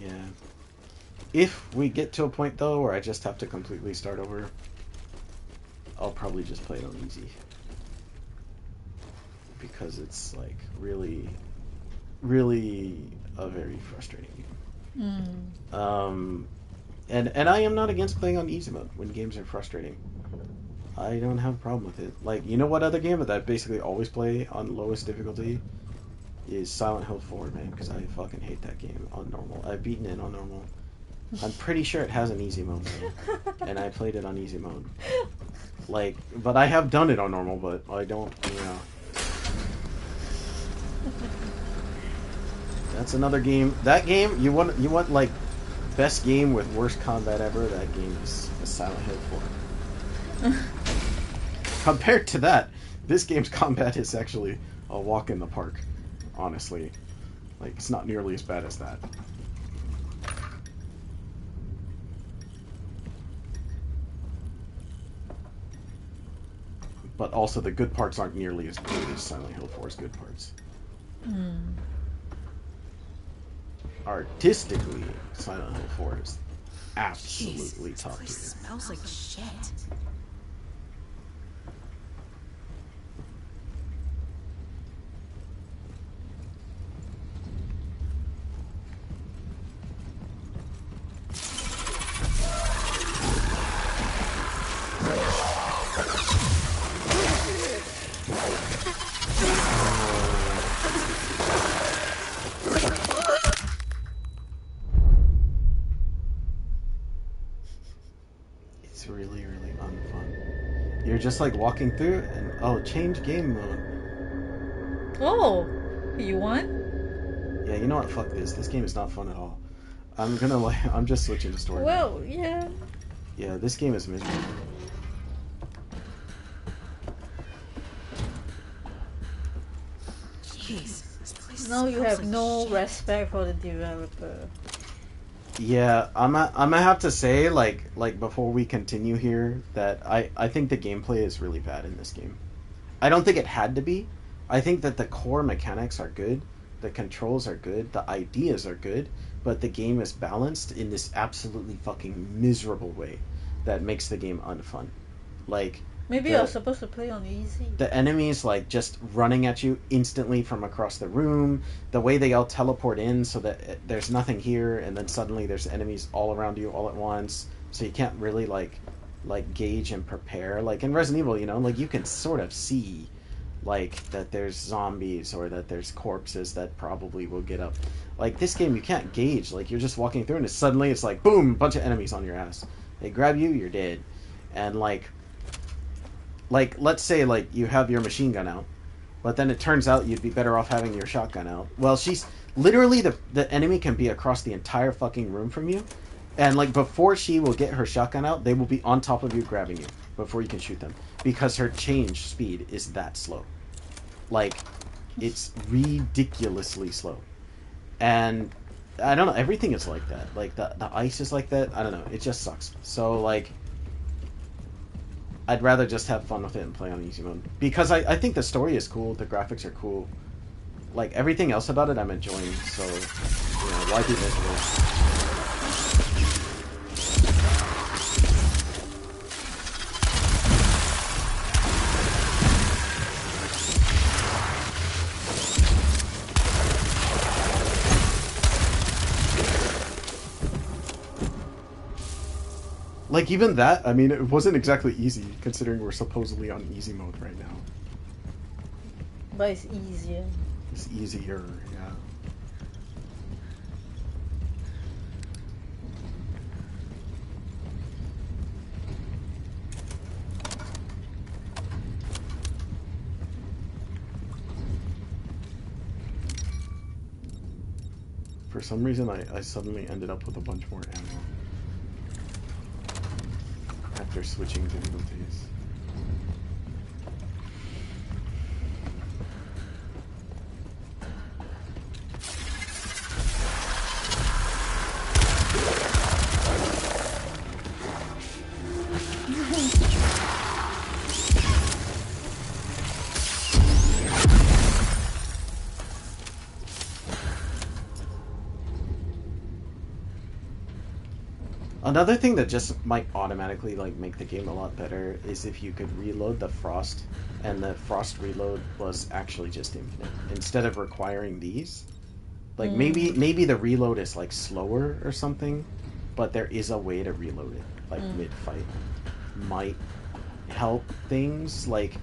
Yeah. If we get to a point, though, where I just have to completely start over, I'll probably just play it on easy. Because it's, like, really, really a very frustrating game. And I am not against playing on easy mode when games are frustrating. I don't have a problem with it. Like, you know what other game that I basically always play on lowest difficulty? Is Silent Hill 4, man, because I fucking hate that game on normal. I've beaten it on normal. I'm pretty sure it has an easy mode, though, and I played it on easy mode. Like, but I have done it on normal, but I don't, you know. That's another game. That game, you want like, best game with worst combat ever, that game is Silent Hill 4. Compared to that, this game's combat is actually a walk in the park. Honestly, like, it's not nearly as bad as that. But also the good parts aren't nearly as good as Silent Hill 4's good parts. Artistically, Silent Hill 4 is absolutely top tier. Smells like shit. It's really, really unfun. You're just like walking through and change game mode. Oh, you won? Yeah, you know what? Fuck this. This game is not fun at all. I'm just switching to story. Well, yeah. Yeah, this game is miserable. Jeez, this place Now you smells have like no shit. respect for the developer. Yeah, I'm gonna have to say, like before we continue here, that I think the gameplay is really bad in this game. I don't think it had to be. I think that the core mechanics are good, the controls are good, the ideas are good, but the game is balanced in this absolutely fucking miserable way that makes the game unfun. Like, Maybe the- you're supposed to play on easy. the enemies like just running at you instantly from across the room, the way they all teleport in so that there's nothing here and then suddenly there's enemies all around you all at once, so you can't really like gauge and prepare. Like in Resident Evil, like you can sort of see like that there's zombies or that there's corpses that probably will get up. Like this game you can't gauge. Like you're just walking through and suddenly it's like boom, bunch of enemies on your ass. They grab you, you're dead. And like let's say like you have your machine gun out, but then it turns out you'd be better off having your shotgun out. Well, she's literally the enemy can be across the entire fucking room from you, and like before she will get her shotgun out, they will be on top of you grabbing you before you can shoot them because her change speed is that slow. Like it's ridiculously slow. And I don't know, everything is like that. Like the ice is like that. I don't know, it just sucks. So like I'd rather just have fun with it and play on easy mode. Because I think the story is cool, the graphics are cool. Like, everything else about it I'm enjoying, so, why be miserable? Like, even that, I mean, it wasn't exactly easy, considering we're supposedly on easy mode right now. But it's easier. It's easier, yeah. For some reason, I suddenly ended up with a bunch more ammo after switching difficulties. Another thing that just might automatically like make the game a lot better is if you could reload the frost, and the frost reload was actually just infinite instead of requiring these. Like maybe the reload is like slower or something, but there is a way to reload it like mid-fight. Might help things. Like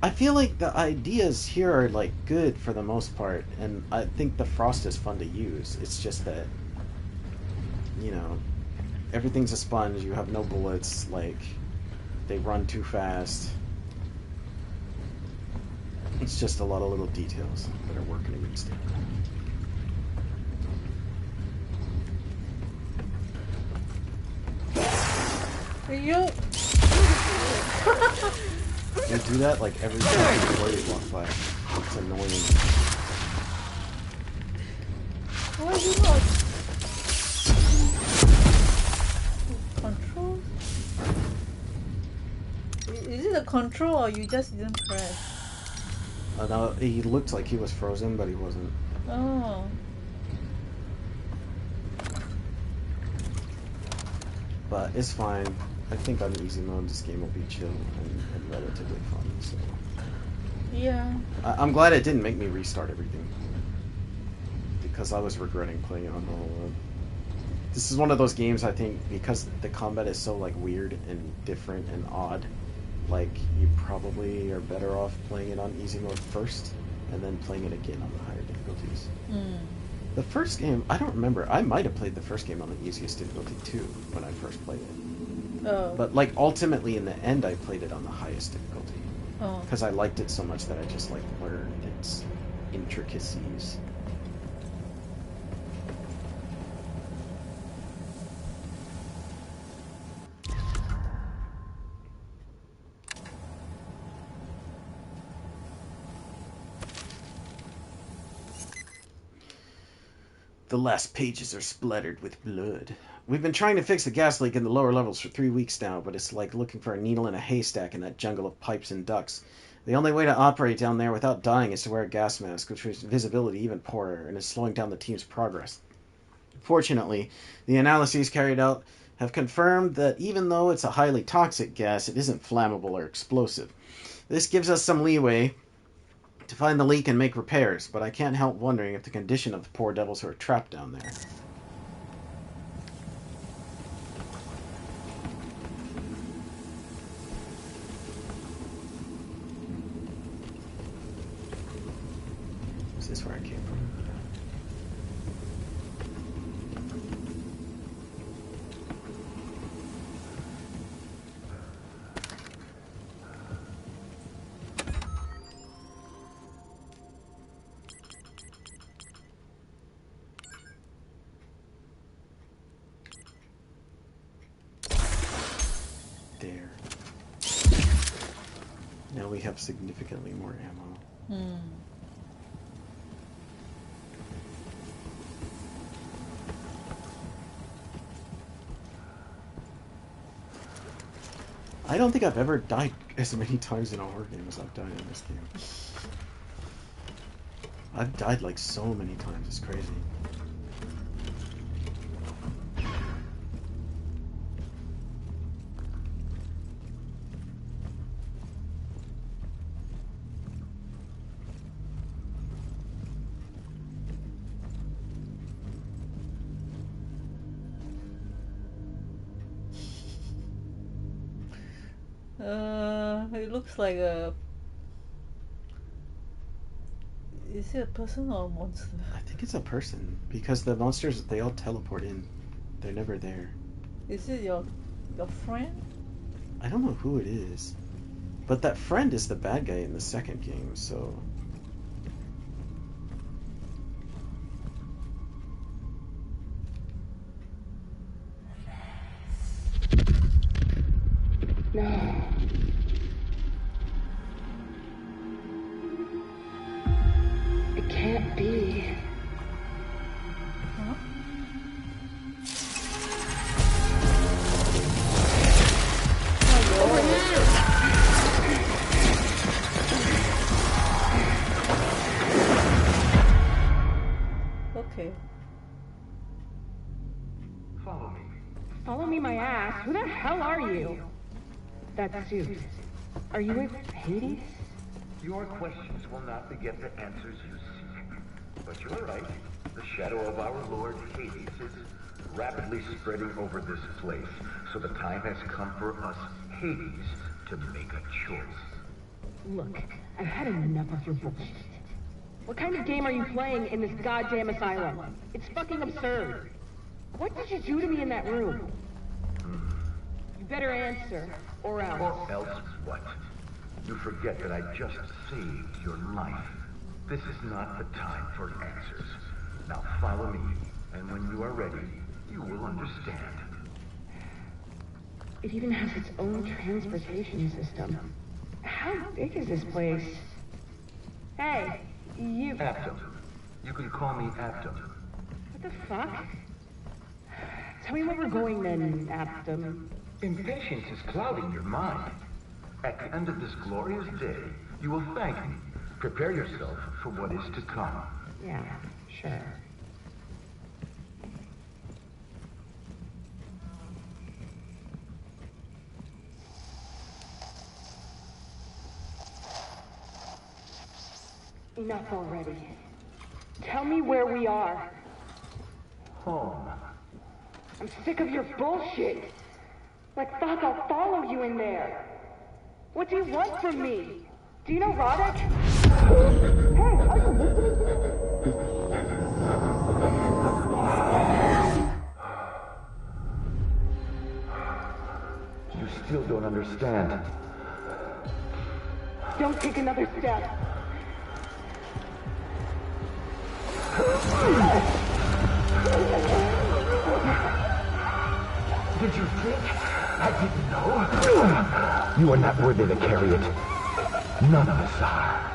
I feel like the ideas here are like good for the most part, and I think the frost is fun to use. It's just that everything's a sponge, you have no bullets, like, they run too fast. It's just a lot of little details that are working against it. You They do that, like, every time the blade walks by. It's annoying. why you not control? Is it a control or you just didn't press? No, he looked like he was frozen, but he wasn't. Oh. But it's fine. I think on easy mode this game will be chill and relatively fun, so... Yeah. I'm glad it didn't make me restart everything. Because I was regretting playing it on normal mode. This is one of those games, I think, because the combat is so, like, weird and different and odd, like, you probably are better off playing it on easy mode first, and then playing it again on the higher difficulties. The first game, I don't remember, I might have played the first game on the easiest difficulty too, when I first played it. Oh. But like ultimately in the end, I played it on the highest difficulty Oh. because I liked it so much that I just like learned its intricacies. The last pages are splattered with blood. We've been trying to fix the gas leak in the lower levels for 3 weeks now, but it's like looking for a needle in a haystack in that jungle of pipes and ducts. The only way to operate down there without dying is to wear a gas mask, which makes visibility even poorer and is slowing down the team's progress. Fortunately, the analyses carried out have confirmed that even though it's a highly toxic gas, it isn't flammable or explosive. This gives us some leeway to find the leak and make repairs, but I can't help wondering if the condition of the poor devils who are trapped down there. Is this where I came from? There. Now we have significantly more ammo. I don't think I've ever died as many times in a horror game as I've died in this game. I've died like so many times, it's crazy. It looks like a... Is it a person or a monster? I think it's a person, because the monsters, they all teleport in. They're never there. Is it your friend? I don't know who it is. But that friend is the bad guy in the second game, so... No. It can't be. Huh? Okay. Follow me. Follow me, my ass. Who the hell are you? That suit. Are you with Hades? Your questions will not beget the answers you seek. But you're right. The shadow of our Lord Hades is rapidly spreading over this place. So the time has come for us, Hades, to make a choice. Look, I've had enough of your bullshit. What kind of game are you playing in this goddamn asylum? It's fucking absurd. What did you do to me in that room? You better answer, or else. Or else what? You forget that I just saved your life. This is not the time for answers. Now follow me, and when you are ready, you will understand. It even has its own transportation system. How big is this place? Hey, you... Aptum. You can call me Aptum. What the fuck? Tell me where we're going then, Aptum. Impatience is clouding your mind. At the end of this glorious day, you will thank me. Prepare yourself for what is to come. Yeah, sure. Enough already. Tell me where we are. Home. I'm sick of your bullshit. Like, fuck, I'll follow you in there. What do you want from me? Do you know Roddick? Hey, are you listening? You still don't understand. Don't take another step. Did you think I didn't know? You are not worthy to carry it. None of us are.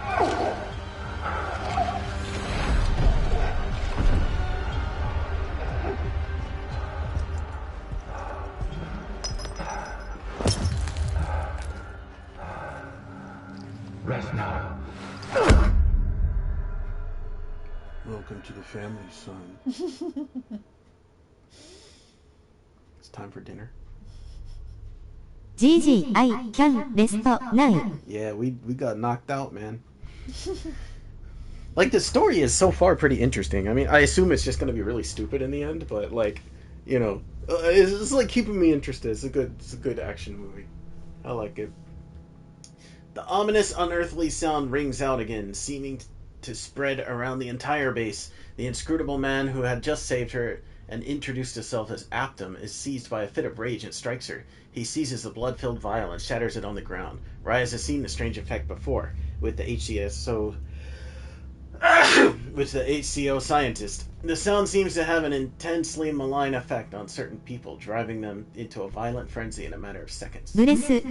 Rest now. Welcome to the family, son. It's time for dinner. GG, I can rest now. Yeah, we got knocked out, man. Like, the story is so far pretty interesting. I mean, I assume it's just going to be really stupid in the end, but, like, you know, it's like keeping me interested. It's a good action movie. I like it. The ominous, unearthly sound rings out again, seeming to spread around the entire base. The inscrutable man who had just saved her and introduced himself as Aptum is seized by a fit of rage and strikes her. He seizes the blood-filled vial and shatters it on the ground. Rise has seen the strange effect before with the HCO scientist. The sound seems to have an intensely malign effect on certain people, driving them into a violent frenzy in a matter of seconds. Bless you.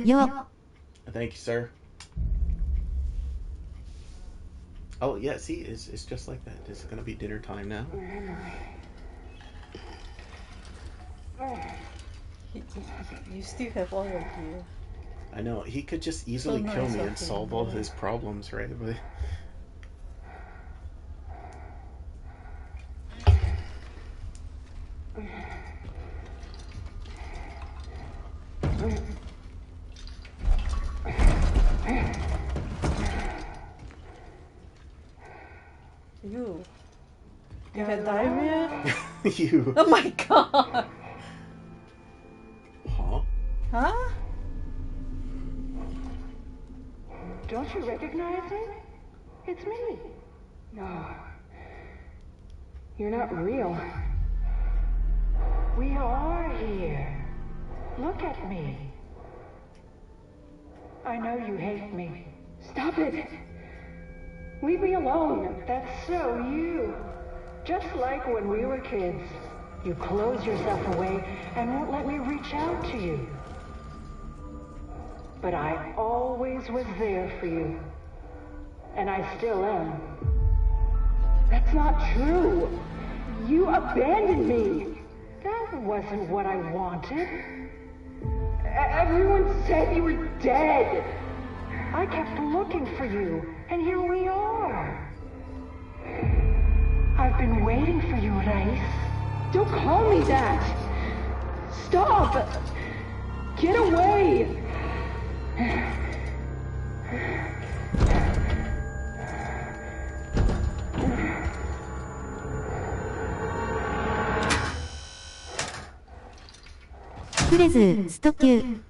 Thank you, sir. Oh, yeah, see, it's just like that. It's going to be dinner time now. You still have all your gear. I know, he could just easily kill me and solve all his problems, right? But... You had diarrhea? You. Oh my god! Huh? Huh? Don't you recognize it? It's me. No. You're not real. We are here. Look at me. I know you hate me. Stop it. Leave me alone. That's so you. Just like when we were kids. You close yourself away and won't let me reach out to you. But I always was there for you. And I still am. That's not true. You abandoned me. That wasn't what I wanted. Everyone said you were dead. I kept looking for you, and here we are. I've been waiting for you, Reis. Don't call me that. Stop. Get away. Please, stop you.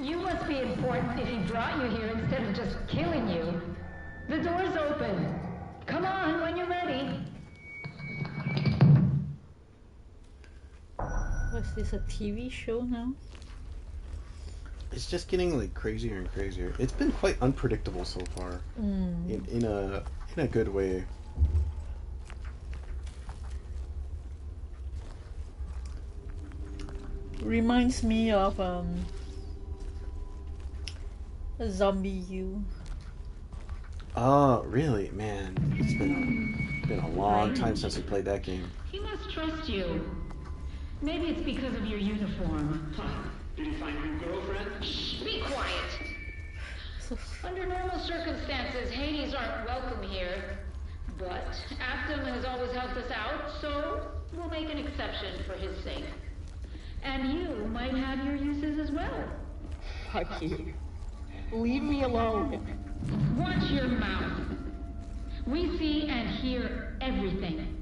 You must be important if he brought you here instead of just killing you. The door's open. Come on when you're ready. Was this a TV show now? It's just getting like crazier and crazier. It's been quite unpredictable so far, in a good way. Reminds me of a Zombie U. Oh, really? Man, it's been a long time since we played that game. He must trust you. Maybe it's because of your uniform. Did he find a new girlfriend? Shh, be quiet. Under normal circumstances, Hades aren't welcome here. But Aptum has always helped us out, so we'll make an exception for his sake. And you might have your uses as well. Fuck you. Leave me alone. Watch your mouth. We see and hear everything.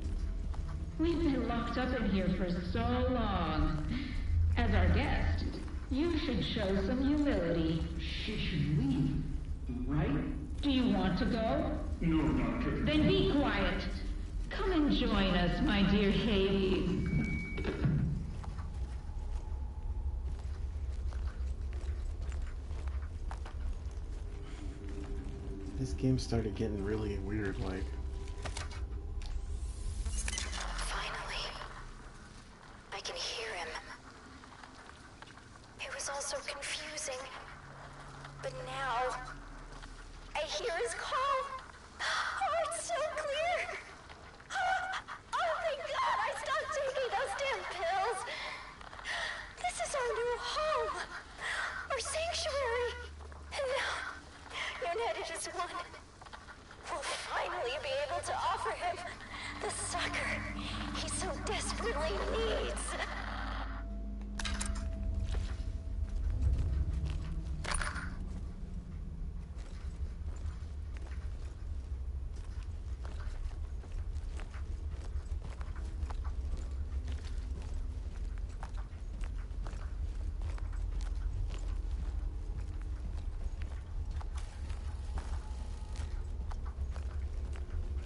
We've been locked up in here for so long. As our guest, you should show some humility. She should leave, right? Do you want to go? No, Doctor. Then be quiet. Come and join us, my dear Hades. This game started getting really weird, like. Finally. I can hear him. It was all so confusing. But now, I hear his call. Oh, it's so clear. Oh, thank God I stopped taking those damn pills. This is our new home. Our sanctuary. And now, United is one. We'll finally be able to offer him the succor he so desperately needs.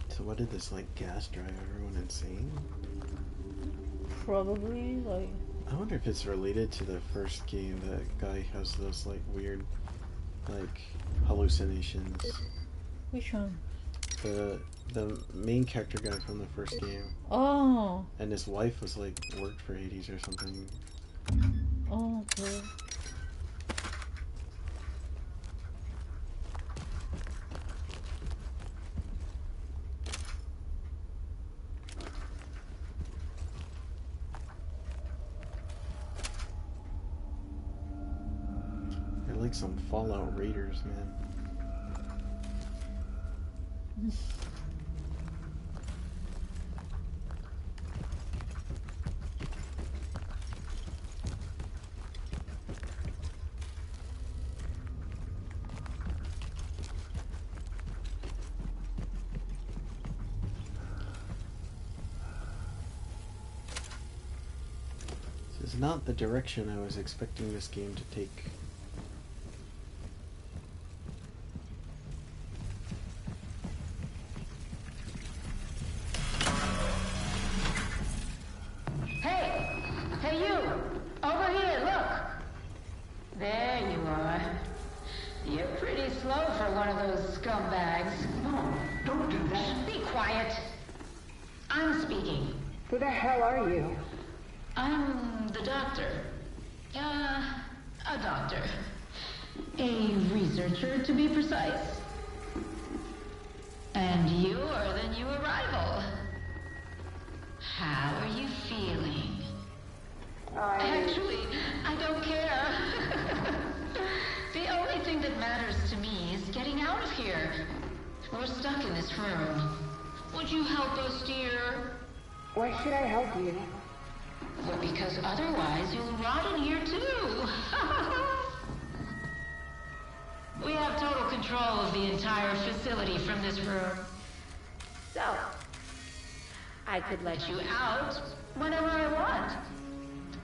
So what did this, like, gas drive everyone insane? Probably, like... I wonder if it's related to the first game. That guy has those, like, weird, like, hallucinations. Which one? The main character guy from the first game. Oh! And his wife was, like, worked for Hades or something. Oh, okay. They're like some Fallout Raiders, man. This is not the direction I was expecting this game to take. Hey you! Over here, look! There you are. You're pretty slow for one of those scumbags. No, don't do that. Be quiet. I'm speaking. Who the hell are you? I'm the doctor. A doctor. A researcher, to be precise. And you're the new arrival. How are you feeling? Actually, I don't care. The only thing that matters to me is getting out of here. We're stuck in this room. Would you help us, dear? Why should I help you? Well, because otherwise you'll rot in here too. We have total control of the entire facility from this room. So, I could let you out whenever I want.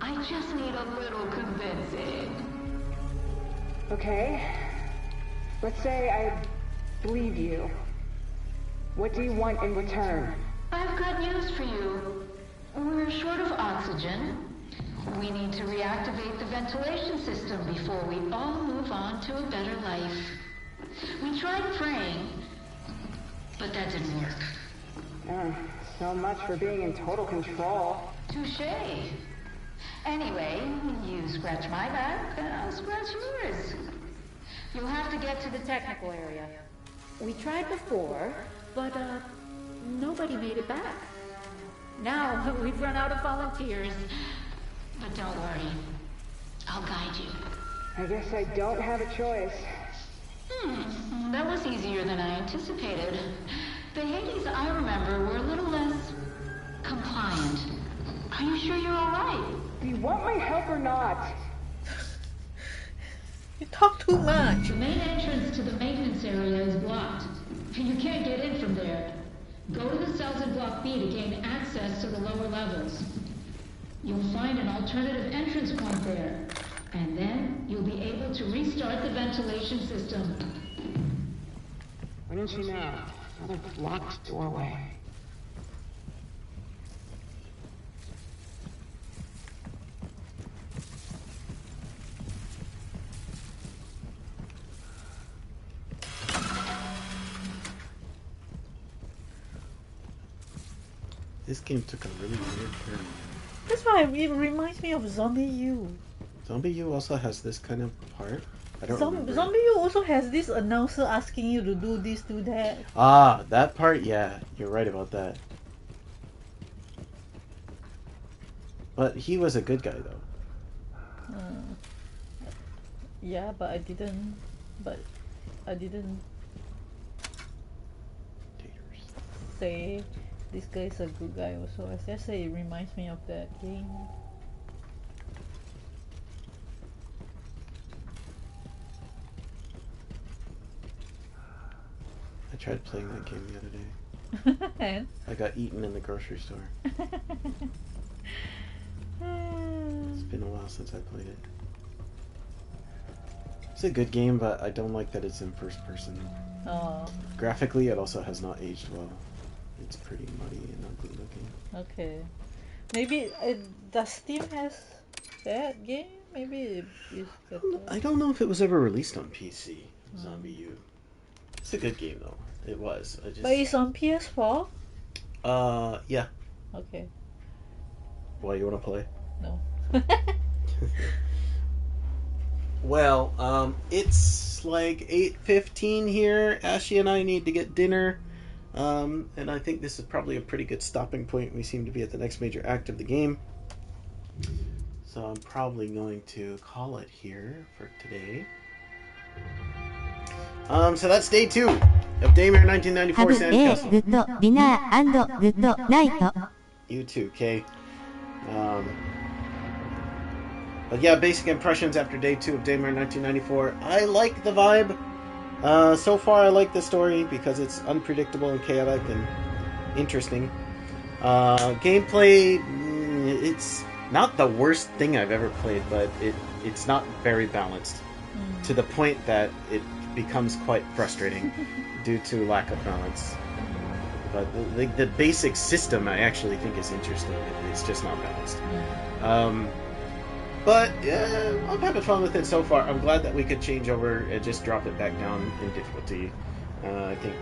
I just need a little convincing. Okay. Let's say I believe you. What do you want in return? I've got news for you. We're short of oxygen. We need to reactivate the ventilation system before we all move on to a better life. We tried praying, but that didn't work. So much for being in total control. Touché. Anyway, you scratch my back, then I'll scratch yours. You'll have to get to the technical area. We tried before, but, nobody made it back. Now, we've run out of volunteers. But don't worry. I'll guide you. I guess I don't have a choice. That was easier than I anticipated. The Hades I remember were a little less compliant. Are you sure you're alright? Do you want my help or not? You talk too much. The main entrance to the maintenance area is blocked. You can't get in from there. Go to the cells in Block B to gain access to the lower levels. You'll find an alternative entrance point there. And then you'll be able to restart the ventilation system. Why didn't you know? Another blocked doorway. This game took a really weird turn. That's why it reminds me of Zombie U. Zombie U also has this kind of part. I don't remember. Zombie U also has this announcer asking you to do this, do that. Ah, that part, yeah. You're right about that. But he was a good guy, though. Yeah, but I didn't say this guy is a good guy also. I just say it reminds me of that game. I tried playing that game the other day. And? I got eaten in the grocery store. It's been a while since I played it. It's a good game, but I don't like that it's in first person. Oh. Graphically, it also has not aged well. It's pretty muddy and ugly looking. Okay. Maybe does Steam has that game? Maybe it's better. I don't know if it was ever released on PC. Zombie U. It's a good game though. It was. But it's on PS4? Yeah. Okay. Why, you want to play? No. Well, it's like 8:15 here. Ashley and I need to get dinner. And I think this is probably a pretty good stopping point. We seem to be at the next major act of the game. So I'm probably going to call it here for today. So that's day 2 of Daymare 1994 Sandcastle. Good dinner and good night. You too, Kay. But yeah, basic impressions after day 2 of Daymare 1994. I like the vibe. So far I like the story because it's unpredictable and chaotic and interesting. Gameplay, it's not the worst thing I've ever played, but it's not very balanced. To the point that it becomes quite frustrating due to lack of balance. But the basic system I actually think is interesting. It's just not balanced. But yeah, I'm having fun with it so far. I'm glad that we could change over and just drop it back down in difficulty. I think,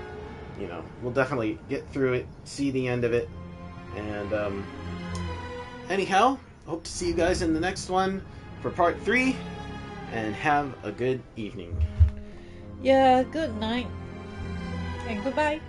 we'll definitely get through it, see the end of it. And anyhow, hope to see you guys in the next one for part 3. And have a good evening. Yeah, good night. And goodbye.